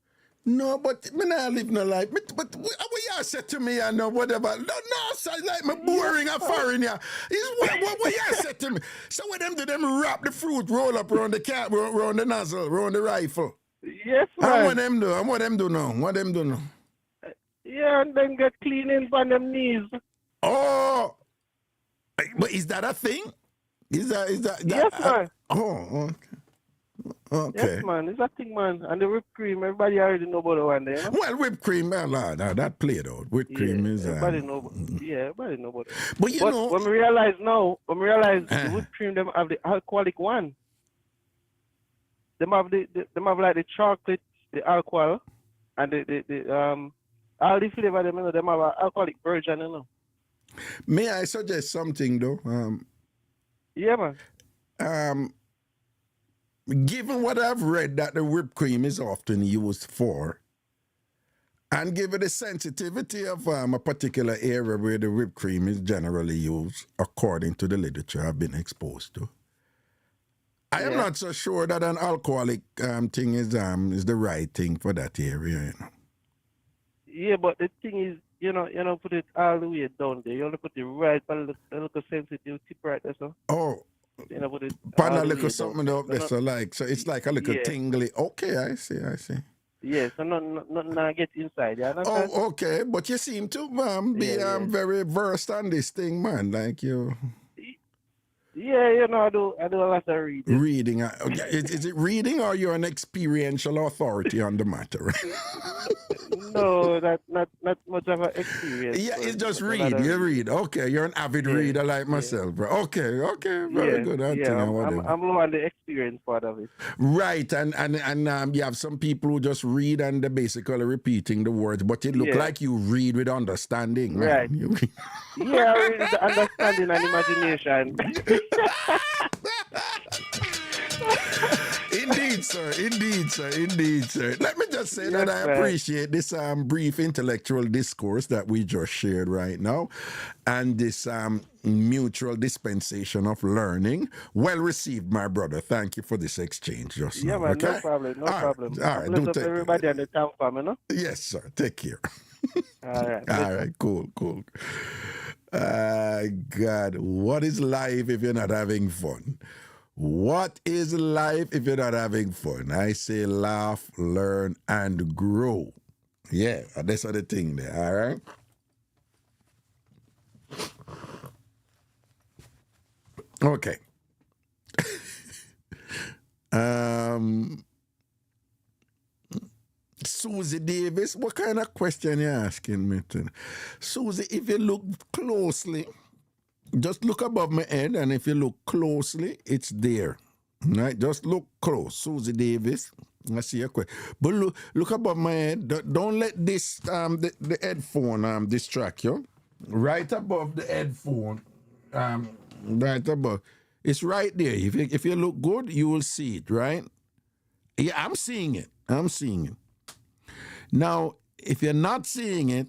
No, but me not live no life. But what you said to me, I know whatever. No, so like me boring and foreign. Yeah, what you said to me? So what them do? Them wrap the fruit roll up around the cat, around the nozzle, around the rifle. Yes, man. And what them do? And what them do now? What them do now? Yeah, and then get cleaning on them knees. Oh, but is that a thing? Is that? Yes, man. Okay. Okay. Yes, man. It's a thing, man. And the whipped cream, everybody already know about the one there, you know? Well, whipped cream, that played out. Whipped cream is. Everybody know about it. But you know. When we realize the whipped cream, them have the alcoholic one. Them have like the chocolate, the alcohol, and the all the flavor them, you know, them have an alcoholic version, you know. May I suggest something though? Yeah, man. Given what I've read that the whipped cream is often used for, and given the sensitivity of a particular area where the whipped cream is generally used, according to the literature I've been exposed to, I am not so sure that an alcoholic thing is the right thing for that area, you know. Yeah, but the thing is, you know, put it all the way down there. You only put it right on the little sensitive tip right there, so. Oh. You know, put it Pan a little something up there, so it's like a little tingly. Okay, I see. Yeah, so not get inside. You understand? Oh, okay, but you seem to be very versed on this thing, man. Like you. Yeah, you know, I do a lot of reading. Reading. Is it reading or you're an experiential authority on the matter? No, not much of an experience. Yeah, it's just read. You read. Okay, you're an avid reader like myself, bro. Okay, very good. I'm low on the experience part of it. Right, and you have some people who just read and they're basically repeating the words, but it look like you read with understanding. Right. Yeah, I read with understanding and imagination. Indeed, sir. Let me just say that I appreciate this brief intellectual discourse that we just shared right now, and this mutual dispensation of learning. Well received, my brother. Thank you for this exchange just now. Man, okay? No problem. All right, Bless up everybody on the town farm, you know? Yes, sir. Take care. All right. All right, cool. God, what is life if you're not having fun? What is life if you're not having fun? I say laugh, learn, and grow. Yeah, that's the thing there, all right? Okay. Susie Davis, what kind of question you asking me? Susie, if you look closely, just look above my head, and if you look closely, it's there. Right? Just look close. Susie Davis. I see your question. But look above my head. Don't let this the headphone distract you. Right above the headphone. Right above. It's right there. If you look good, you will see it, right? Yeah, I'm seeing it. Now, if you're not seeing it,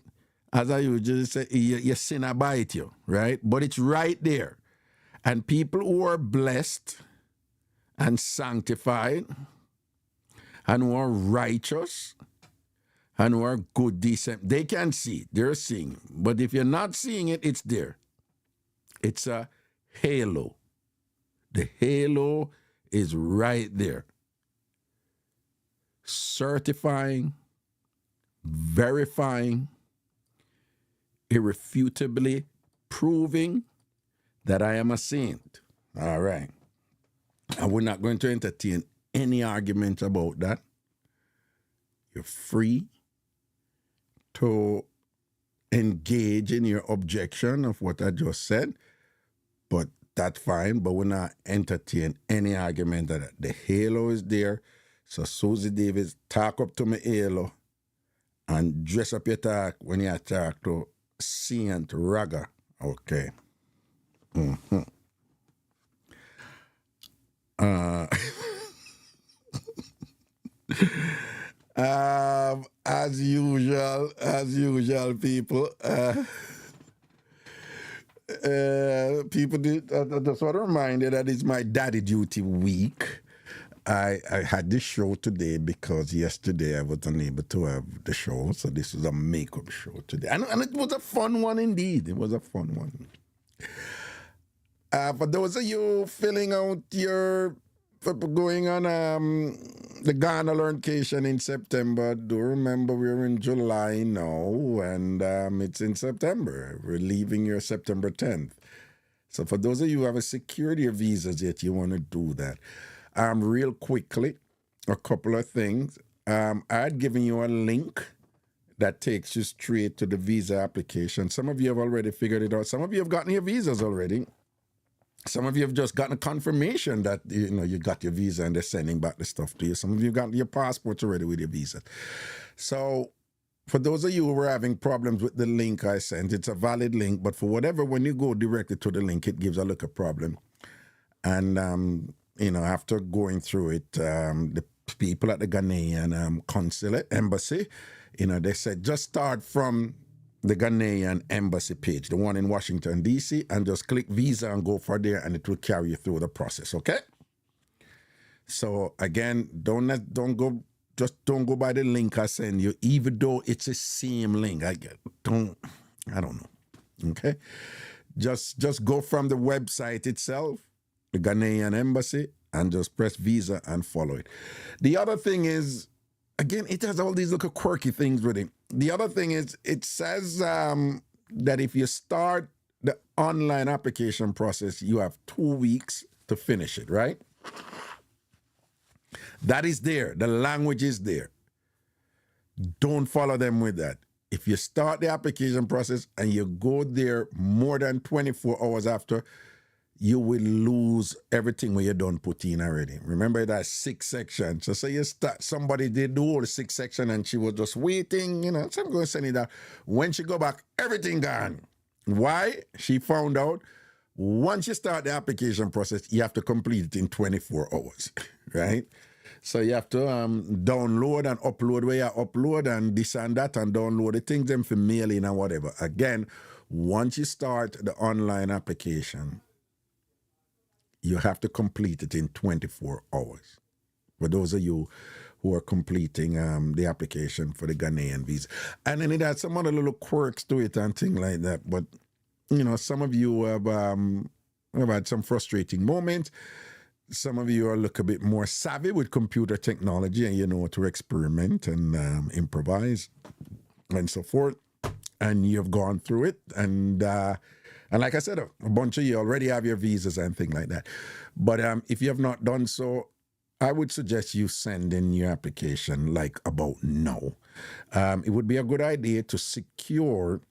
as I usually say, your sin abide you, right? But it's right there. And people who are blessed and sanctified and who are righteous and who are good, decent, they can see it. They're seeing it. But if you're not seeing it, it's there. It's a halo. The halo is right there. Certifying, verifying, irrefutably proving that I am a saint. All right. And we're not going to entertain any argument about that. You're free to engage in your objection of what I just said, but that's fine. But we're not entertaining any argument that the halo is there. So Susie Davis, talk up to my halo and dress up your talk when you talk to Saint Raga. Okay. Mm-hmm. As usual, people. People did. I just want to remind you that it's my daddy duty week. I had this show today because yesterday I was unable to have the show, so this was a makeup show today, and it was a fun one indeed. It was a fun one. For those of you filling out your going on the Ghana learncation in September, do remember we're in July now, and it's in September. We're leaving here September 10th. So for those of you who haven't secured your visas yet, you want to do that. Real quickly, a couple of things. I had given you a link that takes you straight to the visa application. Some of you have already figured it out. Some of you have gotten your visas already. Some of you have just gotten a confirmation that you got your visa and they're sending back the stuff to you. Some of you got your passports already with your visa. So for those of you who were having problems with the link I sent, it's a valid link, but for whatever, when you go directly to the link, it gives a little problem. And after going through it, the people at the Ghanaian consulate embassy, they said just start from the Ghanaian embassy page, the one in Washington, D.C., and just click visa and go for there, and it will carry you through the process, okay? So again, don't go by the link I send you, even though it's the same link. I don't know, okay? Just go from the website itself, the Ghanaian embassy, and just press visa and follow it. The other thing is, again, it has all these little quirky things with it. The other thing is, it says that if you start the online application process, you have 2 weeks to finish it, right? That is there. The language is there. Don't follow them with that. If you start the application process and you go there more than 24 hours after, you will lose everything when you done put in already. Remember that 6 sections. So say you start, somebody did the whole 6 section and she was just waiting, so I'm going to send it out. When she go back, everything gone. Why? She found out once you start the application process, you have to complete it in 24 hours, right? So you have to download and upload where you upload and this and that and download the things them for mailing and whatever. Again, once you start the online application, you have to complete it in 24 hours. For those of you who are completing the application for the Ghanaian visa. And then it has some other little quirks to it and things like that. But, some of you have had some frustrating moments. Some of you are a little bit more savvy with computer technology and you know to experiment and improvise and so forth. And you've gone through it. And like I said, a bunch of you already have your visas and things like that. But if you have not done so, I would suggest you send in your application like about now. It would be a good idea to secure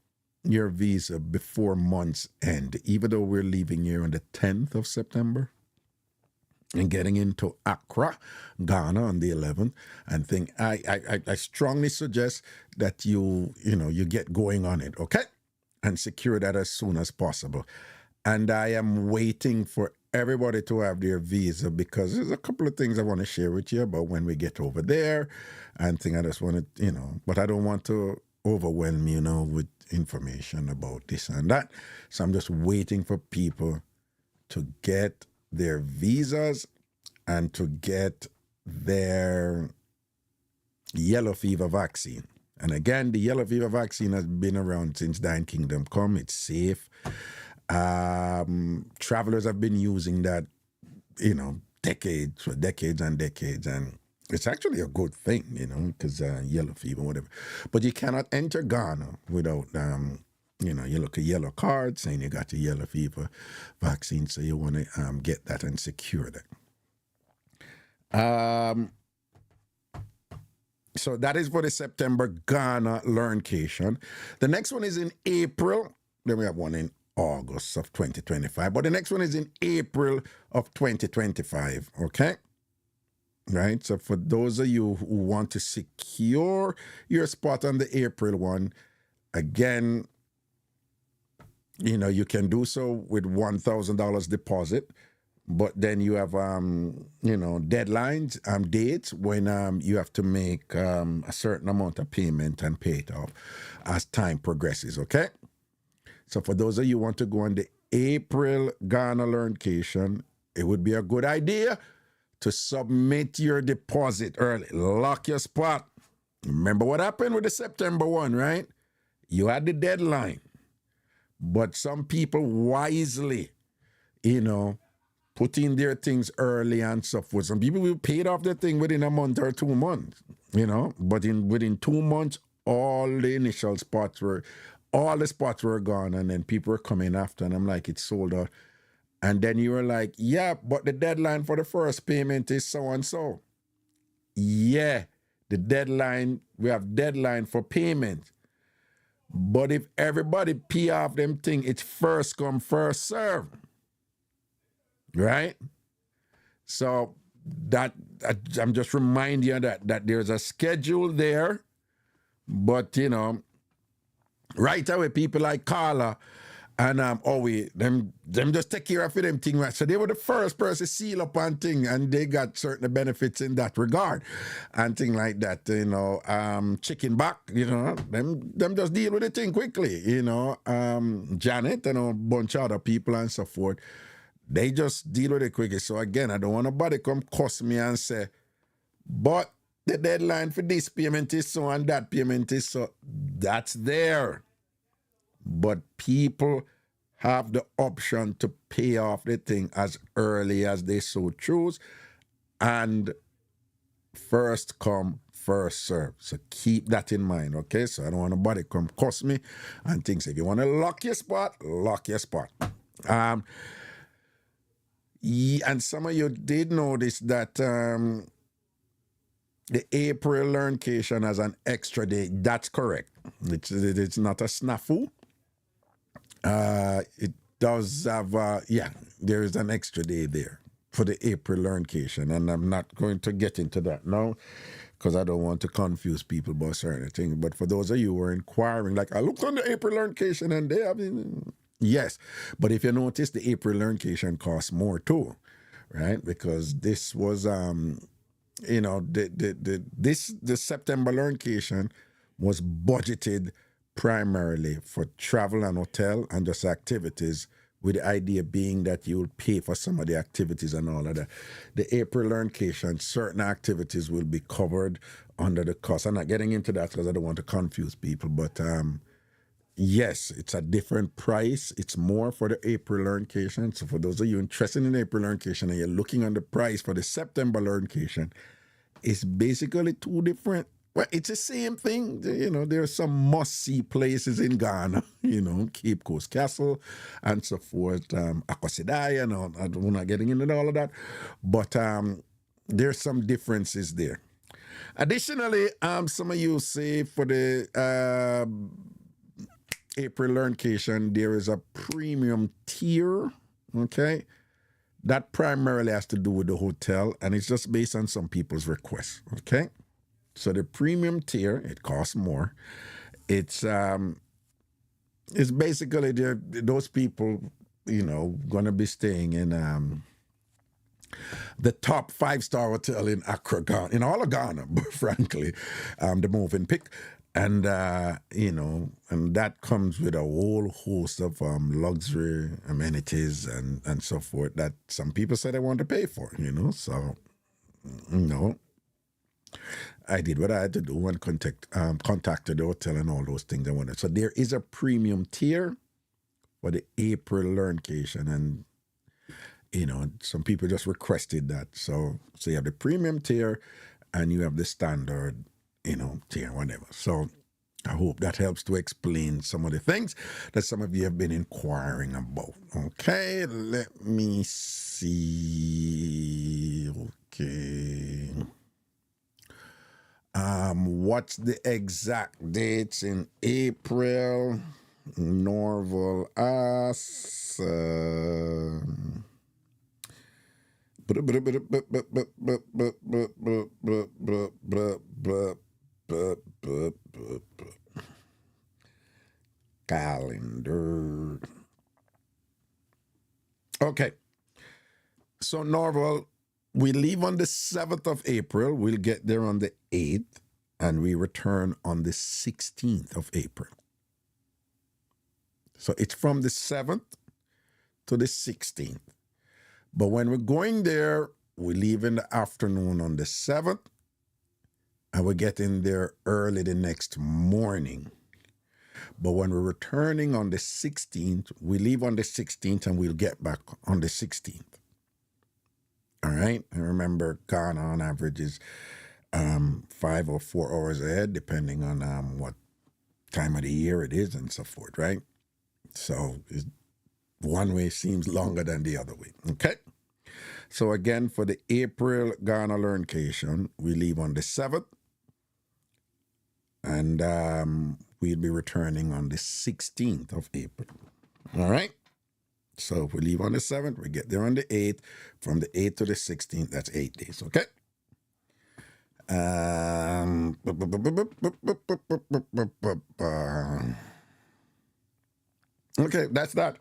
your visa before month's end, even though we're leaving here on the 10th of September and getting into Accra, Ghana on the 11th. And I strongly suggest that you get going on it, okay? And secure that as soon as possible. And I am waiting for everybody to have their visa because there's a couple of things I want to share with you about when we get over there and things I just want to, but I don't want to overwhelm you, with information about this and that. So I'm just waiting for people to get their visas and to get their yellow fever vaccine. And again, the yellow fever vaccine has been around since Thine Kingdom Come. It's safe. Travelers have been using that, decades and decades. And it's actually a good thing, because yellow fever, whatever. But you cannot enter Ghana without, you look a yellow card saying you got your yellow fever vaccine. So you want to get that and secure that. So that is for the September Ghana Learncation. The next one is in April. Then we have one in August of 2025. But the next one is in April of 2025. Okay? Right? So for those of you who want to secure your spot on the April one, again, you can do so with $1,000 deposit. But then you have, deadlines, dates when you have to make a certain amount of payment and pay it off as time progresses, okay? So for those of you who want to go on the April Ghana Learncation, it would be a good idea to submit your deposit early. Lock your spot. Remember what happened with the September one, right? You had the deadline. But some people wisely, put in their things early and so forth. Some people will pay off their thing within a month or 2 months, but within 2 months, all the spots were gone, and then people were coming after, and I'm like, it's sold out. And then you were like, yeah, but the deadline for the first payment is so and so. Yeah, we have deadline for payment. But if everybody pay off them thing, it's first come, first serve. Right? So that I'm just reminding you that there's a schedule there, but right away people like Carla and them just take care of them thing, right? So they were the first person seal up on thing, and they got certain benefits in that regard and thing like that. Chicken back, them just deal with the thing quickly. Janet and a bunch of other people and so forth. They just deal with it quickly. So again, I don't want nobody come cuss me and say, but the deadline for this payment is so and that payment is so. That's there. But people have the option to pay off the thing as early as they so choose. And first come, first serve. So keep that in mind, okay? So I don't want nobody come cuss me and things. If you want to lock your spot, lock your spot. And some of you did notice that the April learncation has an extra day. That's correct. It's not a snafu. It does have, there is an extra day there for the April learncation. And I'm not going to get into that now because I don't want to confuse people about certain things. But for those of you who are inquiring, like I looked on the April learncation and they have... Yes, but if you notice, the April learncation costs more too, right? Because this was, the September learncation was budgeted primarily for travel and hotel and just activities, with the idea being that you will pay for some of the activities and all of that. The April learncation, certain activities will be covered under the cost. I'm not getting into that because I don't want to confuse people, but yes, it's a different price. It's more for the April learncation. So for those of you interested in April learncation and you're looking on the price for the September learncation, it's basically two different. Well, it's the same thing. There are some must-see places in Ghana, Cape Coast Castle and so forth, Akosidai, I'm not getting into all of that. But there's some differences there. Additionally, some of you say for the April learncation, there is a premium tier, okay? That primarily has to do with the hotel, and it's just based on some people's requests, okay? So the premium tier, it costs more. It's basically those people, going to be staying in the top 5-star hotel in Accra, Ghana, in all of Ghana, frankly, the moving pick. And, and that comes with a whole host of luxury amenities and so forth that some people say they want to pay for, So, I did what I had to do and contacted the hotel and all those things I wanted. So there is a premium tier for the April learncation, and, some people just requested that. So you have the premium tier and you have the standard tier, whatever. So I hope that helps to explain some of the things that some of you have been inquiring about. Okay, let me see. Okay. What's the exact dates in April? Norval asks. Calendar. Okay. So Norval, we leave on the 7th of April. We'll get there on the 8th, and we return on the 16th of April. So it's from the 7th to the 16th. But when we're going there, we leave in the afternoon on the 7th, and we're getting there early the next morning. But when we're returning on the 16th, we leave on the 16th, and we'll get back on the 16th. All right? And remember, Ghana on average is 5 or 4 hours ahead, depending on what time of the year it is and so forth, right? So One way seems longer than the other way. Okay? So again, for the April Ghana Learncation, we leave on the 7th. And we'll be returning on the 16th of April. All right? So if we leave on the 7th, we get there on the 8th. From the 8th to the 16th, that's 8 days. Okay? Okay, that's that.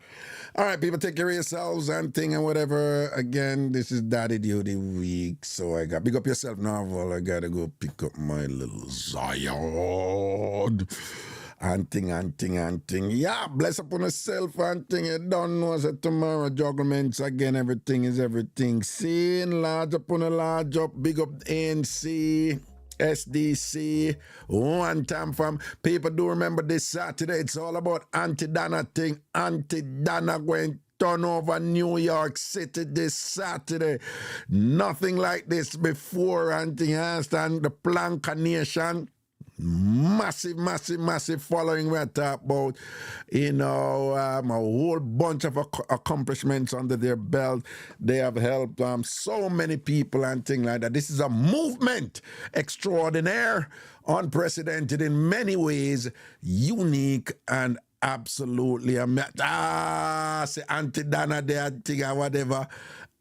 All right, people, take care of yourselves and thing and whatever. Again, this is Daddy Duty Week, so I got big up yourself, novel. I gotta go pick up my little Zion. And thing. Yeah, bless upon yourself and thing. You don't know, so tomorrow, jugglements again, everything is everything. Seeing large upon a large up, big up ANC. SDC, one time from people do remember this Saturday. It's all about anti-Dana thing. Anti-Dana going turn over New York City this Saturday. Nothing like this before. Understand the Planka Nation. Massive following we're talking about, a whole bunch of accomplishments under their belt. They have helped so many people and things like that. This is a movement extraordinaire, unprecedented in many ways, unique and absolutely say anti-Dana there thing or whatever.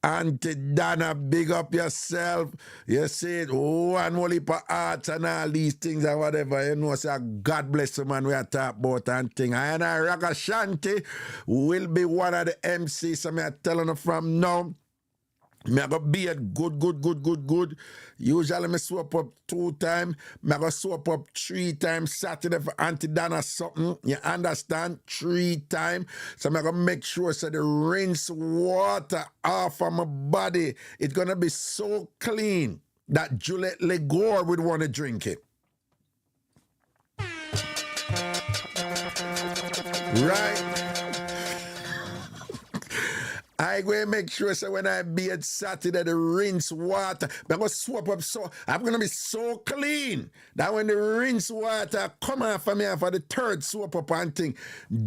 Auntie Dana, big up yourself. You see it, one whole heap of arts and all these things and whatever. You know, say God bless the man we are talking about and thing. And Ragashanti will be one of the MCs. So I'm telling you from now. Me go beard good. Usually me swap up 2 times. Me go swap up 3 times Saturday for Auntie Dana something. You understand? 3 times. So me go make sure so the rinse water off of my body. It's gonna be so clean that Juliette Legore would want to drink it. Right? I go make sure so when I be at Saturday, the rinse water, I'm going to swap up so, I'm going to be so clean that when the rinse water come off of me for the 3rd swap up and thing,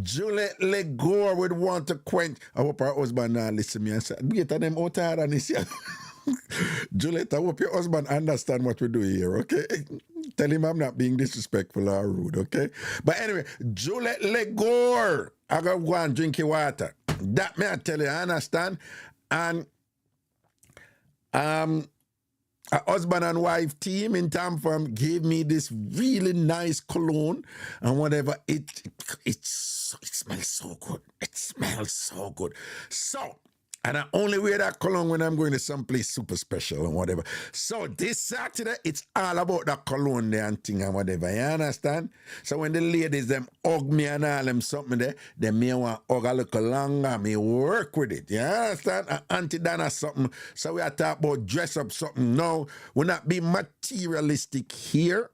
Juliette Legore would want to quench. I hope her husband now listen to me and say, get them out here and this year. Juliette, I hope your husband understand what we do here, okay? Tell him I'm not being disrespectful or rude, okay? But anyway, Juliette Legore, I got to go and drink your water. That may I tell you, I understand. And a husband and wife team in Tampa gave me this really nice cologne and whatever. It smells so good. It smells so good. So, and I only wear that cologne when I'm going to someplace super special and whatever. So this Saturday, it's all about that cologne there and thing and whatever. You understand? So when the ladies, them hug me and all them something there, they may want to hug a little longer, me work with it. You understand? Auntie Dana something. So we are talking about dress up something. No, we're not being materialistic here.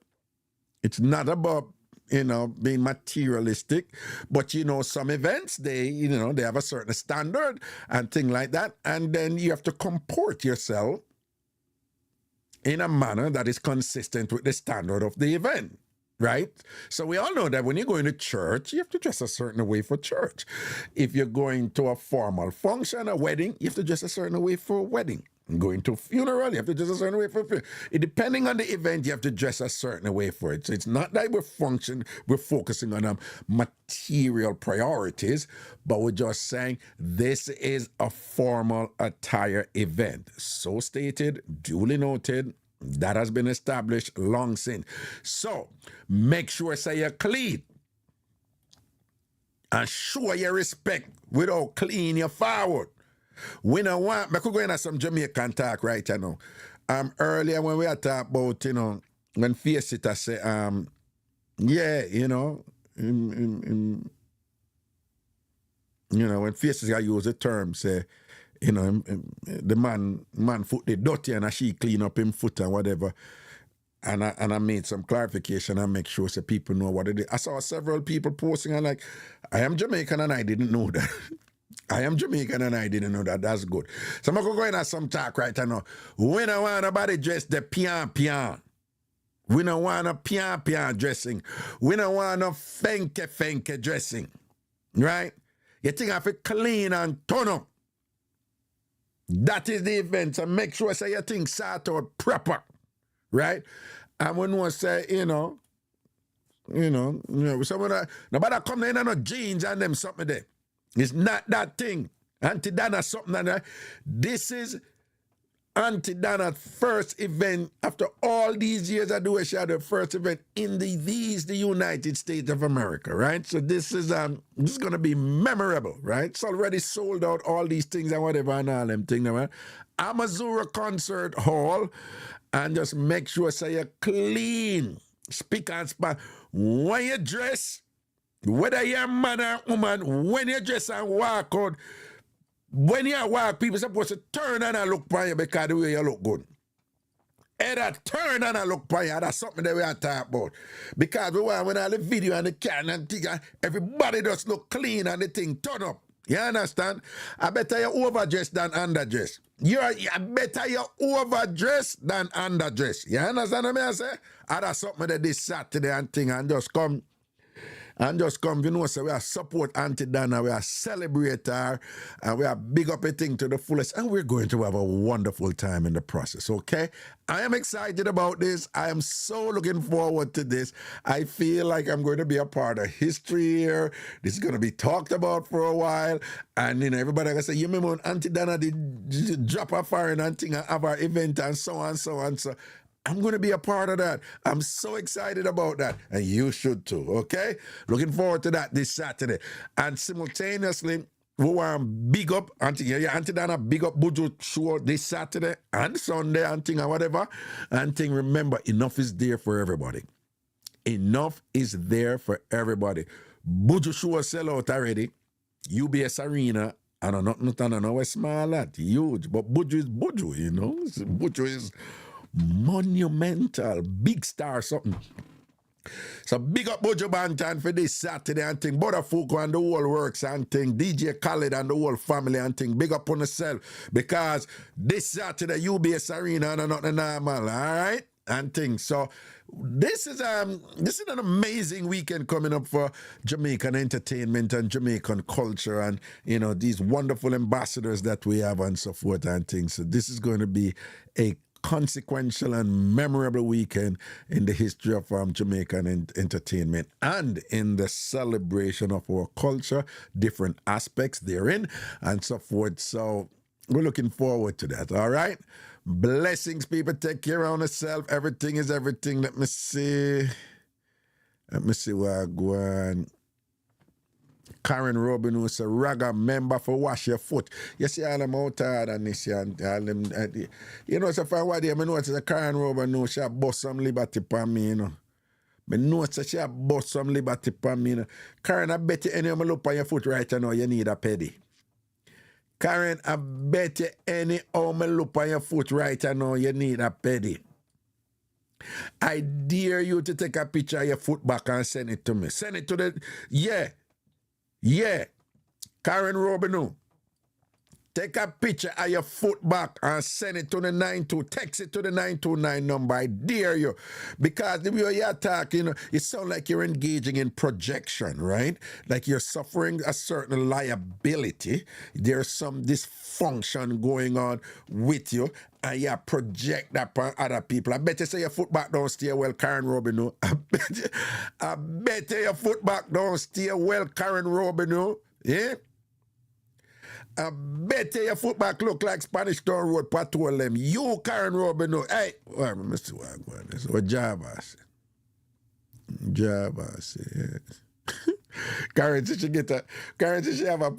It's not about being materialistic, but some events, they have a certain standard and thing like that, and then you have to comport yourself in a manner that is consistent with the standard of the event, right? So we all know that when you're going to church, you have to dress a certain way for church. If you're going to a formal function, a wedding, you have to dress a certain way for a wedding. Going to a funeral, you have to dress a certain way for a funeral. Depending on the event, you have to dress a certain way for it. So it's not that we're focusing on material priorities, but we're just saying this is a formal attire event. So stated, duly noted, that has been established long since. So make sure say you're clean and show your respect without clean you forward. We don't want, I could go into some Jamaican talk right now. Earlier when we had talked about, when Faceta say, when Faceta use the term, say, the man foot the dirty and she clean up him foot and whatever. And I made some clarification and make sure so people know what it is. I saw several people posting and like, I am Jamaican and I didn't know that. I am Jamaican and I didn't know that. That's good. So I'm going to go in at some talk right now. We don't want nobody dress the pian. We don't want no pian dressing. We don't want no fenke dressing. Right? You think I have to clean and turn up. That is the event. So make sure say your thing sort out proper. Right? And when we say, someone nobody come in on no jeans and them something there. It's not that thing. Auntie Dana something like that. This is Auntie Dana's first event after all these years I do. She had the first event in the United States of America, right? So this is gonna be memorable, right? It's already sold out, all these things and whatever and all them things, right? Amazura Concert Hall, and just make sure say you're clean, speak and span. When you dress, whether you're a man or woman, when you dress and walk out. When you walk, people supposed to turn and look for you because the way you look good. Either turn and look for you, that's something that we are talking about. Because we want when all the video and the can and thing, everybody just look clean and the thing turn up. You understand? I better you overdress than underdress. I better you overdress than underdress. You understand what I say? And that's something that this Saturday and thing and just come. So we are support Auntie Dana, we are celebrate her, and we are big up a thing to the fullest, and we're going to have a wonderful time in the process, okay? I am excited about this. I am so looking forward to this. I feel like I'm going to be a part of history here. This is going to be talked about for a while, and everybody going to say, you remember when Auntie Dana did drop her foreign and thing and have our event and so on, so on, so I'm going to be a part of that. I'm so excited about that. And you should too, okay? Looking forward to that this Saturday. And simultaneously, we want to big up Auntie Dana, big up Buju show this Saturday and Sunday and thing and whatever. And thing, remember, enough is there for everybody. Enough is there for everybody. Buju show sell out already. UBS Arena. I don't know, it's small at, huge. But Buju is Buju, Buju is monumental, big star something. So big up Buju Banton for this Saturday and thing. Buttafuoco and the whole works and thing. DJ Khaled and the whole family and thing. Big up on yourself because this Saturday UBS Arena and not the normal, all right? And things. So this is an amazing weekend coming up for Jamaican entertainment and Jamaican culture and these wonderful ambassadors that we have and so forth and things. So this is going to be a consequential and memorable weekend in the history of Jamaican entertainment and in the celebration of our culture, different aspects therein and so forth. So we're looking forward to that, all right? Blessings, people. Take care of yourself. Everything is everything. Let me see where I go on. Karen Robin, who's a Raga member for Wash Your Foot. You see all them out hard and this and all them. So for what day, I know it's a Karen Robin, no, she bust some liberty for me, I know she bust some liberty for me, Karen, I bet you any of them look on your foot right now, you need a pedi. Karen, I bet you any of them look on your foot right now, you need a pedi. I dare you to take a picture of your foot back and send it to me. Send it to the, yeah, Karen Robinu. Take a picture of your foot back and send it to the 92. Text it to the 929 number. I dare you. Because the way you're talking, it sounds like you're engaging in projection, right? Like you're suffering a certain liability. There's some dysfunction going on with you. And you project that on other people. I bet you say your foot back don't stay well, Karen Robinu. I bet you your foot back don't stay well, Karen Robinu. Yeah? I bet your foot back look like Spanish Town Road patrol them. You, Karen Robinu. Hey, well, Mr. Wagwan, this is what Java said. Karen, she have a...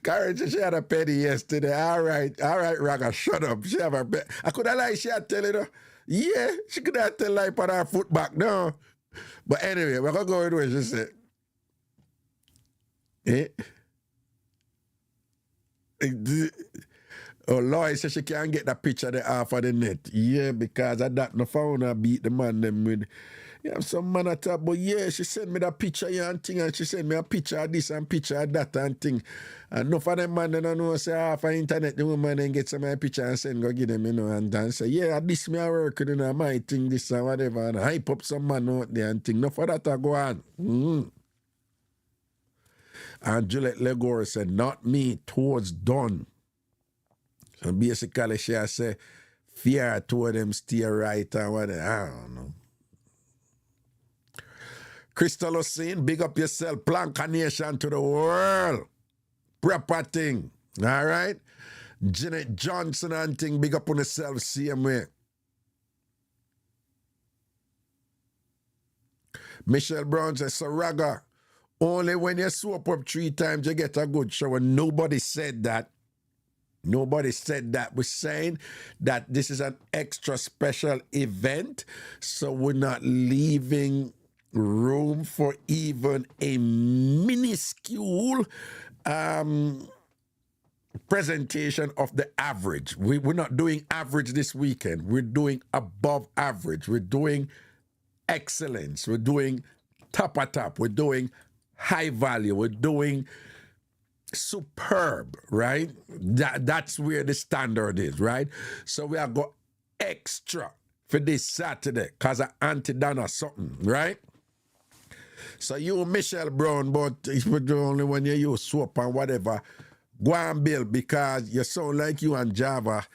Karen, she had a penny yesterday. All right, Raga, shut up. She have a penny. I could have lied, she had tell it. Yeah, she could have tell lie on her foot back. No. But anyway, we're going to go with what she said. Oh, Lloyd said she can't get that picture there off of the net. Yeah, because I that no phone I beat the man them with. Yeah, some man at top, but yeah, she sent me that picture here and thing, and she sent me a picture of this and picture of that and thing. And enough of them man, they don't know, say, off of internet, the woman then get some picture and send, go give them, and say, yeah, this me a work, my thing, this and whatever, and hype up some man out there and thing. Enough of that I go on. And Juliet Legore said, not me, towards done. So basically, she has said, fear toward them stay right and what, I don't know. Crystal Hussein, big up yourself, Planka Nation to the world. Proper thing, all right? Janet Johnson and thing, big up on yourself, same way. Michelle Brown says, so Raga, only when you soap up 3 times you get a good shower. Nobody said that. Nobody said that. We're saying that this is an extra special event, so we're not leaving room for even a minuscule presentation of the average. We're not doing average this weekend. We're doing above average. We're doing excellence. We're doing top of top. We're doing high value. We're doing superb, right? That's where the standard is, right? So we are go extra for this Saturday because of Auntie Donna something, right? So you, Michelle Brown, but it's only when you use soap and whatever, go and build because you sound like you and Java.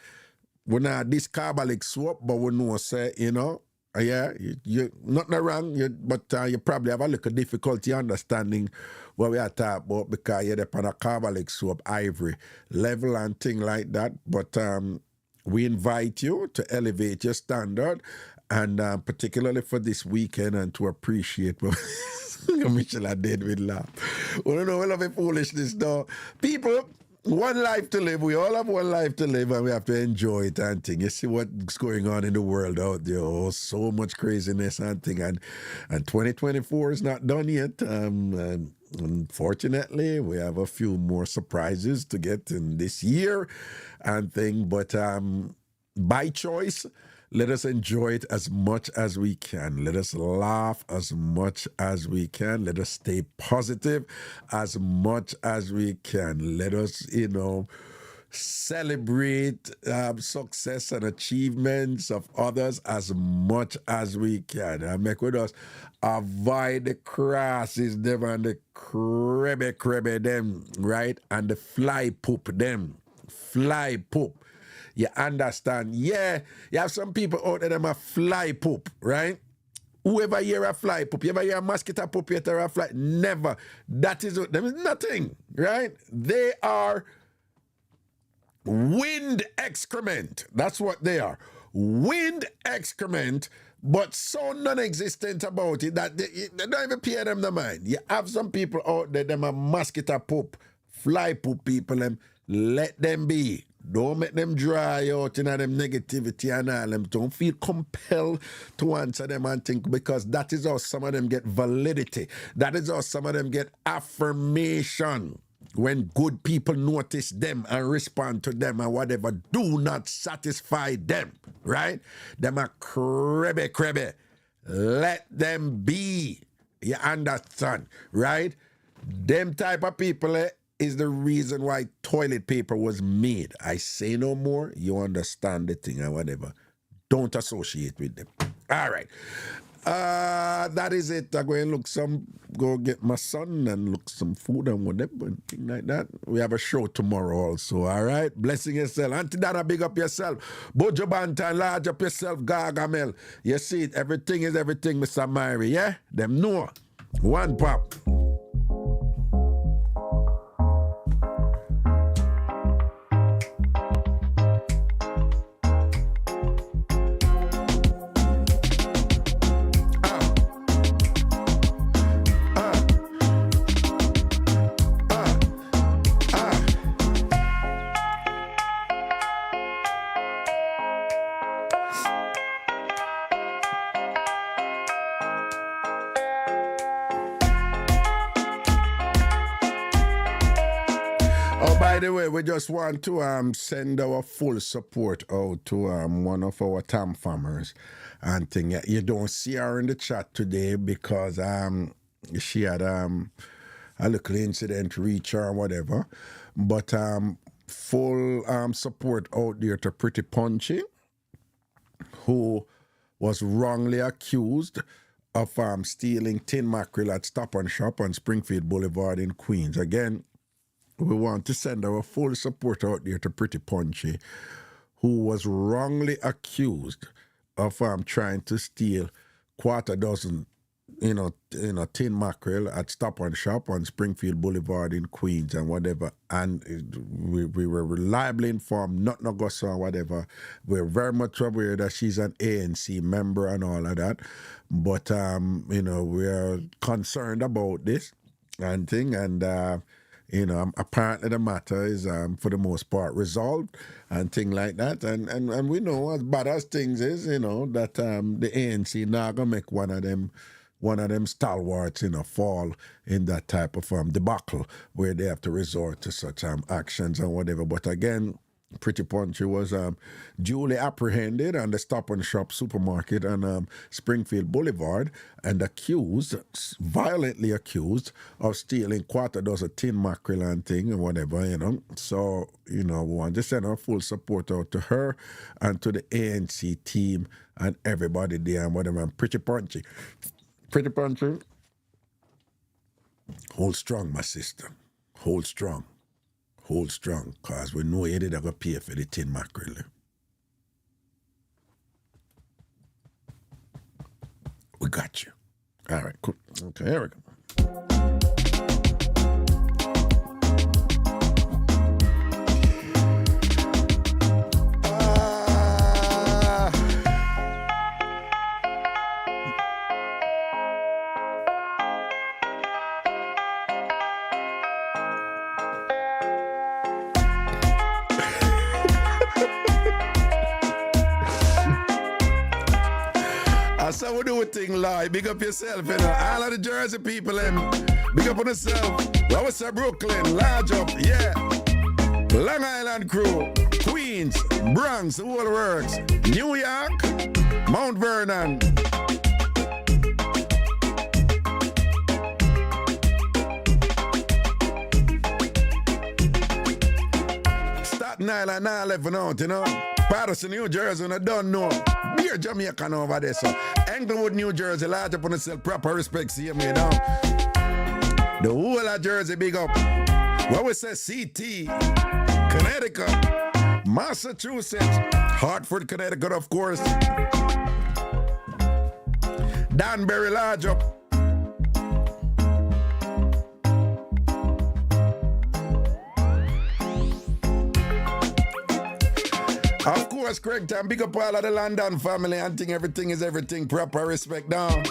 We're not this carbolic soap, but we know, say, you know, yeah, you nothing wrong, but you probably have a little difficulty understanding what we are talking about because you're on a carbolic soap, ivory level and thing like that. But we invite you to elevate your standard, and particularly for this weekend, and to appreciate what Michelle did with laugh. We don't know, we love it foolishness though. People, one life to live. We all have one life to live, and we have to enjoy it and thing. You see what's going on in the world out there. Oh, so much craziness and thing. And 2024 is not done yet. And unfortunately, we have a few more surprises to get in this year and thing. But by choice, let us enjoy it as much as we can. Let us laugh as much as we can. Let us stay positive as much as we can. Let us, you know, celebrate success and achievements of others as much as we can. And make with us avoid the crosses them and the crabby them, right? And the fly poop them. Fly poop. You understand? Yeah, you have some people out there that are fly poop, right? Whoever hear a fly poop, you ever hear a mosquito poop, you hear a fly? Never. That is, there is nothing, right? They are wind excrement. That's what they are. Wind excrement, but so non-existent about it that they don't even pay them the mind. You have some people out there, them are mosquito poop, fly poop people, them, let them be. Don't make them dry out in them negativity and all them. Don't feel compelled to answer them and think, because that is how some of them get validity. That is how some of them get affirmation. When good people notice them and respond to them and whatever do not satisfy them, right? Them are crabby. Let them be. You understand, right? Them type of people, is the reason why toilet paper was made. I say no more. You understand the thing and whatever. Don't associate with them. All right. That is it. I'm going to go get my son and look some food and whatever and thing like that. We have a show tomorrow also. All right. Blessing yourself. Auntie Dana, big up yourself. Bojo Bantan, large up yourself. Gargamel. You see it. Everything is everything, Mr. Myrie. Yeah? Them know. One pop. By the way, we just want to send our full support out to one of our Tam farmers and thing. You don't see her in the chat today because she had a little incident, reach her or whatever. But full support out there to Pretty Punchy, who was wrongly accused of stealing tin mackerel at Stop and Shop on Springfield Boulevard in Queens. Again, we want to send our full support out there to Pretty Punchy, who was wrongly accused of trying to steal quarter dozen, tin mackerel at Stop and Shop on Springfield Boulevard in Queens and whatever. And we were reliably informed, not no go so whatever. We're very much aware that she's an ANC member and all of that. But, we are concerned about this and thing. And, apparently the matter is, for the most part, resolved and thing like that. And we know, as bad as things is, that the ANC now going to make one of them stalwarts, fall in that type of debacle where they have to resort to such actions and whatever. But again, Pretty Punchy was duly apprehended on the Stop and Shop supermarket on Springfield Boulevard and violently accused of stealing quarter dozen tin mackerel and thing and whatever, So, we want to send our full support out to her and to the ANC team and everybody there and whatever. And Pretty Punchy, hold strong, my sister. Hold strong. Hold strong, because we know you did have to pay for the tin mackerel. We got you. All right, cool. Okay, here we go. That's how we do a thing live. Big up yourself, All of the Jersey people, big up on yourself. Well, what's up, Brooklyn? Large up, yeah. Long Island crew, Queens, Bronx, the whole works. New York, Mount Vernon. Staten Island, now left out, Patterson, New Jersey, and I don't know. Beer Jamaican over there, so. Englewood, New Jersey, large up on itself, proper respect, see me down. The whole of Jersey, big up. What we say, CT, Connecticut, Massachusetts, Hartford, Connecticut, of course. Danbury, large up. Of course, Craig Town, big up all of the London family and think everything is everything, proper respect down.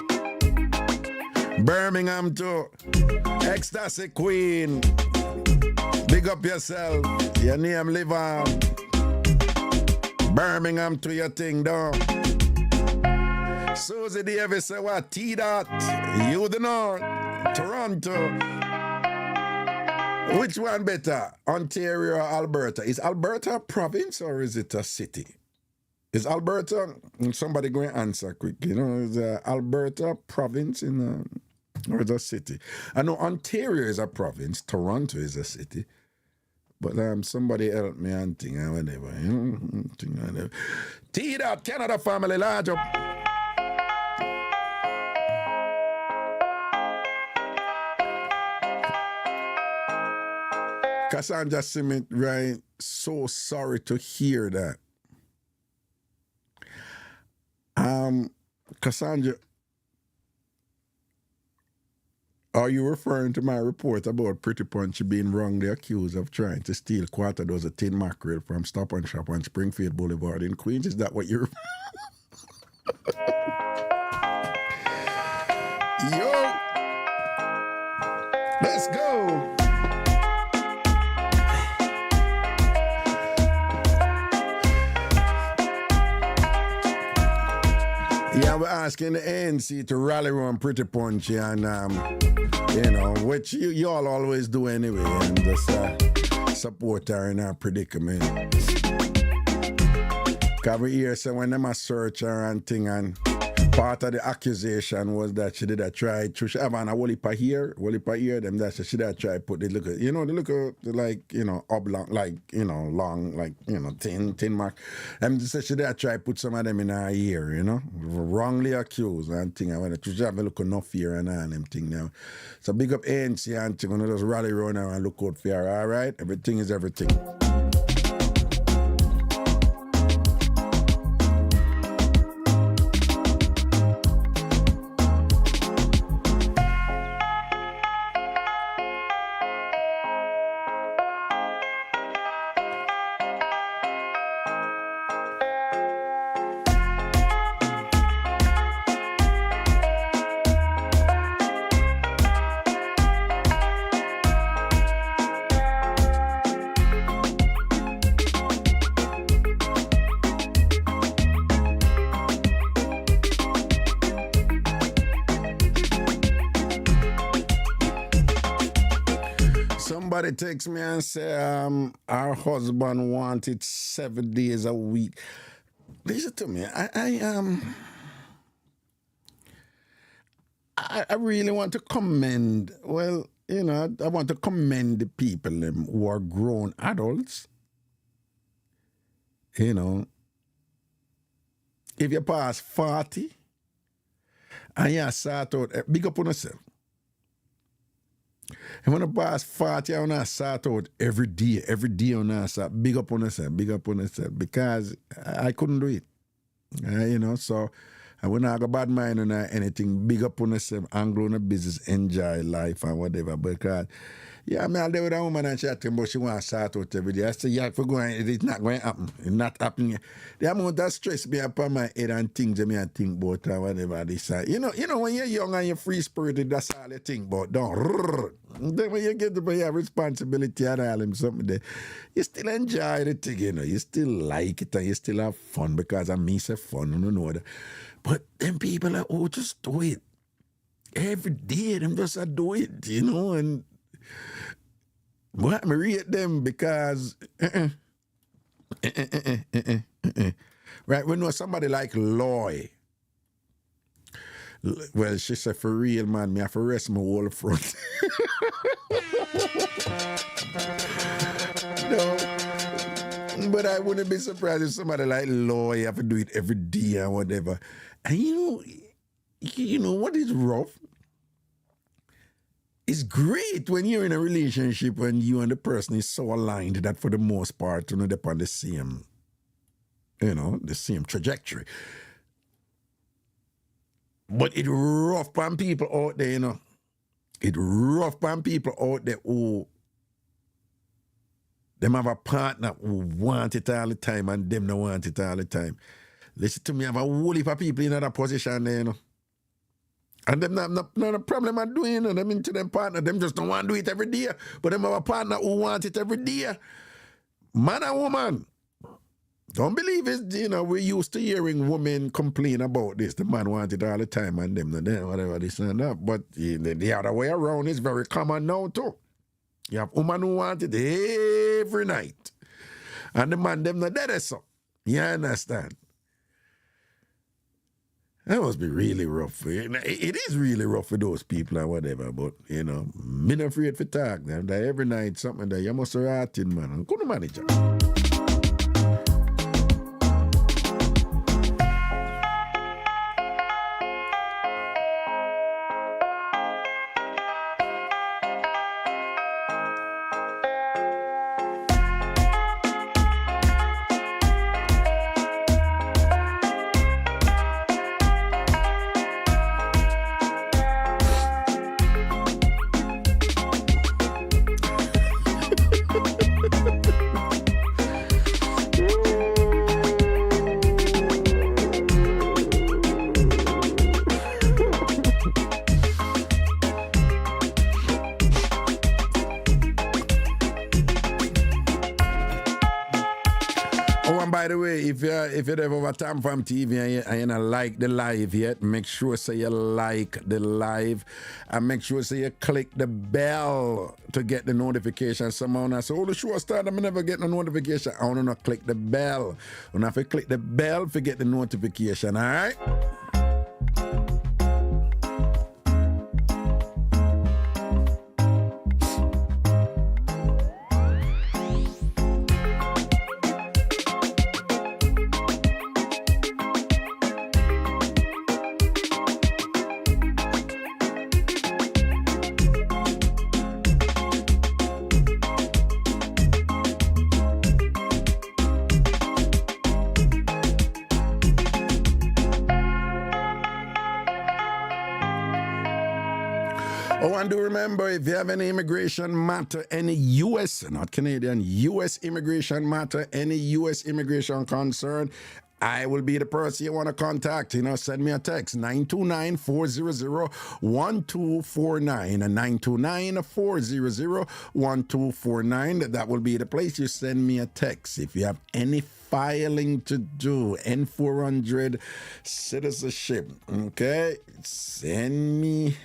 Birmingham too, Ecstasy Queen, big up yourself, your name live on. Birmingham to your thing down. Susie Davis say what, T-Dot, you the North, Toronto. Which one better, Ontario or Alberta? Is Alberta a province or is it a city? Is Alberta, somebody go and answer quick, is Alberta a province or is it a city? I know Ontario is a province, Toronto is a city, but somebody help me and think whatever, T-Dot, Canada family, large up. Cassandra Simit, right? So sorry to hear that. Cassandra, are you referring to my report about Pretty Punchy being wrongly accused of trying to steal quarter dozen tin mackerel from Stop and Shop on Springfield Boulevard in Queens? Is that what you're... Yo! Let's go! Yeah, we're asking the ANC to rally around Pretty Punchy and, which you all always do anyway, and just support her in her predicament. Because we hear, so when them a search her and thing, and part of the accusation was that she did a try to have on a whole heap of hair, them that she did a try put the look, like, oblong, like, long, like, thin mark. And she did a try put some of them in her ear, wrongly accused and thing. I went to have a look enough fear and all them thing now. So big up ANC and thing, gonna just rally around her and look out for her, all right? Everything is everything. Somebody texts me and say, our husband wanted 7 days a week. Listen to me. I really want to commend, I want to commend the people who are grown adults. If you pass 40 and you start out, big up on yourself. And when you pass 40, you want to start out every day you want to start, big up on yourself, because I couldn't do it. So I wouldn't have a bad mind on anything, big up on yourself, and grow in a business, enjoy life and whatever, because I'm there with a woman and she talking about she want to start out every day. I say, it's not going to happen. It's not happening. The amount of stress me upon my head and things me and think about and whatever this. When you're young and you're free spirited, that's all you think about. Then when you get to your responsibility and all them something there, you still enjoy the thing, you still like it and you still have fun because I miss fun, I don't know that. But them people are, just do it. Every day, them just do it, and what me rate them because right, we know somebody like Loy. Well, she said, for real, man, me have to rest my whole front. No, but I wouldn't be surprised if somebody like Loy have to do it every day or whatever. And you know what is rough? It's great when you're in a relationship when you and the person is so aligned that for the most part, they're on the same, the same trajectory. But it's rough on people out there, It's rough on people out there who them have a partner who want it all the time and them don't want it all the time. Listen to me, I have a whole heap of people in that position there, And them not a problem of doing it. Them into them partner, them just don't want to do it every day. But them have a partner who want it every day. Man and woman. Don't believe it, we're used to hearing women complain about this. The man wants it all the time and them, whatever this and that. But the other way around is very common now too. You have women who want it every night. And the man, them not dead so. You understand? That must be really rough. It is really rough for those people or whatever, but, me not afraid for talk. That every night something that you must have rotted, man. I couldn't manage it. By the way, if you're ever over Tam Fam TV and you don't like the live yet, make sure you like the live and make sure you click the bell to get the notification. Someone I say, the show started, I never get no notification. I want to click the bell. And if you click the bell, forget the notification, all right? Oh, and do remember, if you have any immigration matter, any U.S., not Canadian, U.S. immigration matter, any U.S. immigration concern, I will be the person you want to contact. Send me a text, 929-400-1249, 929-400-1249. That will be the place you send me a text. If you have any filing to do, N400 citizenship, okay, send me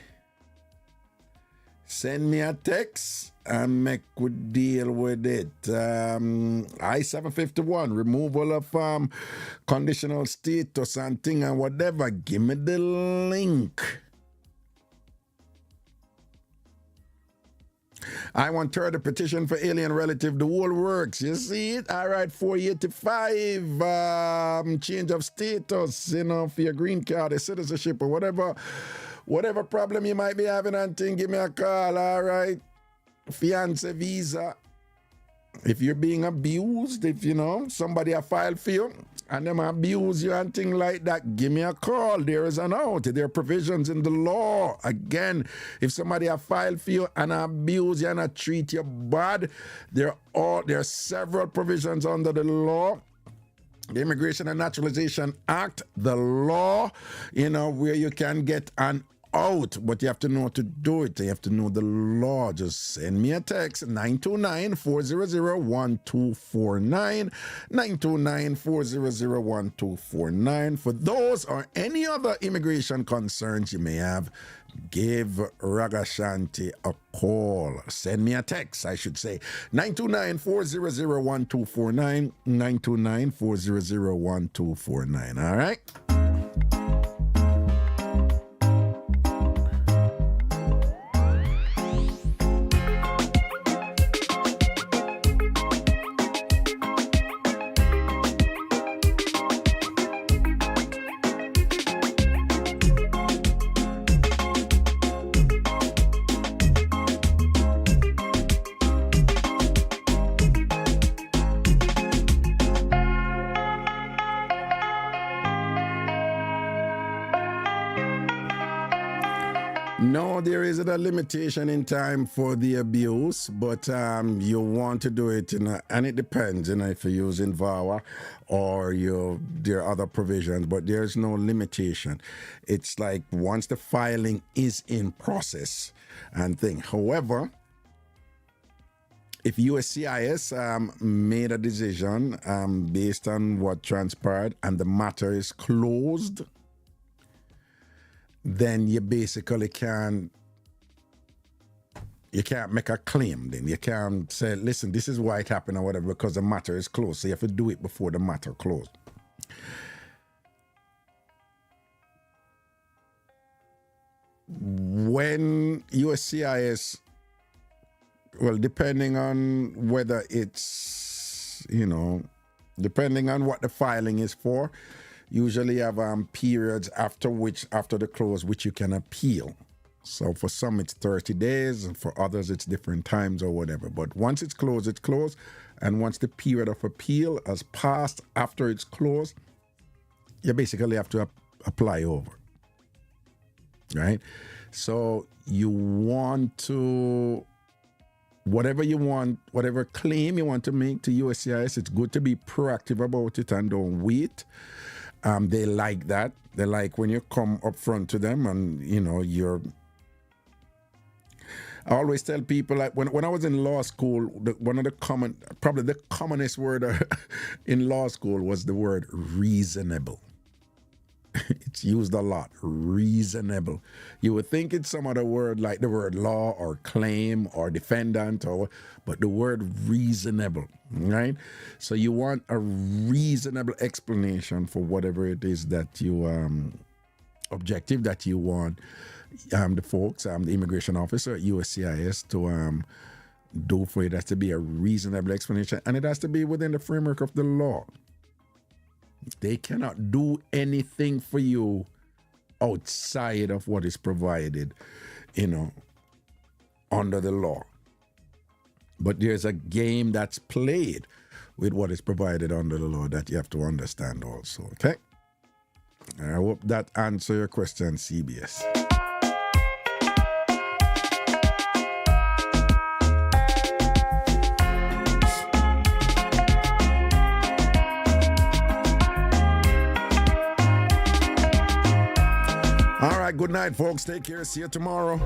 a text and make we deal with it. I-751, removal of conditional status and thing and whatever. Give me the link. I-130 petition for alien relative. The whole works. You see it? All right, 485, change of status, for your green card, a citizenship or whatever. Whatever problem you might be having and thing, give me a call, all right? Fiance visa. If you're being abused, if somebody have filed for you and them abuse you and thing like that, give me a call. There is an out. There are provisions in the law. Again, if somebody have filed for you and abuse you and treat you bad, there are several provisions under the law. The Immigration and Naturalization Act, the law, where you can get an out, but you have to know how to do it. You have to know the law. Just send me a text, 929-400-1249, 929-400-1249. For those or any other immigration concerns you may have, give Ragashanti a call. Send me a text, I should say. 929-400-1249, 929-400-1249. All right? No, there isn't a limitation in time for the abuse, but you want to do it, and it depends, if you're using VAWA or there are other provisions, but there's no limitation. It's like once the filing is in process and thing. However, if USCIS made a decision based on what transpired and the matter is closed, then you basically you can't make a claim. Then you can't say, listen, this is why it happened or whatever, because the matter is closed. So you have to do it before the matter closed. When USCIS, well, depending on whether it's, depending on what the filing is for, usually have periods after the close, which you can appeal. So for some it's 30 days, and for others it's different times or whatever. But once it's closed, it's closed. And once the period of appeal has passed after it's closed, you basically have to apply over, right? So you want to, whatever claim you want to make to USCIS, it's good to be proactive about it and don't wait. They like that. They like when you come up front to them and, I always tell people, like when I was in law school, probably the commonest word in law school was the word reasonable. It's used a lot, reasonable. You would think it's some other word like the word law or claim or defendant, but the word reasonable, right? So you want a reasonable explanation for whatever it is that you, objective that you want the folks, the immigration officer at USCIS to do for it. It has to be a reasonable explanation, and it has to be within the framework of the law. They cannot do anything for you outside of what is provided, under the law. But there's a game that's played with what is provided under the law that you have to understand also, okay? I hope that answers your question, CBS. right, good night, folks. Take care. See you tomorrow.